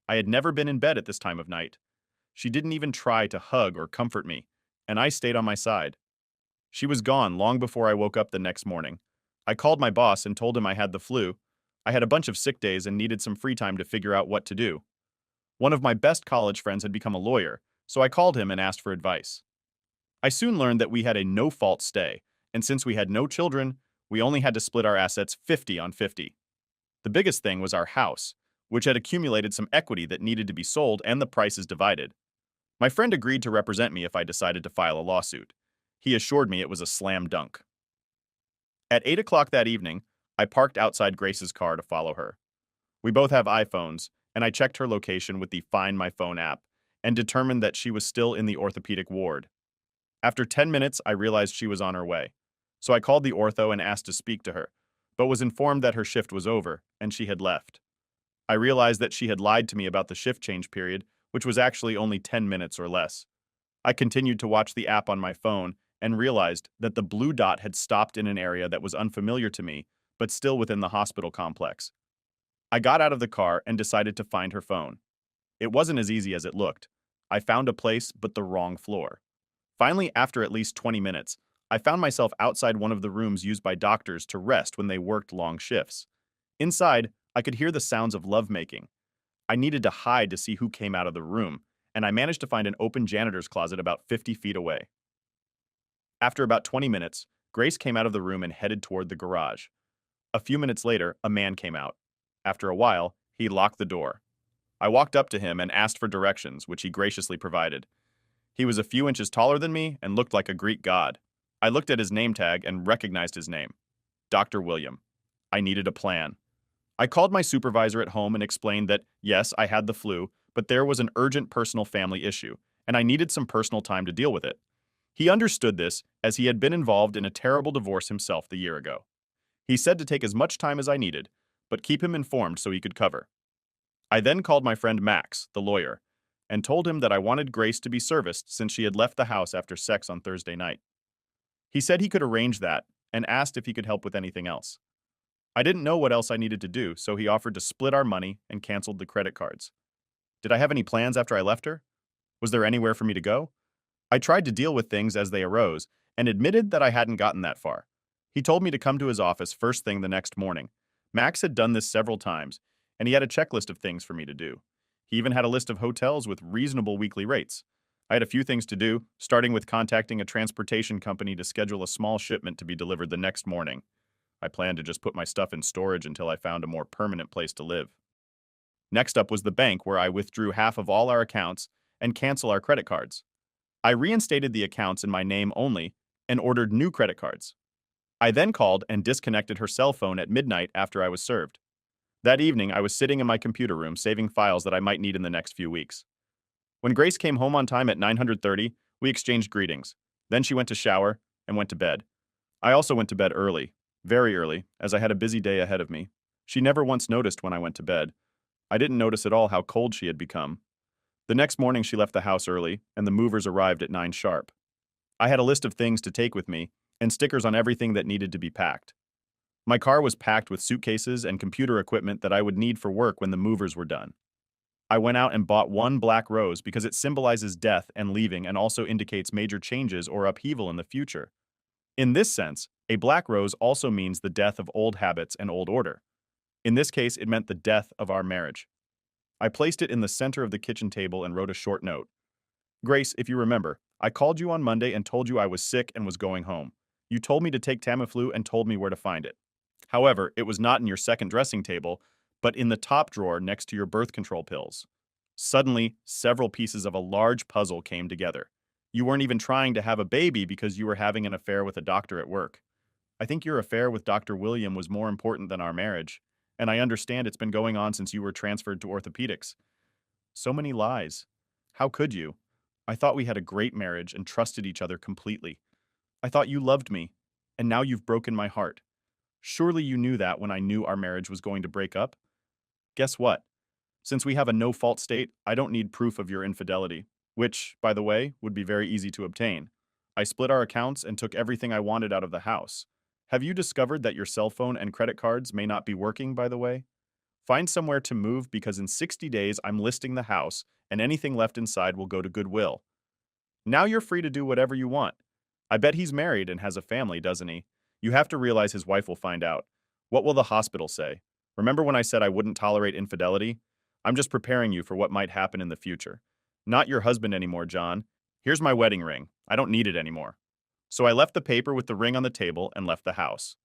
I had never been in bed at this time of night. She didn't even try to hug or comfort me, and I stayed on my side. She was gone long before I woke up the next morning. I called my boss and told him I had the flu. I had a bunch of sick days and needed some free time to figure out what to do. One of my best college friends had become a lawyer, so I called him and asked for advice. I soon learned that we had a no-fault stay, and since we had no children, we only had to split our assets 50 on 50. The biggest thing was our house, which had accumulated some equity that needed to be sold and the prices divided. My friend agreed to represent me if I decided to file a lawsuit. He assured me it was a slam dunk. At 8 o'clock that evening, I parked outside Grace's car to follow her. We both have iPhones, and I checked her location with the Find My Phone app and determined that she was still in the orthopedic ward. After 10 minutes, I realized she was on her way. So I called the ortho and asked to speak to her, but was informed that her shift was over and she had left. I realized that she had lied to me about the shift change period, which was actually only 10 minutes or less. I continued to watch the app on my phone and realized that the blue dot had stopped in an area that was unfamiliar to me, but still within the hospital complex. I got out of the car and decided to find her phone. It wasn't as easy as it looked. I found a place, but the wrong floor. Finally, after at least 20 minutes, I found myself outside one of the rooms used by doctors to rest when they worked long shifts. Inside, I could hear the sounds of lovemaking. I needed to hide to see who came out of the room, and I managed to find an open janitor's closet about 50 feet away. After about 20 minutes, Grace came out of the room and headed toward the garage. A few minutes later, a man came out. After a while, he locked the door. I walked up to him and asked for directions, which he graciously provided. He was a few inches taller than me and looked like a Greek god. I looked at his name tag and recognized his name. Dr. William. I needed a plan. I called my supervisor at home and explained that, yes, I had the flu, but there was an urgent personal family issue, and I needed some personal time to deal with it. He understood this, as he had been involved in a terrible divorce himself the year ago. He said to take as much time as I needed, but keep him informed so he could cover. I then called my friend Max, the lawyer, and told him that I wanted Grace to be serviced since she had left the house after sex on Thursday night. He said he could arrange that and asked if he could help with anything else. I didn't know what else I needed to do, so he offered to split our money and canceled the credit cards. Did I have any plans after I left her? Was there anywhere for me to go? I tried to deal with things as they arose and admitted that I hadn't gotten that far. He told me to come to his office first thing the next morning. Max had done this several times, and he had a checklist of things for me to do. He even had a list of hotels with reasonable weekly rates. I had a few things to do, starting with contacting a transportation company to schedule a small shipment to be delivered the next morning. I planned to just put my stuff in storage until I found a more permanent place to live. Next up was the bank, where I withdrew half of all our accounts and cancel our credit cards. I reinstated the accounts in my name only and ordered new credit cards. I then called and disconnected her cell phone at midnight after I was served. That evening, I was sitting in my computer room saving files that I might need in the next few weeks. When Grace came home on time at 9:30, we exchanged greetings. Then she went to shower and went to bed. I also went to bed early, very early, as I had a busy day ahead of me. She never once noticed when I went to bed. I didn't notice at all how cold she had become. The next morning she left the house early, and the movers arrived at 9 sharp. I had a list of things to take with me, and stickers on everything that needed to be packed. My car was packed with suitcases and computer equipment that I would need for work when the movers were done. I went out and bought one black rose because it symbolizes death and leaving and also indicates major changes or upheaval in the future. In this sense, a black rose also means the death of old habits and old order. In this case, it meant the death of our marriage. I placed it in the center of the kitchen table and wrote a short note. Grace, if you remember, I called you on Monday and told you I was sick and was going home. You told me to take Tamiflu and told me where to find it. However, it was not in your second dressing table, but in the top drawer next to your birth control pills. Suddenly, several pieces of a large puzzle came together. You weren't even trying to have a baby because you were having an affair with a doctor at work. I think your affair with Dr. William was more important than our marriage, and I understand it's been going on since you were transferred to orthopedics. So many lies. How could you? I thought we had a great marriage and trusted each other completely. I thought you loved me, and now you've broken my heart. Surely you knew that when I knew our marriage was going to break up? Guess what? Since we have a no-fault state, I don't need proof of your infidelity, which, by the way, would be very easy to obtain. I split our accounts and took everything I wanted out of the house. Have you discovered that your cell phone and credit cards may not be working, by the way? Find somewhere to move because in 60 days I'm listing the house and anything left inside will go to Goodwill. Now you're free to do whatever you want. I bet he's married and has a family, doesn't he? You have to realize his wife will find out. What will the hospital say? Remember when I said I wouldn't tolerate infidelity? I'm just preparing you for what might happen in the future. Not your husband anymore, John. Here's my wedding ring. I don't need it anymore. So I left the paper with the ring on the table and left the house.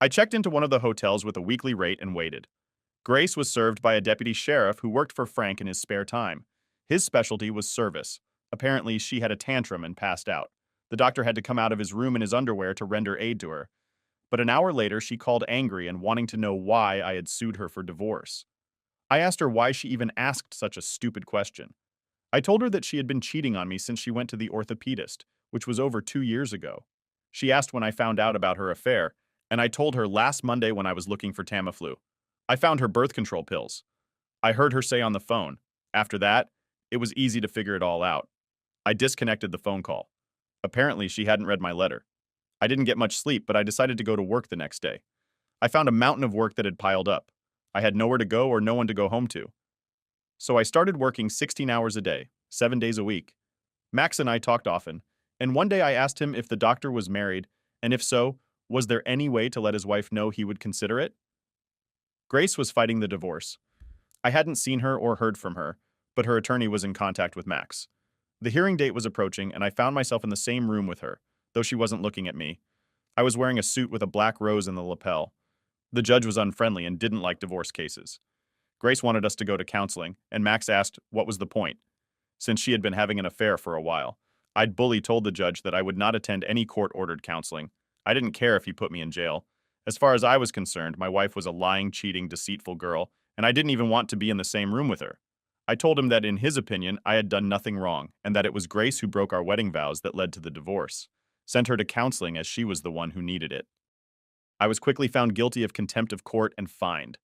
I checked into one of the hotels with a weekly rate and waited. Grace was served by a deputy sheriff who worked for Frank in his spare time. His specialty was service. Apparently, she had a tantrum and passed out. The doctor had to come out of his room in his underwear to render aid to her. But an hour later, she called angry and wanting to know why I had sued her for divorce. I asked her why she even asked such a stupid question. I told her that she had been cheating on me since she went to the orthopedist, which was over 2 years ago. She asked when I found out about her affair, and I told her last Monday when I was looking for Tamiflu. I found her birth control pills. I heard her say on the phone. After that, it was easy to figure it all out. I disconnected the phone call. Apparently, she hadn't read my letter. I didn't get much sleep, but I decided to go to work the next day. I found a mountain of work that had piled up. I had nowhere to go or no one to go home to. So I started working 16 hours a day, 7 days a week. Max and I talked often, and one day I asked him if the doctor was married, and if so, was there any way to let his wife know he would consider it? Grace was fighting the divorce. I hadn't seen her or heard from her, but her attorney was in contact with Max. The hearing date was approaching, and I found myself in the same room with her, though she wasn't looking at me. I was wearing a suit with a black rose in the lapel. The judge was unfriendly and didn't like divorce cases. Grace wanted us to go to counseling, and Max asked what was the point, since she had been having an affair for a while. I'd bully told the judge that I would not attend any court-ordered counseling. I didn't care if he put me in jail. As far as I was concerned, my wife was a lying, cheating, deceitful girl, and I didn't even want to be in the same room with her. I told him that in his opinion, I had done nothing wrong, and that it was Grace who broke our wedding vows that led to the divorce. Sent her to counseling as she was the one who needed it. I was quickly found guilty of contempt of court and fined.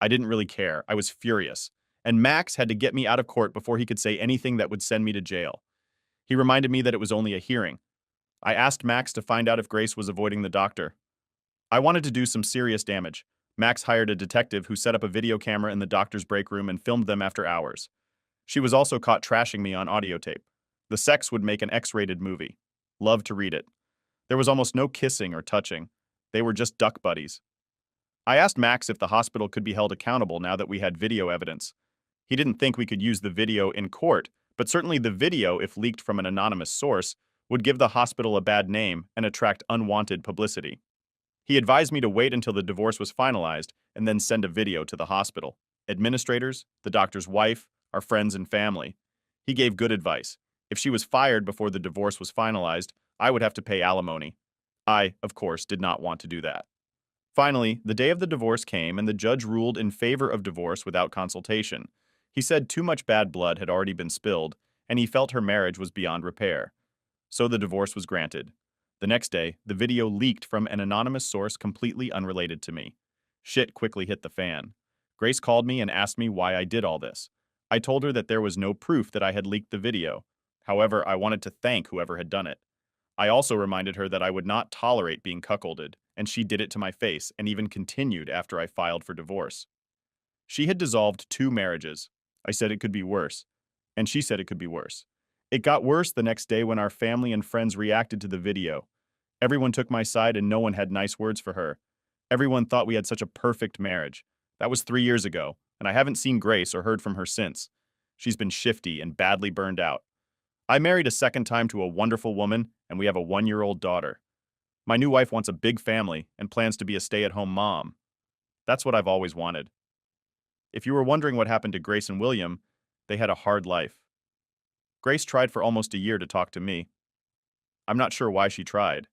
I didn't really care. I was furious. And Max had to get me out of court before he could say anything that would send me to jail. He reminded me that it was only a hearing. I asked Max to find out if Grace was avoiding the doctor. I wanted to do some serious damage. Max hired a detective who set up a video camera in the doctor's break room and filmed them after hours. She was also caught trashing me on audio tape. The sex would make an X-rated movie. Love to read it. There was almost no kissing or touching. They were just duck buddies. I asked Max if the hospital could be held accountable now that we had video evidence. He didn't think we could use the video in court, but certainly the video, if leaked from an anonymous source, would give the hospital a bad name and attract unwanted publicity. He advised me to wait until the divorce was finalized and then send a video to the hospital. Administrators, the doctor's wife, our friends and family. He gave good advice. If she was fired before the divorce was finalized, I would have to pay alimony. I, of course, did not want to do that. Finally, the day of the divorce came and the judge ruled in favor of divorce without consultation. He said too much bad blood had already been spilled, and he felt her marriage was beyond repair. So the divorce was granted. The next day, the video leaked from an anonymous source completely unrelated to me. Shit quickly hit the fan. Grace called me and asked me why I did all this. I told her that there was no proof that I had leaked the video. However, I wanted to thank whoever had done it. I also reminded her that I would not tolerate being cuckolded, and she did it to my face and even continued after I filed for divorce. She had dissolved 2 marriages. I said it could be worse, and she said it could be worse. It got worse the next day when our family and friends reacted to the video. Everyone took my side and no one had nice words for her. Everyone thought we had such a perfect marriage. That was 3 years ago, and I haven't seen Grace or heard from her since. She's been shifty and badly burned out. I married a second time to a wonderful woman, and we have a 1-year-old daughter. My new wife wants a big family and plans to be a stay-at-home mom. That's what I've always wanted. If you were wondering what happened to Grace and William, they had a hard life. Grace tried for almost a year to talk to me. I'm not sure why she tried.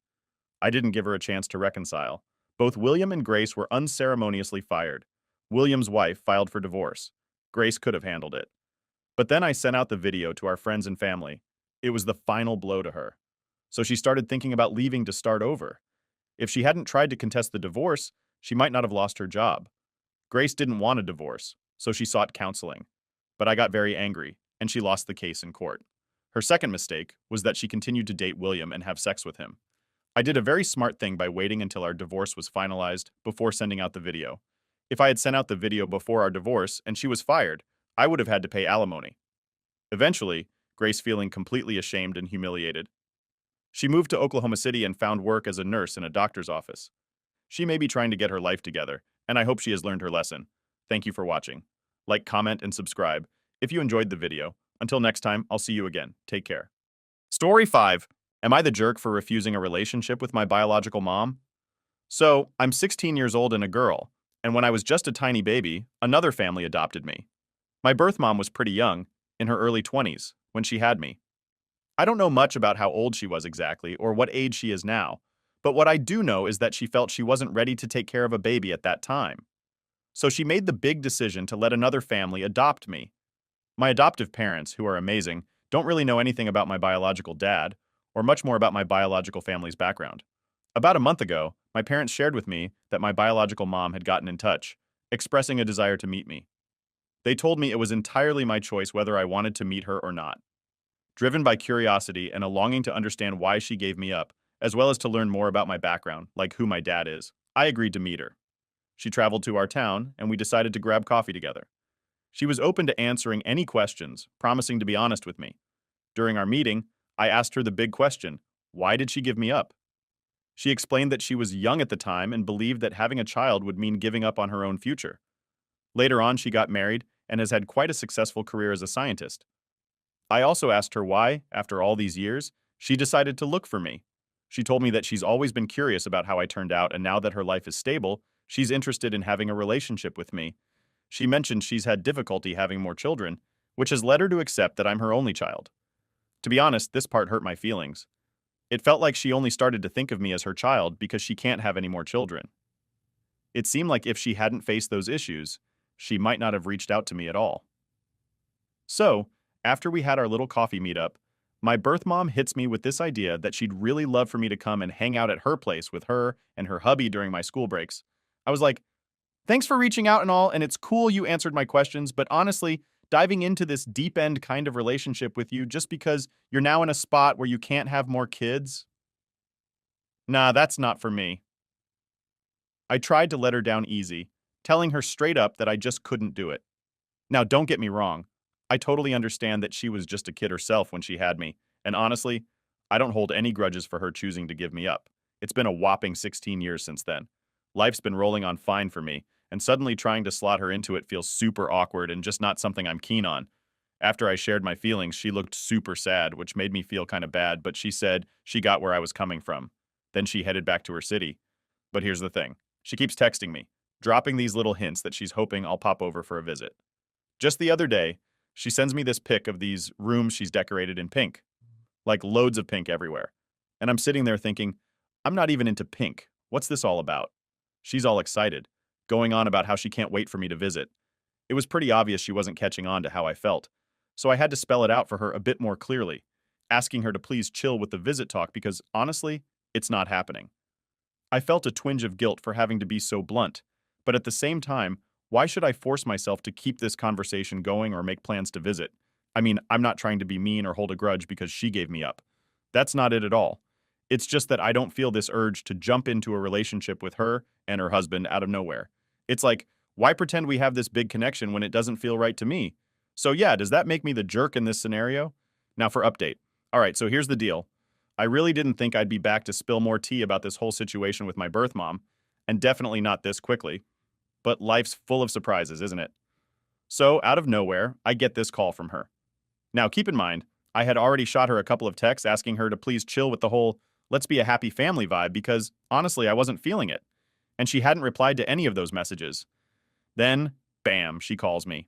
I didn't give her a chance to reconcile. Both William and Grace were unceremoniously fired. William's wife filed for divorce. Grace could have handled it. But then I sent out the video to our friends and family. It was the final blow to her. So she started thinking about leaving to start over. If she hadn't tried to contest the divorce, she might not have lost her job. Grace didn't want a divorce, so she sought counseling. But I got very angry, and she lost the case in court. Her second mistake was that she continued to date William and have sex with him. I did a very smart thing by waiting until our divorce was finalized before sending out the video. If I had sent out the video before our divorce and she was fired, I would have had to pay alimony. Eventually, Grace feeling completely ashamed and humiliated. She moved to Oklahoma City and found work as a nurse in a doctor's office. She may be trying to get her life together, and I hope she has learned her lesson. Thank you for watching. Like, comment, and subscribe if you enjoyed the video. Until next time, I'll see you again. Take care. Story 5. Am I the jerk for refusing a relationship with my biological mom? So, I'm 16 years old and a girl, and when I was just a tiny baby, another family adopted me. My birth mom was pretty young, in her early 20s, when she had me. I don't know much about how old she was exactly or what age she is now, but what I do know is that she felt she wasn't ready to take care of a baby at that time. So she made the big decision to let another family adopt me. My adoptive parents, who are amazing, don't really know anything about my biological dad, or much more about my biological family's background. About a month ago, my parents shared with me that my biological mom had gotten in touch, expressing a desire to meet me. They told me it was entirely my choice whether I wanted to meet her or not. Driven by curiosity and a longing to understand why she gave me up, as well as to learn more about my background, like who my dad is, I agreed to meet her. She traveled to our town, and we decided to grab coffee together. She was open to answering any questions, promising to be honest with me. During our meeting, I asked her the big question, why did she give me up? She explained that she was young at the time and believed that having a child would mean giving up on her own future. Later on, she got married and has had quite a successful career as a scientist. I also asked her why, after all these years, she decided to look for me. She told me that she's always been curious about how I turned out, and now that her life is stable, she's interested in having a relationship with me. She mentioned she's had difficulty having more children, which has led her to accept that I'm her only child. To be honest, this part hurt my feelings. It felt like she only started to think of me as her child because she can't have any more children. It seemed like if she hadn't faced those issues, she might not have reached out to me at all. So, after we had our little coffee meetup, my birth mom hits me with this idea that she'd really love for me to come and hang out at her place with her and her hubby during my school breaks. I was like, thanks for reaching out and all, and it's cool you answered my questions, but honestly, diving into this deep-end kind of relationship with you just because you're now in a spot where you can't have more kids? Nah, that's not for me. I tried to let her down easy, telling her straight up that I just couldn't do it. Now, don't get me wrong. I totally understand that she was just a kid herself when she had me, and honestly, I don't hold any grudges for her choosing to give me up. It's been a whopping 16 years since then. Life's been rolling on fine for me, and suddenly trying to slot her into it feels super awkward and just not something I'm keen on. After I shared my feelings, she looked super sad, which made me feel kind of bad, but she said she got where I was coming from. Then she headed back to her city. But here's the thing. She keeps texting me, dropping these little hints that she's hoping I'll pop over for a visit. Just the other day, she sends me this pic of these rooms she's decorated in pink. Like loads of pink everywhere. And I'm sitting there thinking, I'm not even into pink. What's this all about? She's all excited, going on about how she can't wait for me to visit. It was pretty obvious she wasn't catching on to how I felt, so I had to spell it out for her a bit more clearly, asking her to please chill with the visit talk because, honestly, it's not happening. I felt a twinge of guilt for having to be so blunt, but at the same time, why should I force myself to keep this conversation going or make plans to visit? I mean, I'm not trying to be mean or hold a grudge because she gave me up. That's not it at all. It's just that I don't feel this urge to jump into a relationship with her and her husband out of nowhere. It's like, why pretend we have this big connection when it doesn't feel right to me? So yeah, does that make me the jerk in this scenario? Now for update. All right, so here's the deal. I really didn't think I'd be back to spill more tea about this whole situation with my birth mom, and definitely not this quickly. But life's full of surprises, isn't it? So, out of nowhere, I get this call from her. Now, keep in mind, I had already shot her a couple of texts asking her to please chill with the whole let's be a happy family vibe because, honestly, I wasn't feeling it. And she hadn't replied to any of those messages. Then, bam, she calls me.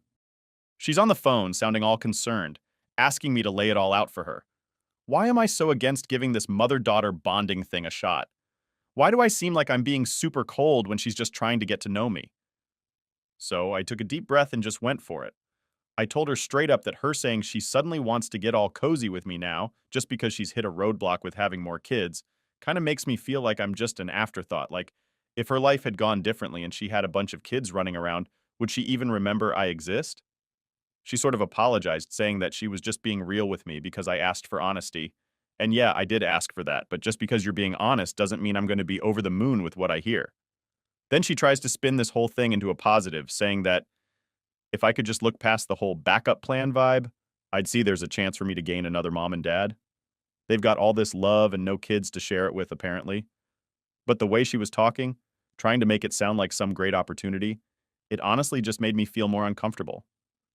She's on the phone, sounding all concerned, asking me to lay it all out for her. Why am I so against giving this mother-daughter bonding thing a shot? Why do I seem like I'm being super cold when she's just trying to get to know me? So I took a deep breath and just went for it. I told her straight up that her saying she suddenly wants to get all cozy with me now, just because she's hit a roadblock with having more kids, kind of makes me feel like I'm just an afterthought. Like, if her life had gone differently and she had a bunch of kids running around, would she even remember I exist? She sort of apologized, saying that she was just being real with me because I asked for honesty. And yeah, I did ask for that, but just because you're being honest doesn't mean I'm going to be over the moon with what I hear. Then she tries to spin this whole thing into a positive, saying that if I could just look past the whole backup plan vibe, I'd see there's a chance for me to gain another mom and dad. They've got all this love and no kids to share it with, apparently. But the way she was talking, trying to make it sound like some great opportunity, it honestly just made me feel more uncomfortable.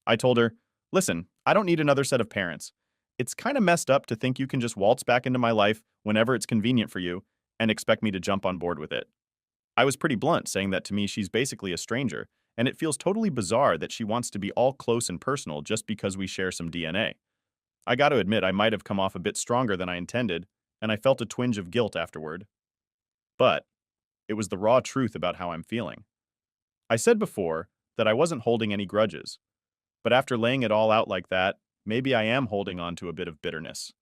I told her, listen, I don't need another set of parents. It's kind of messed up to think you can just waltz back into my life whenever it's convenient for you and expect me to jump on board with it. I was pretty blunt, saying that to me she's basically a stranger, and it feels totally bizarre that she wants to be all close and personal just because we share some DNA. I gotta admit, I might have come off a bit stronger than I intended, and I felt a twinge of guilt afterward. But it was the raw truth about how I'm feeling. I said before that I wasn't holding any grudges, but after laying it all out like that, maybe I am holding on to a bit of bitterness.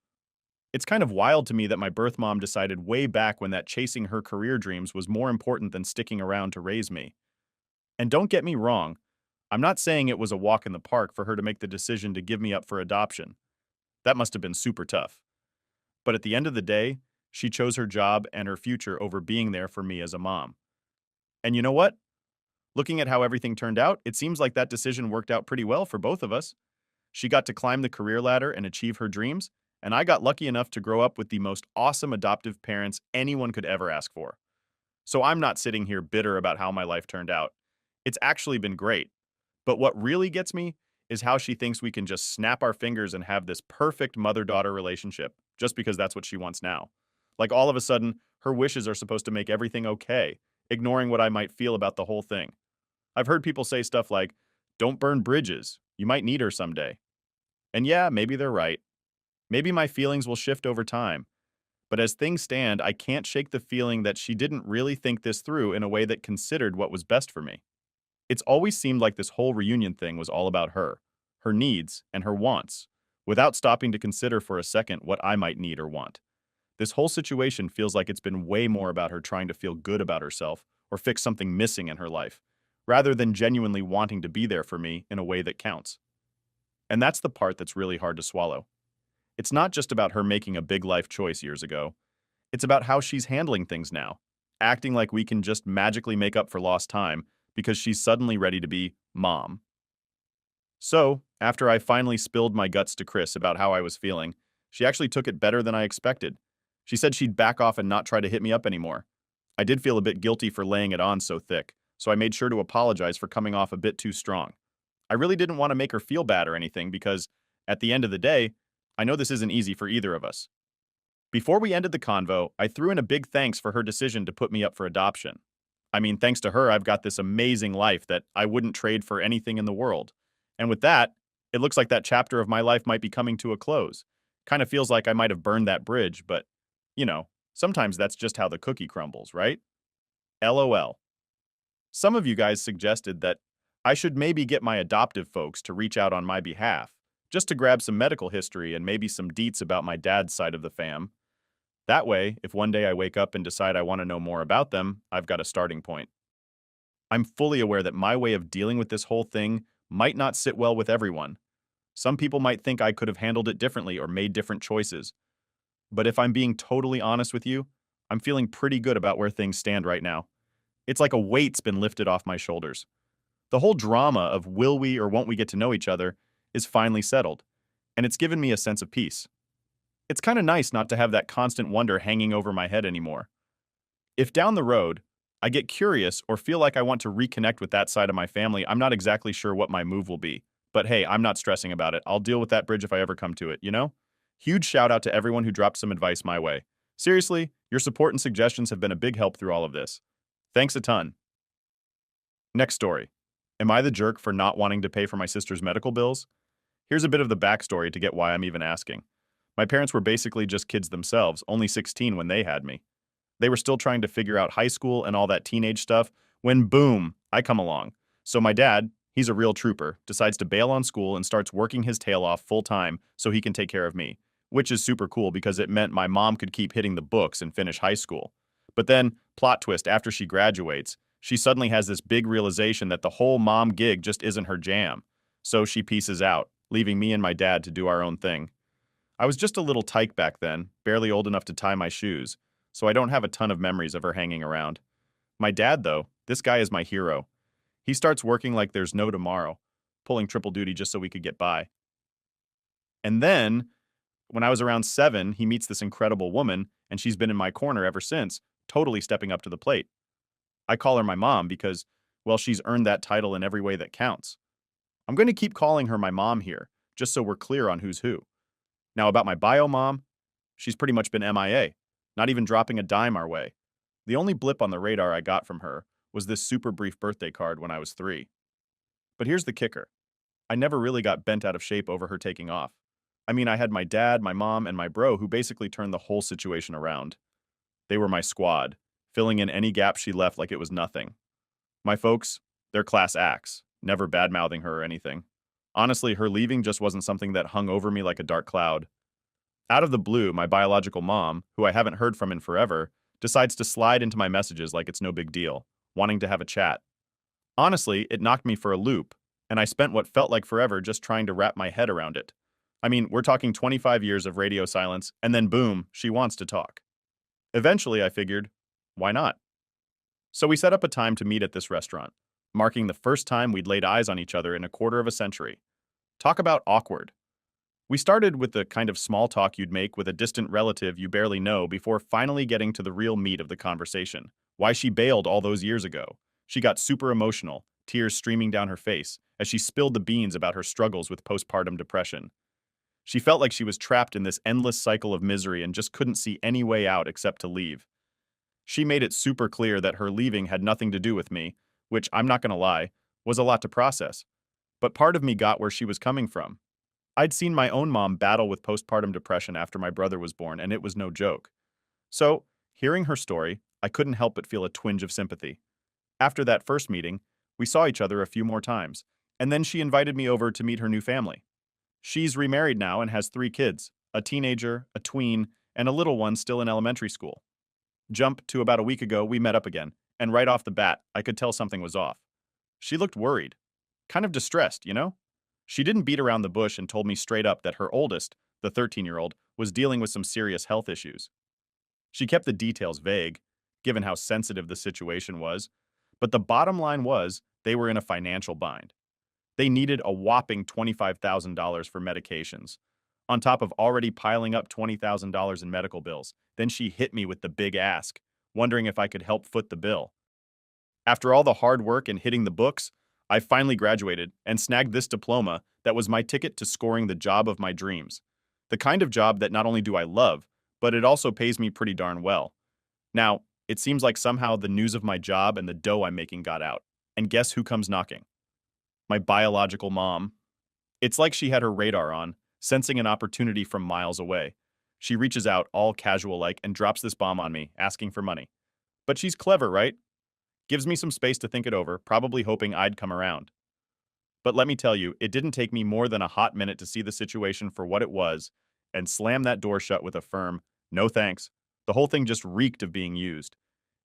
It's kind of wild to me that my birth mom decided way back when that chasing her career dreams was more important than sticking around to raise me. And don't get me wrong, I'm not saying it was a walk in the park for her to make the decision to give me up for adoption. That must have been super tough. But at the end of the day, she chose her job and her future over being there for me as a mom. And you know what? Looking at how everything turned out, it seems like that decision worked out pretty well for both of us. She got to climb the career ladder and achieve her dreams, and I got lucky enough to grow up with the most awesome adoptive parents anyone could ever ask for. So I'm not sitting here bitter about how my life turned out. It's actually been great. But what really gets me is how she thinks we can just snap our fingers and have this perfect mother-daughter relationship, just because that's what she wants now. Like all of a sudden, her wishes are supposed to make everything okay, ignoring what I might feel about the whole thing. I've heard people say stuff like, don't burn bridges, you might need her someday. And yeah, maybe they're right. Maybe my feelings will shift over time. But as things stand, I can't shake the feeling that she didn't really think this through in a way that considered what was best for me. It's always seemed like this whole reunion thing was all about her needs, and her wants, without stopping to consider for a second what I might need or want. This whole situation feels like it's been way more about her trying to feel good about herself or fix something missing in her life, rather than genuinely wanting to be there for me in a way that counts. And that's the part that's really hard to swallow. It's not just about her making a big life choice years ago. It's about how she's handling things now, acting like we can just magically make up for lost time because she's suddenly ready to be mom. So, after I finally spilled my guts to Chris about how I was feeling, she actually took it better than I expected. She said she'd back off and not try to hit me up anymore. I did feel a bit guilty for laying it on so thick, so I made sure to apologize for coming off a bit too strong. I really didn't want to make her feel bad or anything because, at the end of the day, I know this isn't easy for either of us. Before we ended the convo, I threw in a big thanks for her decision to put me up for adoption. I mean, thanks to her, I've got this amazing life that I wouldn't trade for anything in the world. And with that, it looks like that chapter of my life might be coming to a close. Kind of feels like I might have burned that bridge, but, sometimes that's just how the cookie crumbles, right? LOL. Some of you guys suggested that I should maybe get my adoptive folks to reach out on my behalf, just to grab some medical history and maybe some deets about my dad's side of the fam. That way, if one day I wake up and decide I want to know more about them, I've got a starting point. I'm fully aware that my way of dealing with this whole thing might not sit well with everyone. Some people might think I could have handled it differently or made different choices. But if I'm being totally honest with you, I'm feeling pretty good about where things stand right now. It's like a weight's been lifted off my shoulders. The whole drama of will we or won't we get to know each other is finally settled, and it's given me a sense of peace. It's kind of nice not to have that constant wonder hanging over my head anymore. If down the road, I get curious or feel like I want to reconnect with that side of my family, I'm not exactly sure what my move will be. But hey, I'm not stressing about it. I'll deal with that bridge if I ever come to it, you know? Huge shout out to everyone who dropped some advice my way. Seriously, your support and suggestions have been a big help through all of this. Thanks a ton. Next story. Am I the jerk for not wanting to pay for my sister's medical bills? Here's a bit of the backstory to get why I'm even asking. My parents were basically just kids themselves, only 16 when they had me. They were still trying to figure out high school and all that teenage stuff when, boom, I come along. So my dad, he's a real trooper, decides to bail on school and starts working his tail off full time so he can take care of me, which is super cool because it meant my mom could keep hitting the books and finish high school. But then, plot twist, after she graduates, she suddenly has this big realization that the whole mom gig just isn't her jam. So she pieces out, leaving me and my dad to do our own thing. I was just a little tyke back then, barely old enough to tie my shoes, so I don't have a ton of memories of her hanging around. My dad, though, this guy is my hero. He starts working like there's no tomorrow, pulling triple duty just so we could get by. And then, when I was around 7, he meets this incredible woman, and she's been in my corner ever since, totally stepping up to the plate. I call her my mom because, well, she's earned that title in every way that counts. I'm going to keep calling her my mom here, just so we're clear on who's who. Now, about my bio mom, she's pretty much been MIA, not even dropping a dime our way. The only blip on the radar I got from her was this super brief birthday card when I was 3. But here's the kicker. I never really got bent out of shape over her taking off. I mean, I had my dad, my mom, and my bro who basically turned the whole situation around. They were my squad, filling in any gap she left like it was nothing. My folks, they're class acts, never bad-mouthing her or anything. Honestly, her leaving just wasn't something that hung over me like a dark cloud. Out of the blue, my biological mom, who I haven't heard from in forever, decides to slide into my messages like it's no big deal, wanting to have a chat. Honestly, it knocked me for a loop, and I spent what felt like forever just trying to wrap my head around it. I mean, we're talking 25 years of radio silence, and then boom, she wants to talk. Eventually, I figured, why not? So we set up a time to meet at this restaurant, marking the first time we'd laid eyes on each other in a quarter of a century. Talk about awkward. We started with the kind of small talk you'd make with a distant relative you barely know before finally getting to the real meat of the conversation. Why she bailed all those years ago. She got super emotional, tears streaming down her face, as she spilled the beans about her struggles with postpartum depression. She felt like she was trapped in this endless cycle of misery and just couldn't see any way out except to leave. She made it super clear that her leaving had nothing to do with me, which, I'm not gonna lie, was a lot to process. But part of me got where she was coming from. I'd seen my own mom battle with postpartum depression after my brother was born, and it was no joke. So, hearing her story, I couldn't help but feel a twinge of sympathy. After that first meeting, we saw each other a few more times, and then she invited me over to meet her new family. She's remarried now and has 3 kids, a teenager, a tween, and a little one still in elementary school. Jump to about a week ago, we met up again, and right off the bat, I could tell something was off. She looked worried, kind of distressed, you know? She didn't beat around the bush and told me straight up that her oldest, the 13-year-old, was dealing with some serious health issues. She kept the details vague, given how sensitive the situation was, but the bottom line was they were in a financial bind. They needed a whopping $25,000 for medications, on top of already piling up $20,000 in medical bills. Then she hit me with the big ask, wondering if I could help foot the bill. After all the hard work and hitting the books, I finally graduated and snagged this diploma that was my ticket to scoring the job of my dreams. The kind of job that not only do I love, but it also pays me pretty darn well. Now, it seems like somehow the news of my job and the dough I'm making got out. And guess who comes knocking? My biological mom. It's like she had her radar on, sensing an opportunity from miles away. She reaches out, all casual-like, and drops this bomb on me, asking for money. But she's clever, right? Gives me some space to think it over, probably hoping I'd come around. But let me tell you, it didn't take me more than a hot minute to see the situation for what it was and slam that door shut with a firm, no thanks. The whole thing just reeked of being used.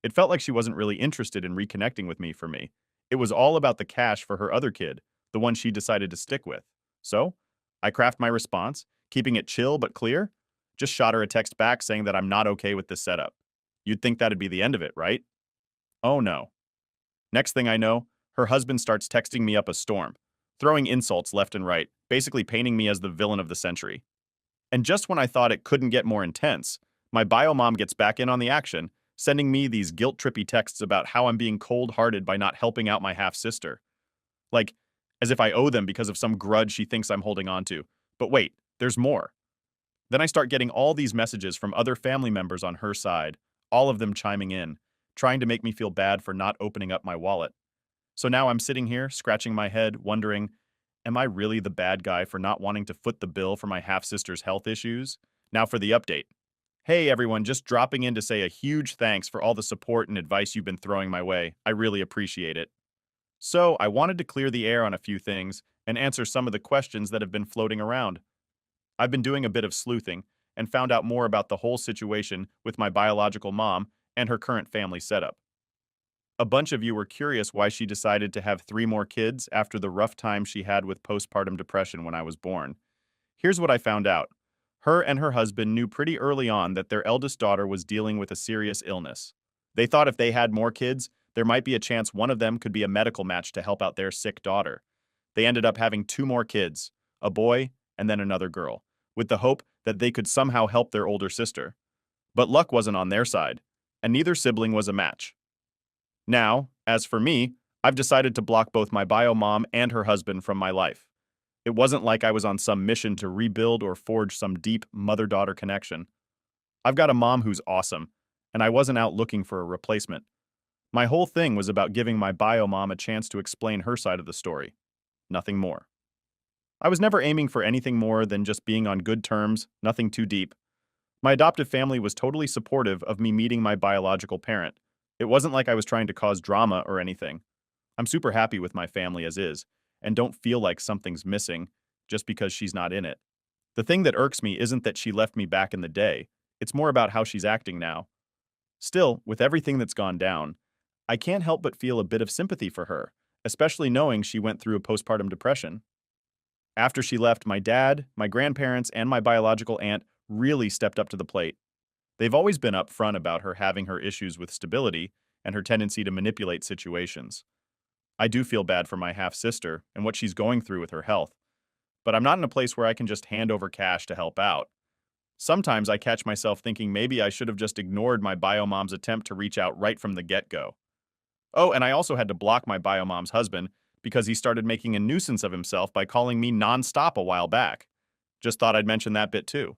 It felt like she wasn't really interested in reconnecting with me for me. It was all about the cash for her other kid, the one she decided to stick with. So, I craft my response, keeping it chill but clear. Just shot her a text back saying that I'm not okay with this setup. You'd think that'd be the end of it, right? Oh no. Next thing I know, her husband starts texting me up a storm, throwing insults left and right, basically painting me as the villain of the century. And just when I thought it couldn't get more intense, my bio mom gets back in on the action, sending me these guilt-trippy texts about how I'm being cold-hearted by not helping out my half-sister. Like, as if I owe them because of some grudge she thinks I'm holding on to. But wait, there's more. Then I start getting all these messages from other family members on her side, all of them chiming in, trying to make me feel bad for not opening up my wallet. So now I'm sitting here, scratching my head, wondering, am I really the bad guy for not wanting to foot the bill for my half-sister's health issues? Now for the update. Hey everyone, just dropping in to say a huge thanks for all the support and advice you've been throwing my way. I really appreciate it. So, I wanted to clear the air on a few things and answer some of the questions that have been floating around. I've been doing a bit of sleuthing and found out more about the whole situation with my biological mom and her current family setup. A bunch of you were curious why she decided to have 3 more kids after the rough time she had with postpartum depression when I was born. Here's what I found out. Her and her husband knew pretty early on that their eldest daughter was dealing with a serious illness. They thought if they had more kids, there might be a chance one of them could be a medical match to help out their sick daughter. They ended up having 2 more kids, a boy and then another girl, with the hope that they could somehow help their older sister. But luck wasn't on their side, and neither sibling was a match. Now, as for me, I've decided to block both my bio mom and her husband from my life. It wasn't like I was on some mission to rebuild or forge some deep mother-daughter connection. I've got a mom who's awesome, and I wasn't out looking for a replacement. My whole thing was about giving my bio mom a chance to explain her side of the story. Nothing more. I was never aiming for anything more than just being on good terms, nothing too deep. My adoptive family was totally supportive of me meeting my biological parent. It wasn't like I was trying to cause drama or anything. I'm super happy with my family as is, and don't feel like something's missing just because she's not in it. The thing that irks me isn't that she left me back in the day, it's more about how she's acting now. Still, with everything that's gone down, I can't help but feel a bit of sympathy for her, especially knowing she went through a postpartum depression. After she left, my dad, my grandparents, and my biological aunt really stepped up to the plate. They've always been upfront about her having her issues with stability and her tendency to manipulate situations. I do feel bad for my half-sister and what she's going through with her health, but I'm not in a place where I can just hand over cash to help out. Sometimes I catch myself thinking maybe I should have just ignored my bio mom's attempt to reach out right from the get-go. Oh, and I also had to block my bio mom's husband because he started making a nuisance of himself by calling me nonstop a while back. Just thought I'd mention that bit too.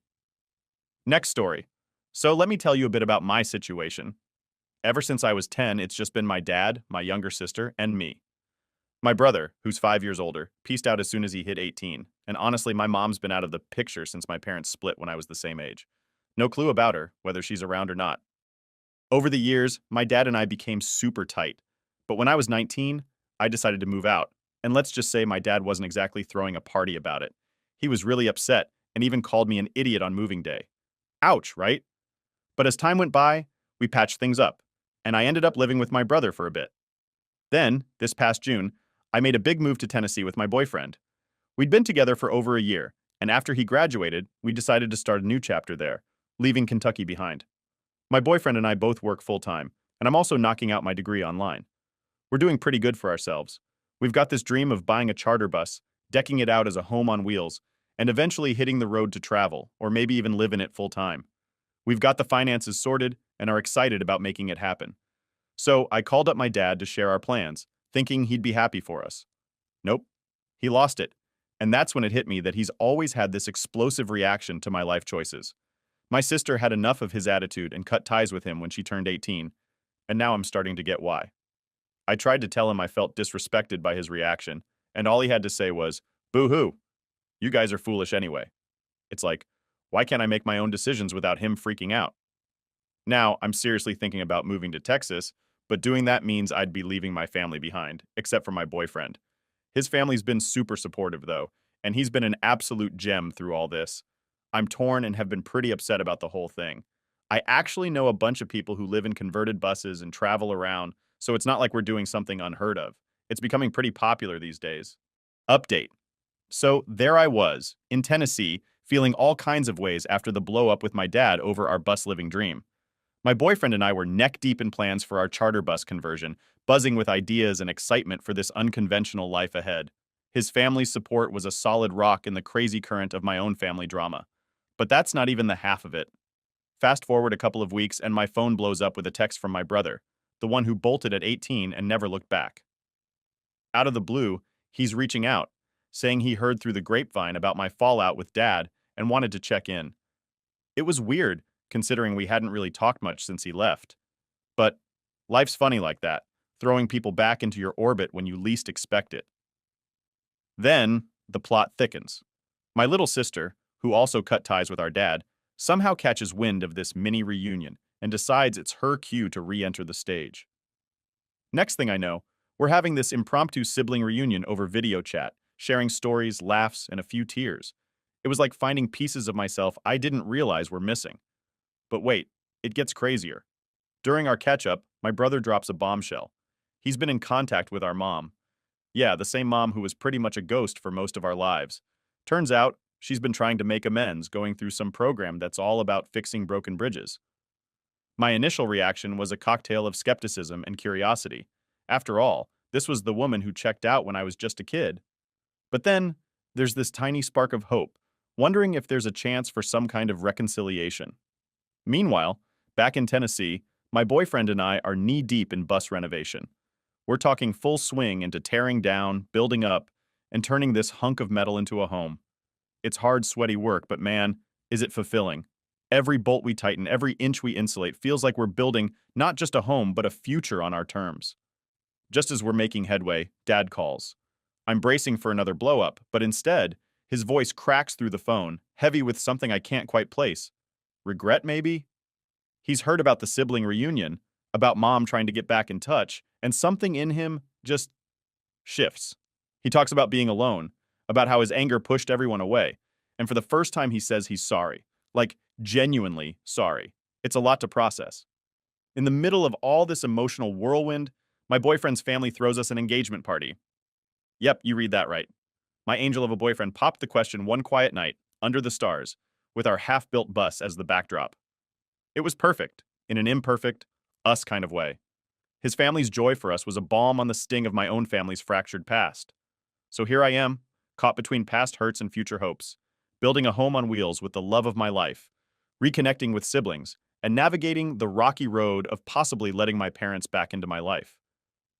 Next story. So let me tell you a bit about my situation. Ever since I was 10, it's just been my dad, my younger sister, and me. My brother, who's 5 years older, pieced out as soon as he hit 18, and honestly, my mom's been out of the picture since my parents split when I was the same age. No clue about her, whether she's around or not. Over the years, my dad and I became super tight, but when I was 19, I decided to move out, and let's just say my dad wasn't exactly throwing a party about it. He was really upset and even called me an idiot on moving day. Ouch, right? But as time went by, we patched things up, and I ended up living with my brother for a bit. Then, this past June, I made a big move to Tennessee with my boyfriend. We'd been together for over a year, and after he graduated, we decided to start a new chapter there, leaving Kentucky behind. My boyfriend and I both work full-time, and I'm also knocking out my degree online. We're doing pretty good for ourselves. We've got this dream of buying a charter bus, decking it out as a home on wheels, and eventually hitting the road to travel, or maybe even live in it full-time. We've got the finances sorted and are excited about making it happen. So I called up my dad to share our plans, thinking he'd be happy for us. Nope, he lost it. And that's when it hit me that he's always had this explosive reaction to my life choices. My sister had enough of his attitude and cut ties with him when she turned 18, and now I'm starting to get why. I tried to tell him I felt disrespected by his reaction, and all he had to say was, "Boo-hoo, you guys are foolish anyway." It's like, why can't I make my own decisions without him freaking out? Now, I'm seriously thinking about moving to Texas, but doing that means I'd be leaving my family behind, except for my boyfriend. His family's been super supportive, though, and he's been an absolute gem through all this. I'm torn and have been pretty upset about the whole thing. I actually know a bunch of people who live in converted buses and travel around, so it's not like we're doing something unheard of. It's becoming pretty popular these days. Update. So there I was, in Tennessee, feeling all kinds of ways after the blow up with my dad over our bus living dream. My boyfriend and I were neck deep in plans for our charter bus conversion, buzzing with ideas and excitement for this unconventional life ahead. His family's support was a solid rock in the crazy current of my own family drama. But that's not even the half of it. Fast forward a couple of weeks and my phone blows up with a text from my brother, the one who bolted at 18 and never looked back. Out of the blue, he's reaching out, saying he heard through the grapevine about my fallout with dad and wanted to check in. It was weird, considering we hadn't really talked much since he left. But life's funny like that, throwing people back into your orbit when you least expect it. Then, the plot thickens. My little sister, who also cut ties with our dad, somehow catches wind of this mini reunion and decides it's her cue to re-enter the stage. Next thing I know, we're having this impromptu sibling reunion over video chat, sharing stories, laughs, and a few tears. It was like finding pieces of myself I didn't realize were missing. But wait, it gets crazier. During our catch-up, my brother drops a bombshell. He's been in contact with our mom. Yeah, the same mom who was pretty much a ghost for most of our lives. Turns out, she's been trying to make amends, going through some program that's all about fixing broken bridges. My initial reaction was a cocktail of skepticism and curiosity. After all, this was the woman who checked out when I was just a kid. But then, there's this tiny spark of hope, wondering if there's a chance for some kind of reconciliation. Meanwhile, back in Tennessee, my boyfriend and I are knee-deep in bus renovation. We're talking full swing into tearing down, building up, and turning this hunk of metal into a home. It's hard, sweaty work, but man, is it fulfilling. Every bolt we tighten, every inch we insulate feels like we're building not just a home, but a future on our terms. Just as we're making headway, Dad calls. I'm bracing for another blow-up, but instead, his voice cracks through the phone, heavy with something I can't quite place. Regret, maybe? He's heard about the sibling reunion, about Mom trying to get back in touch, and something in him just shifts. He talks about being alone, about how his anger pushed everyone away, and for the first time he says he's sorry. Like, genuinely sorry. It's a lot to process. In the middle of all this emotional whirlwind, my boyfriend's family throws us an engagement party. Yep, you read that right. My angel of a boyfriend popped the question one quiet night, under the stars, with our half-built bus as the backdrop. It was perfect, in an imperfect, us kind of way. His family's joy for us was a balm on the sting of my own family's fractured past. So here I am, caught between past hurts and future hopes, building a home on wheels with the love of my life, reconnecting with siblings, and navigating the rocky road of possibly letting my parents back into my life.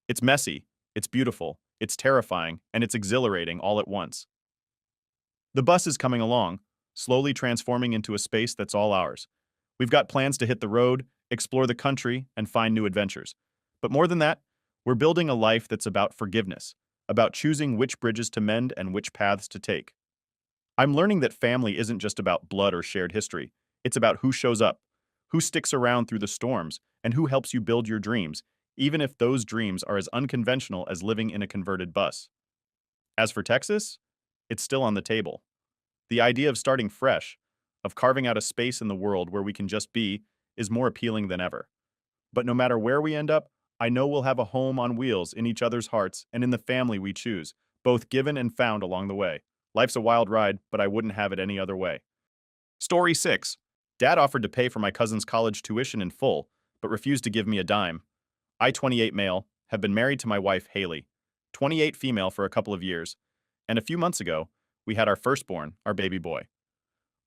It's messy, it's beautiful, it's terrifying, and it's exhilarating all at once. The bus is coming along, slowly transforming into a space that's all ours. We've got plans to hit the road, explore the country, and find new adventures. But more than that, we're building a life that's about forgiveness, about choosing which bridges to mend and which paths to take. I'm learning that family isn't just about blood or shared history. It's about who shows up, who sticks around through the storms, and who helps you build your dreams, even if those dreams are as unconventional as living in a converted bus. As for Texas, it's still on the table. The idea of starting fresh, of carving out a space in the world where we can just be, is more appealing than ever. But no matter where we end up, I know we'll have a home on wheels in each other's hearts and in the family we choose, both given and found along the way. Life's a wild ride, but I wouldn't have it any other way. Story 6. Dad offered to pay for my cousin's college tuition in full, but refused to give me a dime. I, 28 male, have been married to my wife, Haley, 28 female for a couple of years, and a few months ago, we had our firstborn, our baby boy.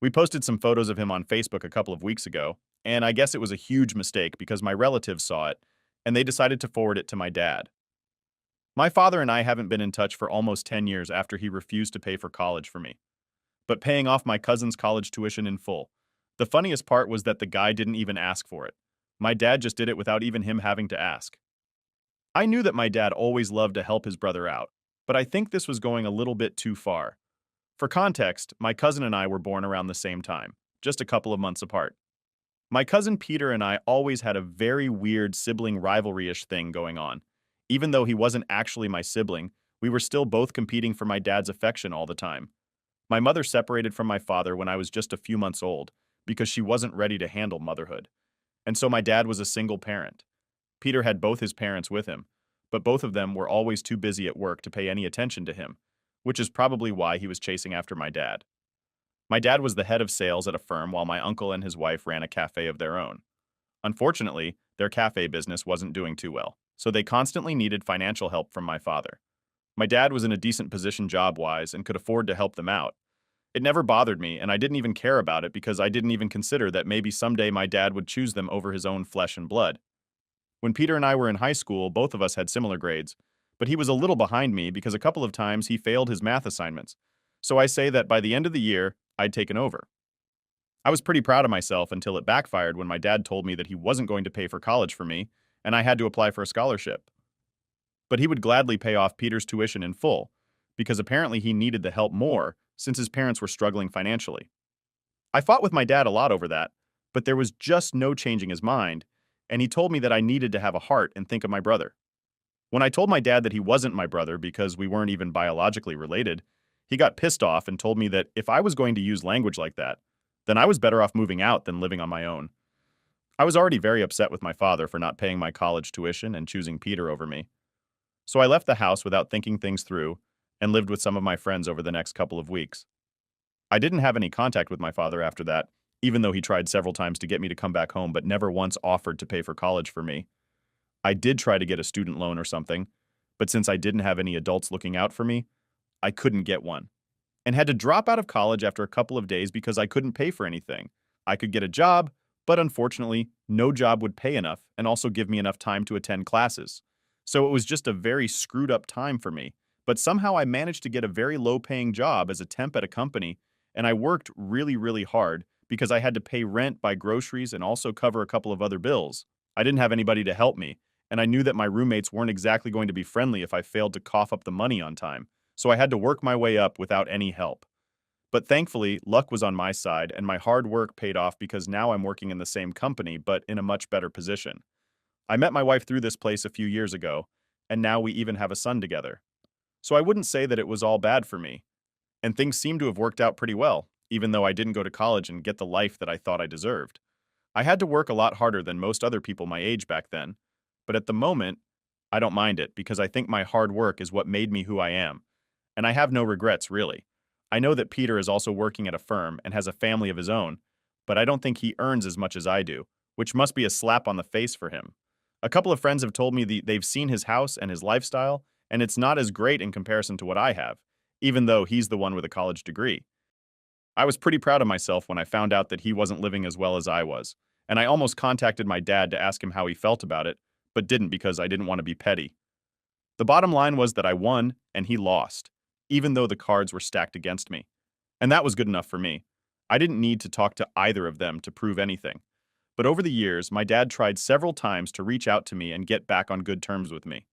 We posted some photos of him on Facebook a couple of weeks ago, and I guess it was a huge mistake because my relatives saw it, and they decided to forward it to my dad. My father and I haven't been in touch for almost 10 years after he refused to pay for college for me, but paying off my cousin's college tuition in full. The funniest part was that the guy didn't even ask for it. My dad just did it without even him having to ask. I knew that my dad always loved to help his brother out, but I think this was going a little bit too far. For context, my cousin and I were born around the same time, just a couple of months apart. My cousin Peter and I always had a very weird sibling rivalry-ish thing going on. Even though he wasn't actually my sibling, we were still both competing for my dad's affection all the time. My mother separated from my father when I was just a few months old because she wasn't ready to handle motherhood. And so my dad was a single parent. Peter had both his parents with him, but both of them were always too busy at work to pay any attention to him, which is probably why he was chasing after my dad. My dad was the head of sales at a firm while my uncle and his wife ran a cafe of their own. Unfortunately, their cafe business wasn't doing too well, so they constantly needed financial help from my father. My dad was in a decent position job-wise and could afford to help them out. It never bothered me, and I didn't even care about it because I didn't even consider that maybe someday my dad would choose them over his own flesh and blood. When Peter and I were in high school, both of us had similar grades, but he was a little behind me because a couple of times he failed his math assignments. So I say that by the end of the year, I'd taken over. I was pretty proud of myself until it backfired when my dad told me that he wasn't going to pay for college for me, and I had to apply for a scholarship. But he would gladly pay off Peter's tuition in full, because apparently he needed the help more since his parents were struggling financially. I fought with my dad a lot over that, but there was just no changing his mind, and he told me that I needed to have a heart and think of my brother. When I told my dad that he wasn't my brother because we weren't even biologically related, he got pissed off and told me that if I was going to use language like that, then I was better off moving out than living on my own. I was already very upset with my father for not paying my college tuition and choosing Peter over me. So I left the house without thinking things through and lived with some of my friends over the next couple of weeks. I didn't have any contact with my father after that, even though he tried several times to get me to come back home but never once offered to pay for college for me. I did try to get a student loan or something, but since I didn't have any adults looking out for me, I couldn't get one, and had to drop out of college after a couple of days because I couldn't pay for anything. I could get a job, but unfortunately, no job would pay enough and also give me enough time to attend classes. So it was just a very screwed up time for me. But somehow I managed to get a very low paying job as a temp at a company, and I worked really, really hard because I had to pay rent, buy groceries, and also cover a couple of other bills. I didn't have anybody to help me, and I knew that my roommates weren't exactly going to be friendly if I failed to cough up the money on time, so I had to work my way up without any help. But thankfully, luck was on my side, and my hard work paid off because now I'm working in the same company, but in a much better position. I met my wife through this place a few years ago, and now we even have a son together. So I wouldn't say that it was all bad for me, and things seem to have worked out pretty well, even though I didn't go to college and get the life that I thought I deserved. I had to work a lot harder than most other people my age back then, but at the moment, I don't mind it because I think my hard work is what made me who I am, and I have no regrets, really. I know that Peter is also working at a firm and has a family of his own, but I don't think he earns as much as I do, which must be a slap on the face for him. A couple of friends have told me they've seen his house and his lifestyle, and it's not as great in comparison to what I have, even though he's the one with a college degree. I was pretty proud of myself when I found out that he wasn't living as well as I was, and I almost contacted my dad to ask him how he felt about it, but didn't because I didn't want to be petty. The bottom line was that I won and he lost, even though the cards were stacked against me. And that was good enough for me. I didn't need to talk to either of them to prove anything. But over the years, my dad tried several times to reach out to me and get back on good terms with me.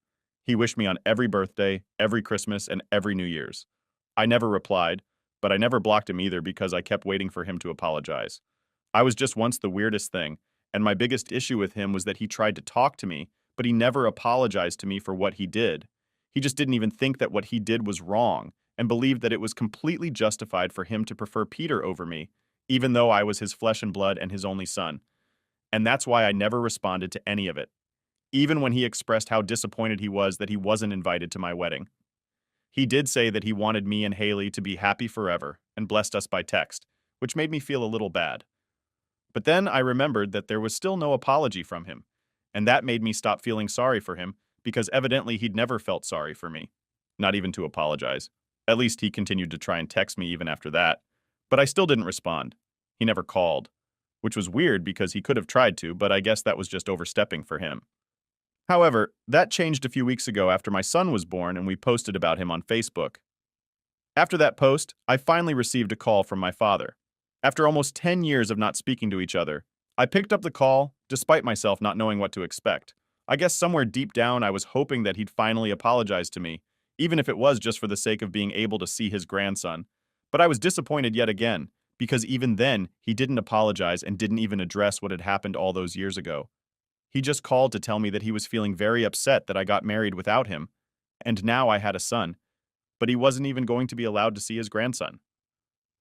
He wished me on every birthday, every Christmas, and every New Year's. I never replied, but I never blocked him either because I kept waiting for him to apologize. I was just once the weirdest thing, and my biggest issue with him was that he tried to talk to me, but he never apologized to me for what he did. He just didn't even think that what he did was wrong, and believed that it was completely justified for him to prefer Peter over me, even though I was his flesh and blood and his only son. And that's why I never responded to any of it, even when he expressed how disappointed he was that he wasn't invited to my wedding. He did say that he wanted me and Haley to be happy forever and blessed us by text, which made me feel a little bad. But then I remembered that there was still no apology from him, and that made me stop feeling sorry for him because evidently he'd never felt sorry for me, not even to apologize. At least he continued to try and text me even after that, but I still didn't respond. He never called, which was weird because he could have tried to, but I guess that was just overstepping for him. However, that changed a few weeks ago after my son was born and we posted about him on Facebook. After that post, I finally received a call from my father. After almost 10 years of not speaking to each other, I picked up the call, despite myself not knowing what to expect. I guess somewhere deep down I was hoping that he'd finally apologize to me, even if it was just for the sake of being able to see his grandson. But I was disappointed yet again, because even then, he didn't apologize and didn't even address what had happened all those years ago. He just called to tell me that he was feeling very upset that I got married without him, and now I had a son, but he wasn't even going to be allowed to see his grandson.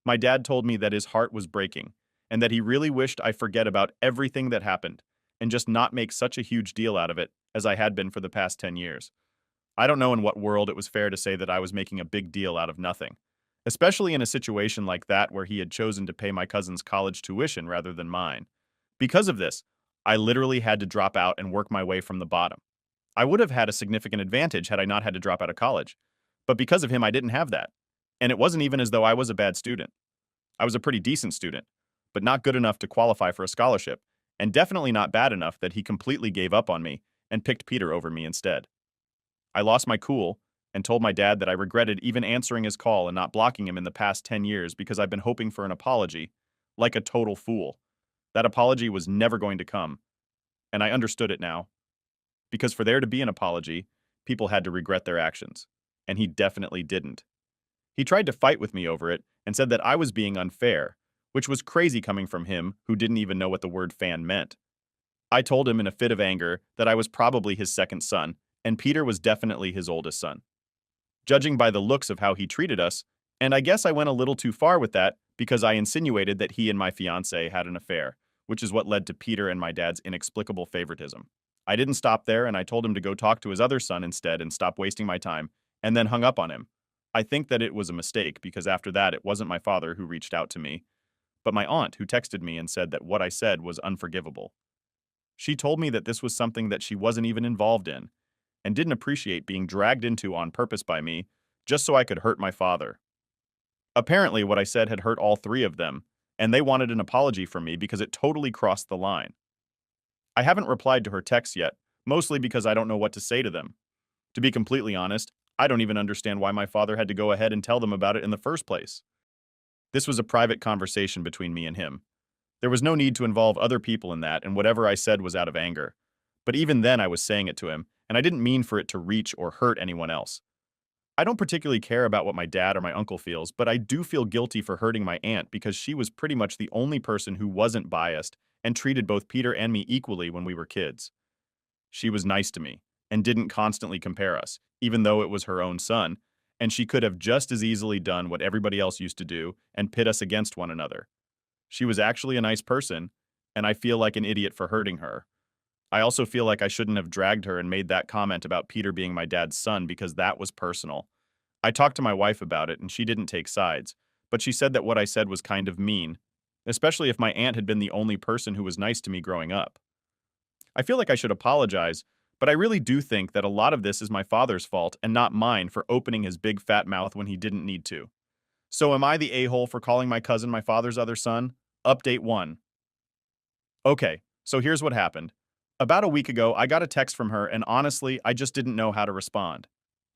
My dad told me that his heart was breaking, and that he really wished I forget about everything that happened, and just not make such a huge deal out of it as I had been for the past 10 years. I don't know in what world it was fair to say that I was making a big deal out of nothing. especially in a situation like that where he had chosen to pay my cousin's college tuition rather than mine. Because of this, I literally had to drop out and work my way from the bottom. I would have had a significant advantage had I not had to drop out of college. But because of him, I didn't have that. And it wasn't even as though I was a bad student. I was a pretty decent student, but not good enough to qualify for a scholarship, and definitely not bad enough that he completely gave up on me and picked Peter over me instead. I lost my cool and told my dad that I regretted even answering his call and not blocking him in the past 10 years because I've been hoping for an apology, like a total fool. That apology was never going to come, and I understood it now. Because for there to be an apology, people had to regret their actions, and he definitely didn't. He tried to fight with me over it and said that I was being unfair, which was crazy coming from him who didn't even know what the word fan meant. I told him in a fit of anger that I was probably his second son, and Peter was definitely his oldest son. Judging by the looks of how he treated us, and I guess I went a little too far with that because I insinuated that he and my fiancée had an affair, which is what led to Peter and my dad's inexplicable favoritism. I didn't stop there, and I told him to go talk to his other son instead and stop wasting my time, and then hung up on him. I think that it was a mistake because after that it wasn't my father who reached out to me, but my aunt who texted me and said that what I said was unforgivable. She told me that this was something that she wasn't even involved in, and didn't appreciate being dragged into on purpose by me just so I could hurt my father. Apparently, what I said had hurt all three of them, and they wanted an apology from me because it totally crossed the line. I haven't replied to her texts yet, mostly because I don't know what to say to them. To be completely honest, I don't even understand why my father had to go ahead and tell them about it in the first place. This was a private conversation between me and him. There was no need to involve other people in that, and whatever I said was out of anger. But even then I was saying it to him, and I didn't mean for it to reach or hurt anyone else. I don't particularly care about what my dad or my uncle feels, but I do feel guilty for hurting my aunt because she was pretty much the only person who wasn't biased and treated both Peter and me equally when we were kids. She was nice to me and didn't constantly compare us, even though it was her own son, and she could have just as easily done what everybody else used to do and pit us against one another. She was actually a nice person, and I feel like an idiot for hurting her. I also feel like I shouldn't have dragged her and made that comment about Peter being my dad's son because that was personal. I talked to my wife about it and she didn't take sides, but she said that what I said was kind of mean, especially if my aunt had been the only person who was nice to me growing up. I feel like I should apologize, but I really do think that a lot of this is my father's fault and not mine for opening his big fat mouth when he didn't need to. So am I the a-hole for calling my cousin my father's other son? Update 1. Okay, so here's what happened. About a week ago, I got a text from her, and honestly, I just didn't know how to respond.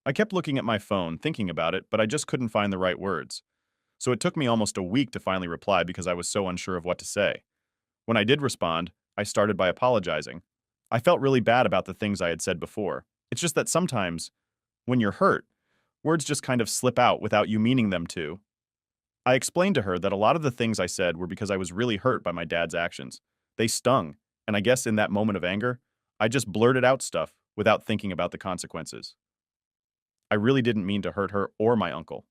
I kept looking at my phone, thinking about it, but I just couldn't find the right words. So it took me almost a week to finally reply because I was so unsure of what to say. When I did respond, I started by apologizing. I felt really bad about the things I had said before. It's just that sometimes, when you're hurt, words just kind of slip out without you meaning them to. I explained to her that a lot of the things I said were because I was really hurt by my dad's actions. They stung, and I guess in that moment of anger, I just blurted out stuff without thinking about the consequences. I really didn't mean to hurt her or my uncle.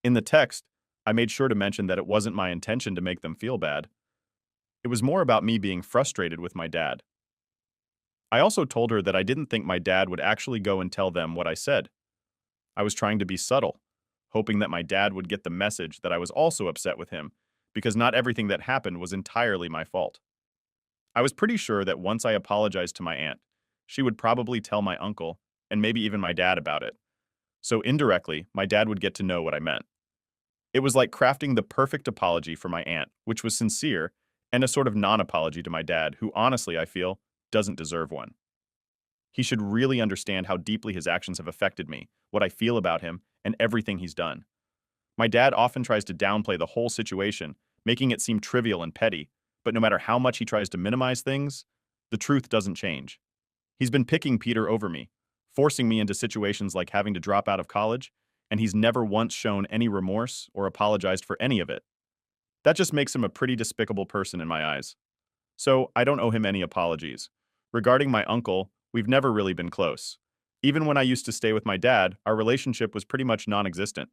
In the text, I made sure to mention that it wasn't my intention to make them feel bad. It was more about me being frustrated with my dad. I also told her that I didn't think my dad would actually go and tell them what I said. I was trying to be subtle, hoping that my dad would get the message that I was also upset with him, because not everything that happened was entirely my fault. I was pretty sure that once I apologized to my aunt, she would probably tell my uncle, and maybe even my dad about it. So indirectly, my dad would get to know what I meant. It was like crafting the perfect apology for my aunt, which was sincere, and a sort of non-apology to my dad, who honestly, I feel, doesn't deserve one. He should really understand how deeply his actions have affected me, what I feel about him, and everything he's done. My dad often tries to downplay the whole situation, making it seem trivial and petty, but no matter how much he tries to minimize things, the truth doesn't change. He's been picking Peter over me, forcing me into situations like having to drop out of college, and he's never once shown any remorse or apologized for any of it. That just makes him a pretty despicable person in my eyes. So I don't owe him any apologies. Regarding my uncle, we've never really been close. Even when I used to stay with my dad, our relationship was pretty much non-existent.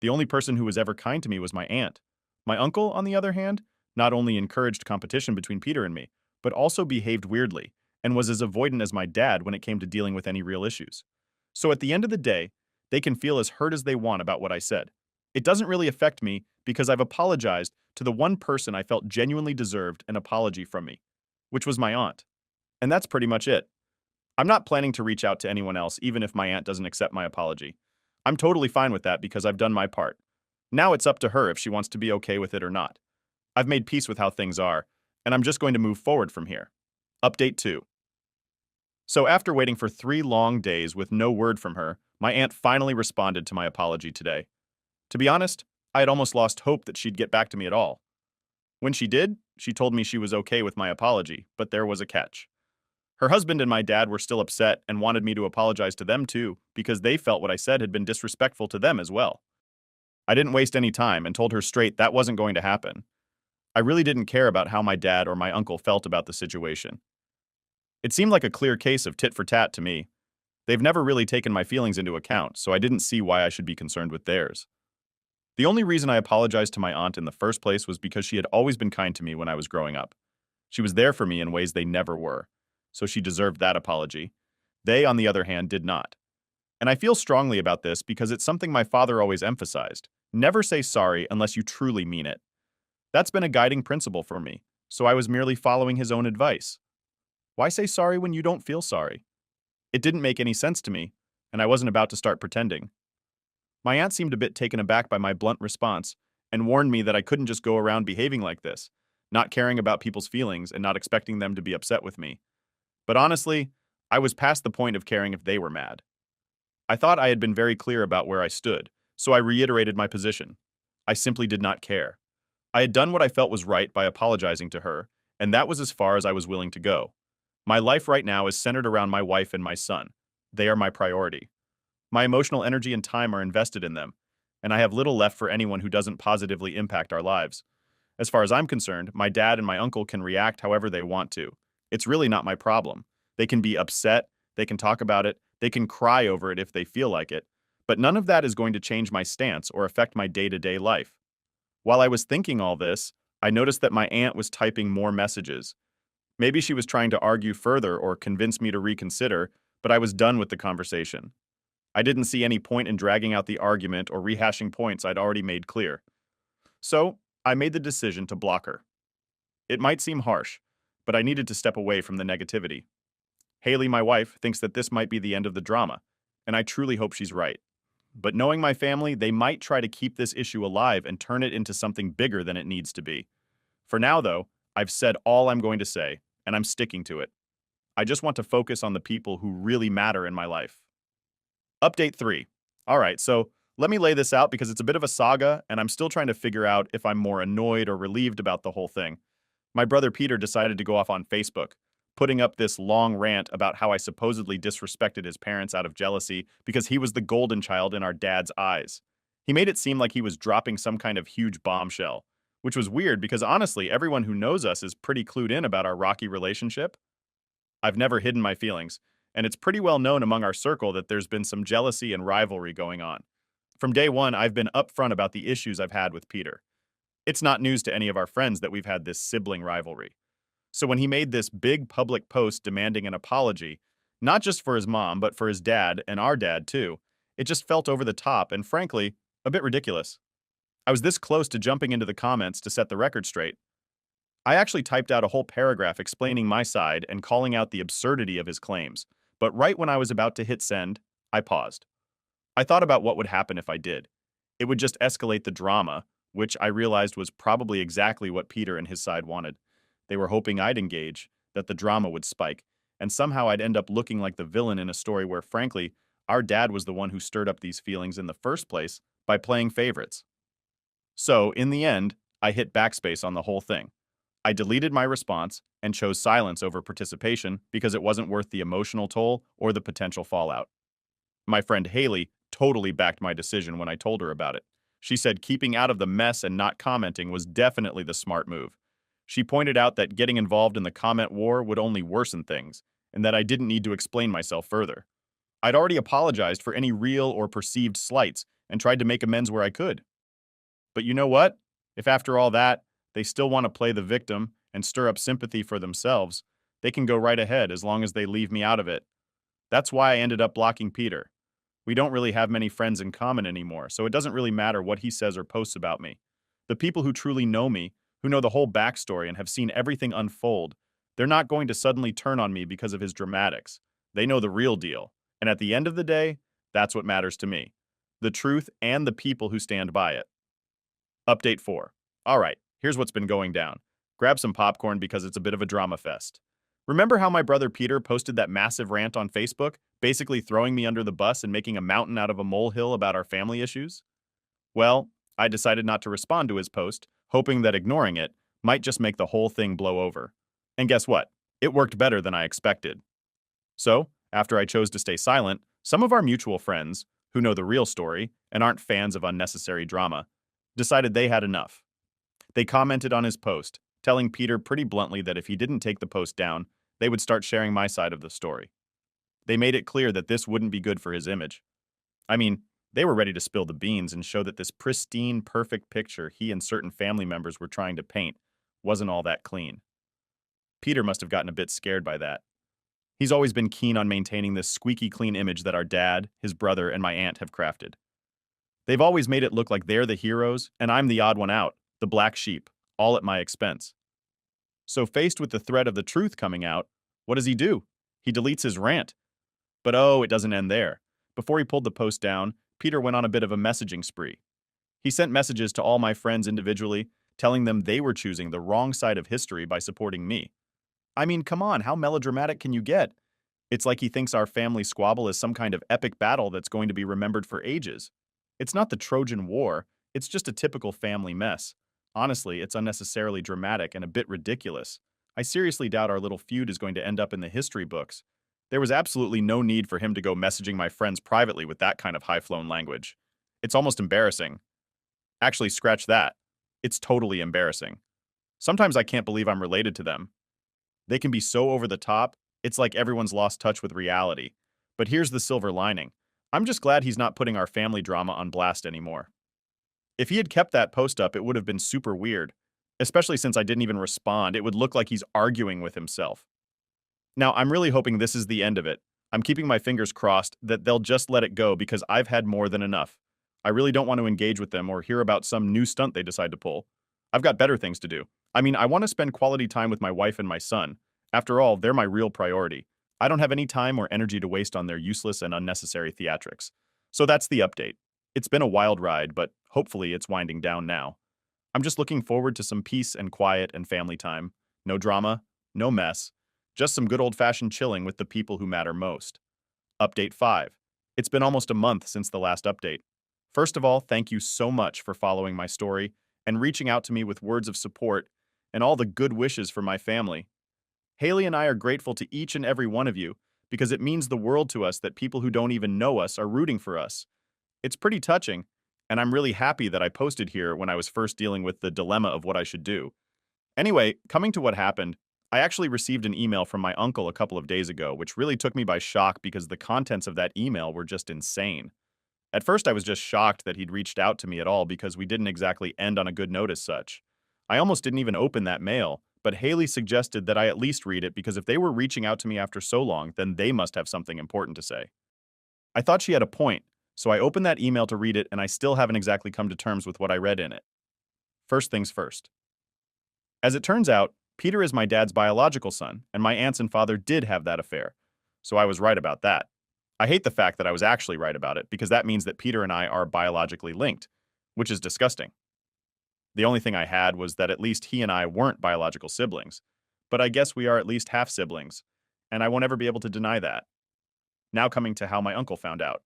The only person who was ever kind to me was my aunt. My uncle, on the other hand, not only encouraged competition between Peter and me, but also behaved weirdly and was as avoidant as my dad when it came to dealing with any real issues. So at the end of the day, they can feel as hurt as they want about what I said. It doesn't really affect me because I've apologized to the one person I felt genuinely deserved an apology from me, which was my aunt. And that's pretty much it. I'm not planning to reach out to anyone else even if my aunt doesn't accept my apology. I'm totally fine with that because I've done my part. Now it's up to her if she wants to be okay with it or not. I've made peace with how things are, and I'm just going to move forward from here. Update 2. So after waiting for 3 long days with no word from her, my aunt finally responded to my apology today. To be honest, I had almost lost hope that she'd get back to me at all. When she did, she told me she was okay with my apology, but there was a catch. Her husband and my dad were still upset and wanted me to apologize to them too, because they felt what I said had been disrespectful to them as well. I didn't waste any time and told her straight that wasn't going to happen. I really didn't care about how my dad or my uncle felt about the situation. It seemed like a clear case of tit for tat to me. They've never really taken my feelings into account, so I didn't see why I should be concerned with theirs. The only reason I apologized to my aunt in the first place was because she had always been kind to me when I was growing up. She was there for me in ways they never were, so she deserved that apology. They, on the other hand, did not. And I feel strongly about this because it's something my father always emphasized. Never say sorry unless you truly mean it. That's been a guiding principle for me, so I was merely following his own advice. Why say sorry when you don't feel sorry? It didn't make any sense to me, and I wasn't about to start pretending. My aunt seemed a bit taken aback by my blunt response and warned me that I couldn't just go around behaving like this, not caring about people's feelings and not expecting them to be upset with me. But honestly, I was past the point of caring if they were mad. I thought I had been very clear about where I stood, so I reiterated my position. I simply did not care. I had done what I felt was right by apologizing to her, and that was as far as I was willing to go. My life right now is centered around my wife and my son. They are my priority. My emotional energy and time are invested in them, and I have little left for anyone who doesn't positively impact our lives. As far as I'm concerned, my dad and my uncle can react however they want to. It's really not my problem. They can be upset, they can talk about it, they can cry over it if they feel like it, but none of that is going to change my stance or affect my day-to-day life. While I was thinking all this, I noticed that my aunt was typing more messages. Maybe she was trying to argue further or convince me to reconsider, but I was done with the conversation. I didn't see any point in dragging out the argument or rehashing points I'd already made clear. So, I made the decision to block her. It might seem harsh, but I needed to step away from the negativity. Haley, my wife, thinks that this might be the end of the drama, and I truly hope she's right. But knowing my family, they might try to keep this issue alive and turn it into something bigger than it needs to be. For now, though, I've said all I'm going to say, and I'm sticking to it. I just want to focus on the people who really matter in my life. Update 3. Alright, so let me lay this out because it's a bit of a saga, and I'm still trying to figure out if I'm more annoyed or relieved about the whole thing. My brother Peter decided to go off on Facebook, putting up this long rant about how I supposedly disrespected his parents out of jealousy because he was the golden child in our dad's eyes. He made it seem like he was dropping some kind of huge bombshell, which was weird because honestly, everyone who knows us is pretty clued in about our rocky relationship. I've never hidden my feelings, and it's pretty well known among our circle that there's been some jealousy and rivalry going on. From day one, I've been upfront about the issues I've had with Peter. It's not news to any of our friends that we've had this sibling rivalry. So when he made this big public post demanding an apology, not just for his mom, but for his dad and our dad too, it just felt over the top and frankly, a bit ridiculous. I was this close to jumping into the comments to set the record straight. I actually typed out a whole paragraph explaining my side and calling out the absurdity of his claims, but right when I was about to hit send, I paused. I thought about what would happen if I did. It would just escalate the drama, which I realized was probably exactly what Peter and his side wanted. They were hoping I'd engage, that the drama would spike, and somehow I'd end up looking like the villain in a story where, frankly, our dad was the one who stirred up these feelings in the first place by playing favorites. So, in the end, I hit backspace on the whole thing. I deleted my response and chose silence over participation because it wasn't worth the emotional toll or the potential fallout. My friend Haley totally backed my decision when I told her about it. She said keeping out of the mess and not commenting was definitely the smart move. She pointed out that getting involved in the comment war would only worsen things, and that I didn't need to explain myself further. I'd already apologized for any real or perceived slights and tried to make amends where I could. But you know what? If after all that, they still want to play the victim and stir up sympathy for themselves, they can go right ahead as long as they leave me out of it. That's why I ended up blocking Peter. We don't really have many friends in common anymore, so it doesn't really matter what he says or posts about me. The people who truly know me, who know the whole backstory and have seen everything unfold, they're not going to suddenly turn on me because of his dramatics. They know the real deal. And at the end of the day, that's what matters to me. The truth and the people who stand by it. Update 4. All right, here's what's been going down. Grab some popcorn because it's a bit of a drama fest. Remember how my brother Peter posted that massive rant on Facebook, basically throwing me under the bus and making a mountain out of a molehill about our family issues? Well, I decided not to respond to his post, hoping that ignoring it might just make the whole thing blow over. And guess what? It worked better than I expected. So, after I chose to stay silent, some of our mutual friends, who know the real story and aren't fans of unnecessary drama, decided they had enough. They commented on his post, telling Peter pretty bluntly that if he didn't take the post down, they would start sharing my side of the story. They made it clear that this wouldn't be good for his image. I mean, they were ready to spill the beans and show that this pristine, perfect picture he and certain family members were trying to paint wasn't all that clean. Peter must have gotten a bit scared by that. He's always been keen on maintaining this squeaky clean image that our dad, his brother, and my aunt have crafted. They've always made it look like they're the heroes, and I'm the odd one out, the black sheep, all at my expense. So faced with the threat of the truth coming out, what does he do? He deletes his rant. But oh, it doesn't end there. Before he pulled the post down, Peter went on a bit of a messaging spree. He sent messages to all my friends individually, telling them they were choosing the wrong side of history by supporting me. I mean, come on, how melodramatic can you get? It's like he thinks our family squabble is some kind of epic battle that's going to be remembered for ages. It's not the Trojan War, it's just a typical family mess. Honestly, it's unnecessarily dramatic and a bit ridiculous. I seriously doubt our little feud is going to end up in the history books. There was absolutely no need for him to go messaging my friends privately with that kind of high-flown language. It's almost embarrassing. Actually, scratch that. It's totally embarrassing. Sometimes I can't believe I'm related to them. They can be so over the top, it's like everyone's lost touch with reality. But here's the silver lining. I'm just glad he's not putting our family drama on blast anymore. If he had kept that post up, it would have been super weird. Especially since I didn't even respond, it would look like he's arguing with himself. Now, I'm really hoping this is the end of it. I'm keeping my fingers crossed that they'll just let it go because I've had more than enough. I really don't want to engage with them or hear about some new stunt they decide to pull. I've got better things to do. I mean, I want to spend quality time with my wife and my son. After all, they're my real priority. I don't have any time or energy to waste on their useless and unnecessary theatrics. So that's the update. It's been a wild ride, but hopefully it's winding down now. I'm just looking forward to some peace and quiet and family time. No drama, no mess, just some good old-fashioned chilling with the people who matter most. Update 5. It's been almost a month since the last update. First of all, thank you so much for following my story and reaching out to me with words of support and all the good wishes for my family. Haley and I are grateful to each and every one of you because it means the world to us that people who don't even know us are rooting for us. It's pretty touching, and I'm really happy that I posted here when I was first dealing with the dilemma of what I should do. Anyway, coming to what happened, I actually received an email from my uncle a couple of days ago, which really took me by shock because the contents of that email were just insane. At first, I was just shocked that he'd reached out to me at all because we didn't exactly end on a good note as such. I almost didn't even open that mail, but Haley suggested that I at least read it because if they were reaching out to me after so long, then they must have something important to say. I thought she had a point, so I opened that email to read it and I still haven't exactly come to terms with what I read in it. First things first. As it turns out, Peter is my dad's biological son, and my aunts and father did have that affair, so I was right about that. I hate the fact that I was actually right about it because that means that Peter and I are biologically linked, which is disgusting. The only thing I had was that at least he and I weren't biological siblings, but I guess we are at least half siblings, and I won't ever be able to deny that. Now coming to how my uncle found out.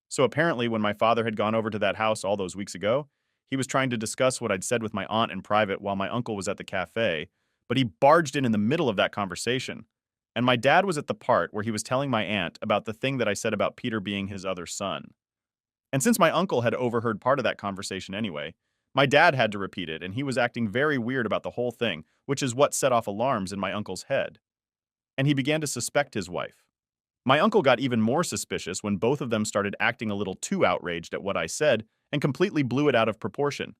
So apparently when my father had gone over to that house all those weeks ago, he was trying to discuss what I'd said with my aunt in private while my uncle was at the cafe, but he barged in the middle of that conversation. And my dad was at the part where he was telling my aunt about the thing that I said about Peter being his other son. And since my uncle had overheard part of that conversation anyway, my dad had to repeat it, and he was acting very weird about the whole thing, which is what set off alarms in my uncle's head. And he began to suspect his wife. My uncle got even more suspicious when both of them started acting a little too outraged at what I said and completely blew it out of proportion.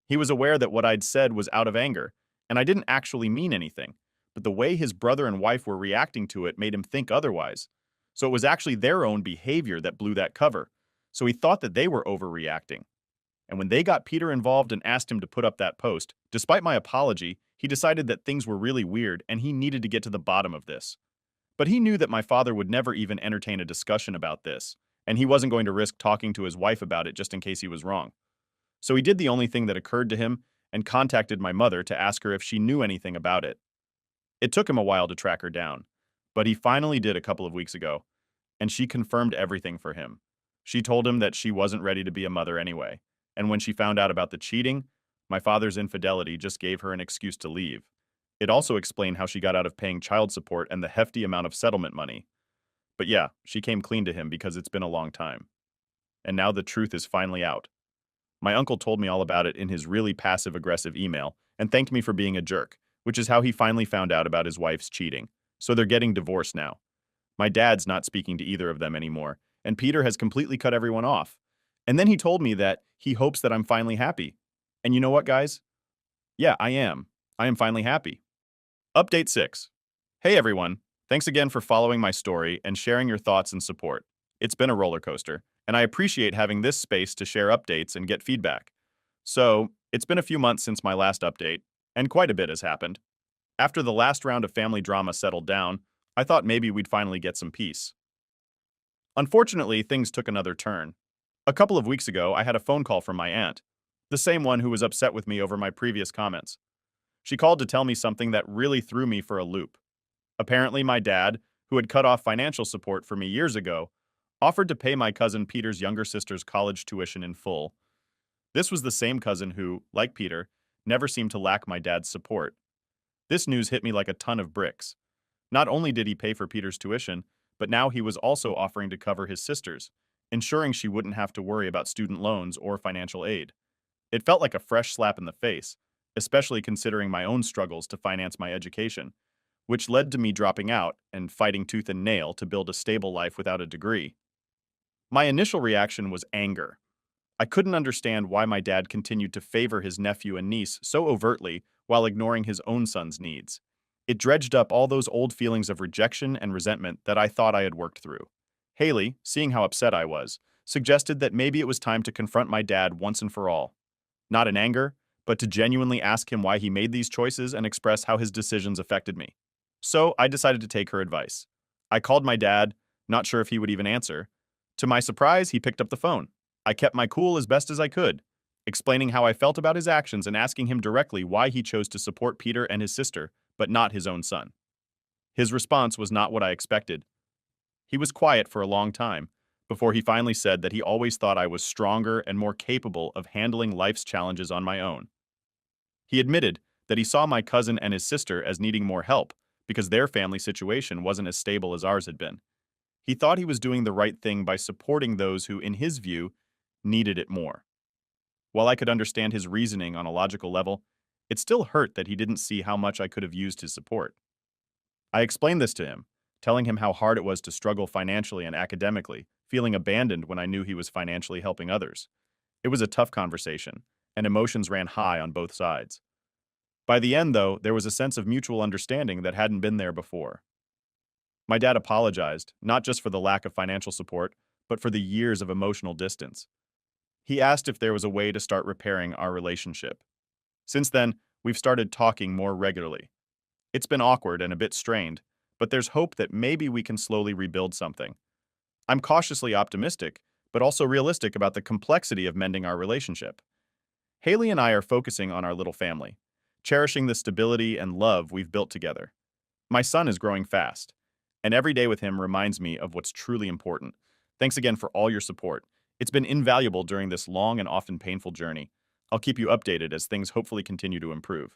He was aware that what I'd said was out of anger, and I didn't actually mean anything, but the way his brother and wife were reacting to it made him think otherwise. So it was actually their own behavior that blew that cover. So he thought that they were overreacting. And when they got Peter involved and asked him to put up that post, despite my apology, he decided that things were really weird and he needed to get to the bottom of this. But he knew that my father would never even entertain a discussion about this, and he wasn't going to risk talking to his wife about it just in case he was wrong. So he did the only thing that occurred to him and contacted my mother to ask her if she knew anything about it. It took him a while to track her down, but he finally did a couple of weeks ago, and she confirmed everything for him. She told him that she wasn't ready to be a mother anyway, and when she found out about the cheating, my father's infidelity just gave her an excuse to leave. It also explained how she got out of paying child support and the hefty amount of settlement money. But yeah, she came clean to him because it's been a long time. And now the truth is finally out. My uncle told me all about it in his really passive-aggressive email and thanked me for being a jerk, which is how he finally found out about his wife's cheating. So they're getting divorced now. My dad's not speaking to either of them anymore, and Peter has completely cut everyone off. And then he told me that he hopes that I'm finally happy. And you know what, guys? Yeah, I am. I am finally happy. Update 6. Hey everyone, thanks again for following my story and sharing your thoughts and support. It's been a roller coaster, and I appreciate having this space to share updates and get feedback. So, it's been a few months since my last update, and quite a bit has happened. After the last round of family drama settled down, I thought maybe we'd finally get some peace. Unfortunately, things took another turn. A couple of weeks ago, I had a phone call from my aunt, the same one who was upset with me over my previous comments. She called to tell me something that really threw me for a loop. Apparently, my dad, who had cut off financial support for me years ago, offered to pay my cousin Peter's younger sister's college tuition in full. This was the same cousin who, like Peter, never seemed to lack my dad's support. This news hit me like a ton of bricks. Not only did he pay for Peter's tuition, but now he was also offering to cover his sister's, ensuring she wouldn't have to worry about student loans or financial aid. It felt like a fresh slap in the face, especially considering my own struggles to finance my education, which led to me dropping out and fighting tooth and nail to build a stable life without a degree. My initial reaction was anger. I couldn't understand why my dad continued to favor his nephew and niece so overtly while ignoring his own son's needs. It dredged up all those old feelings of rejection and resentment that I thought I had worked through. Haley, seeing how upset I was, suggested that maybe it was time to confront my dad once and for all. Not in anger, but to genuinely ask him why he made these choices and express how his decisions affected me. So I decided to take her advice. I called my dad, not sure if he would even answer. To my surprise, he picked up the phone. I kept my cool as best as I could, explaining how I felt about his actions and asking him directly why he chose to support Peter and his sister, but not his own son. His response was not what I expected. He was quiet for a long time, before he finally said that he always thought I was stronger and more capable of handling life's challenges on my own. He admitted that he saw my cousin and his sister as needing more help because their family situation wasn't as stable as ours had been. He thought he was doing the right thing by supporting those who, in his view, needed it more. While I could understand his reasoning on a logical level, it still hurt that he didn't see how much I could have used his support. I explained this to him, telling him how hard it was to struggle financially and academically, feeling abandoned when I knew he was financially helping others. It was a tough conversation, and emotions ran high on both sides. By the end, though, there was a sense of mutual understanding that hadn't been there before. My dad apologized, not just for the lack of financial support, but for the years of emotional distance. He asked if there was a way to start repairing our relationship. Since then, we've started talking more regularly. It's been awkward and a bit strained, but there's hope that maybe we can slowly rebuild something. I'm cautiously optimistic, but also realistic about the complexity of mending our relationship. Haley and I are focusing on our little family, cherishing the stability and love we've built together. My son is growing fast, and every day with him reminds me of what's truly important. Thanks again for all your support. It's been invaluable during this long and often painful journey. I'll keep you updated as things hopefully continue to improve.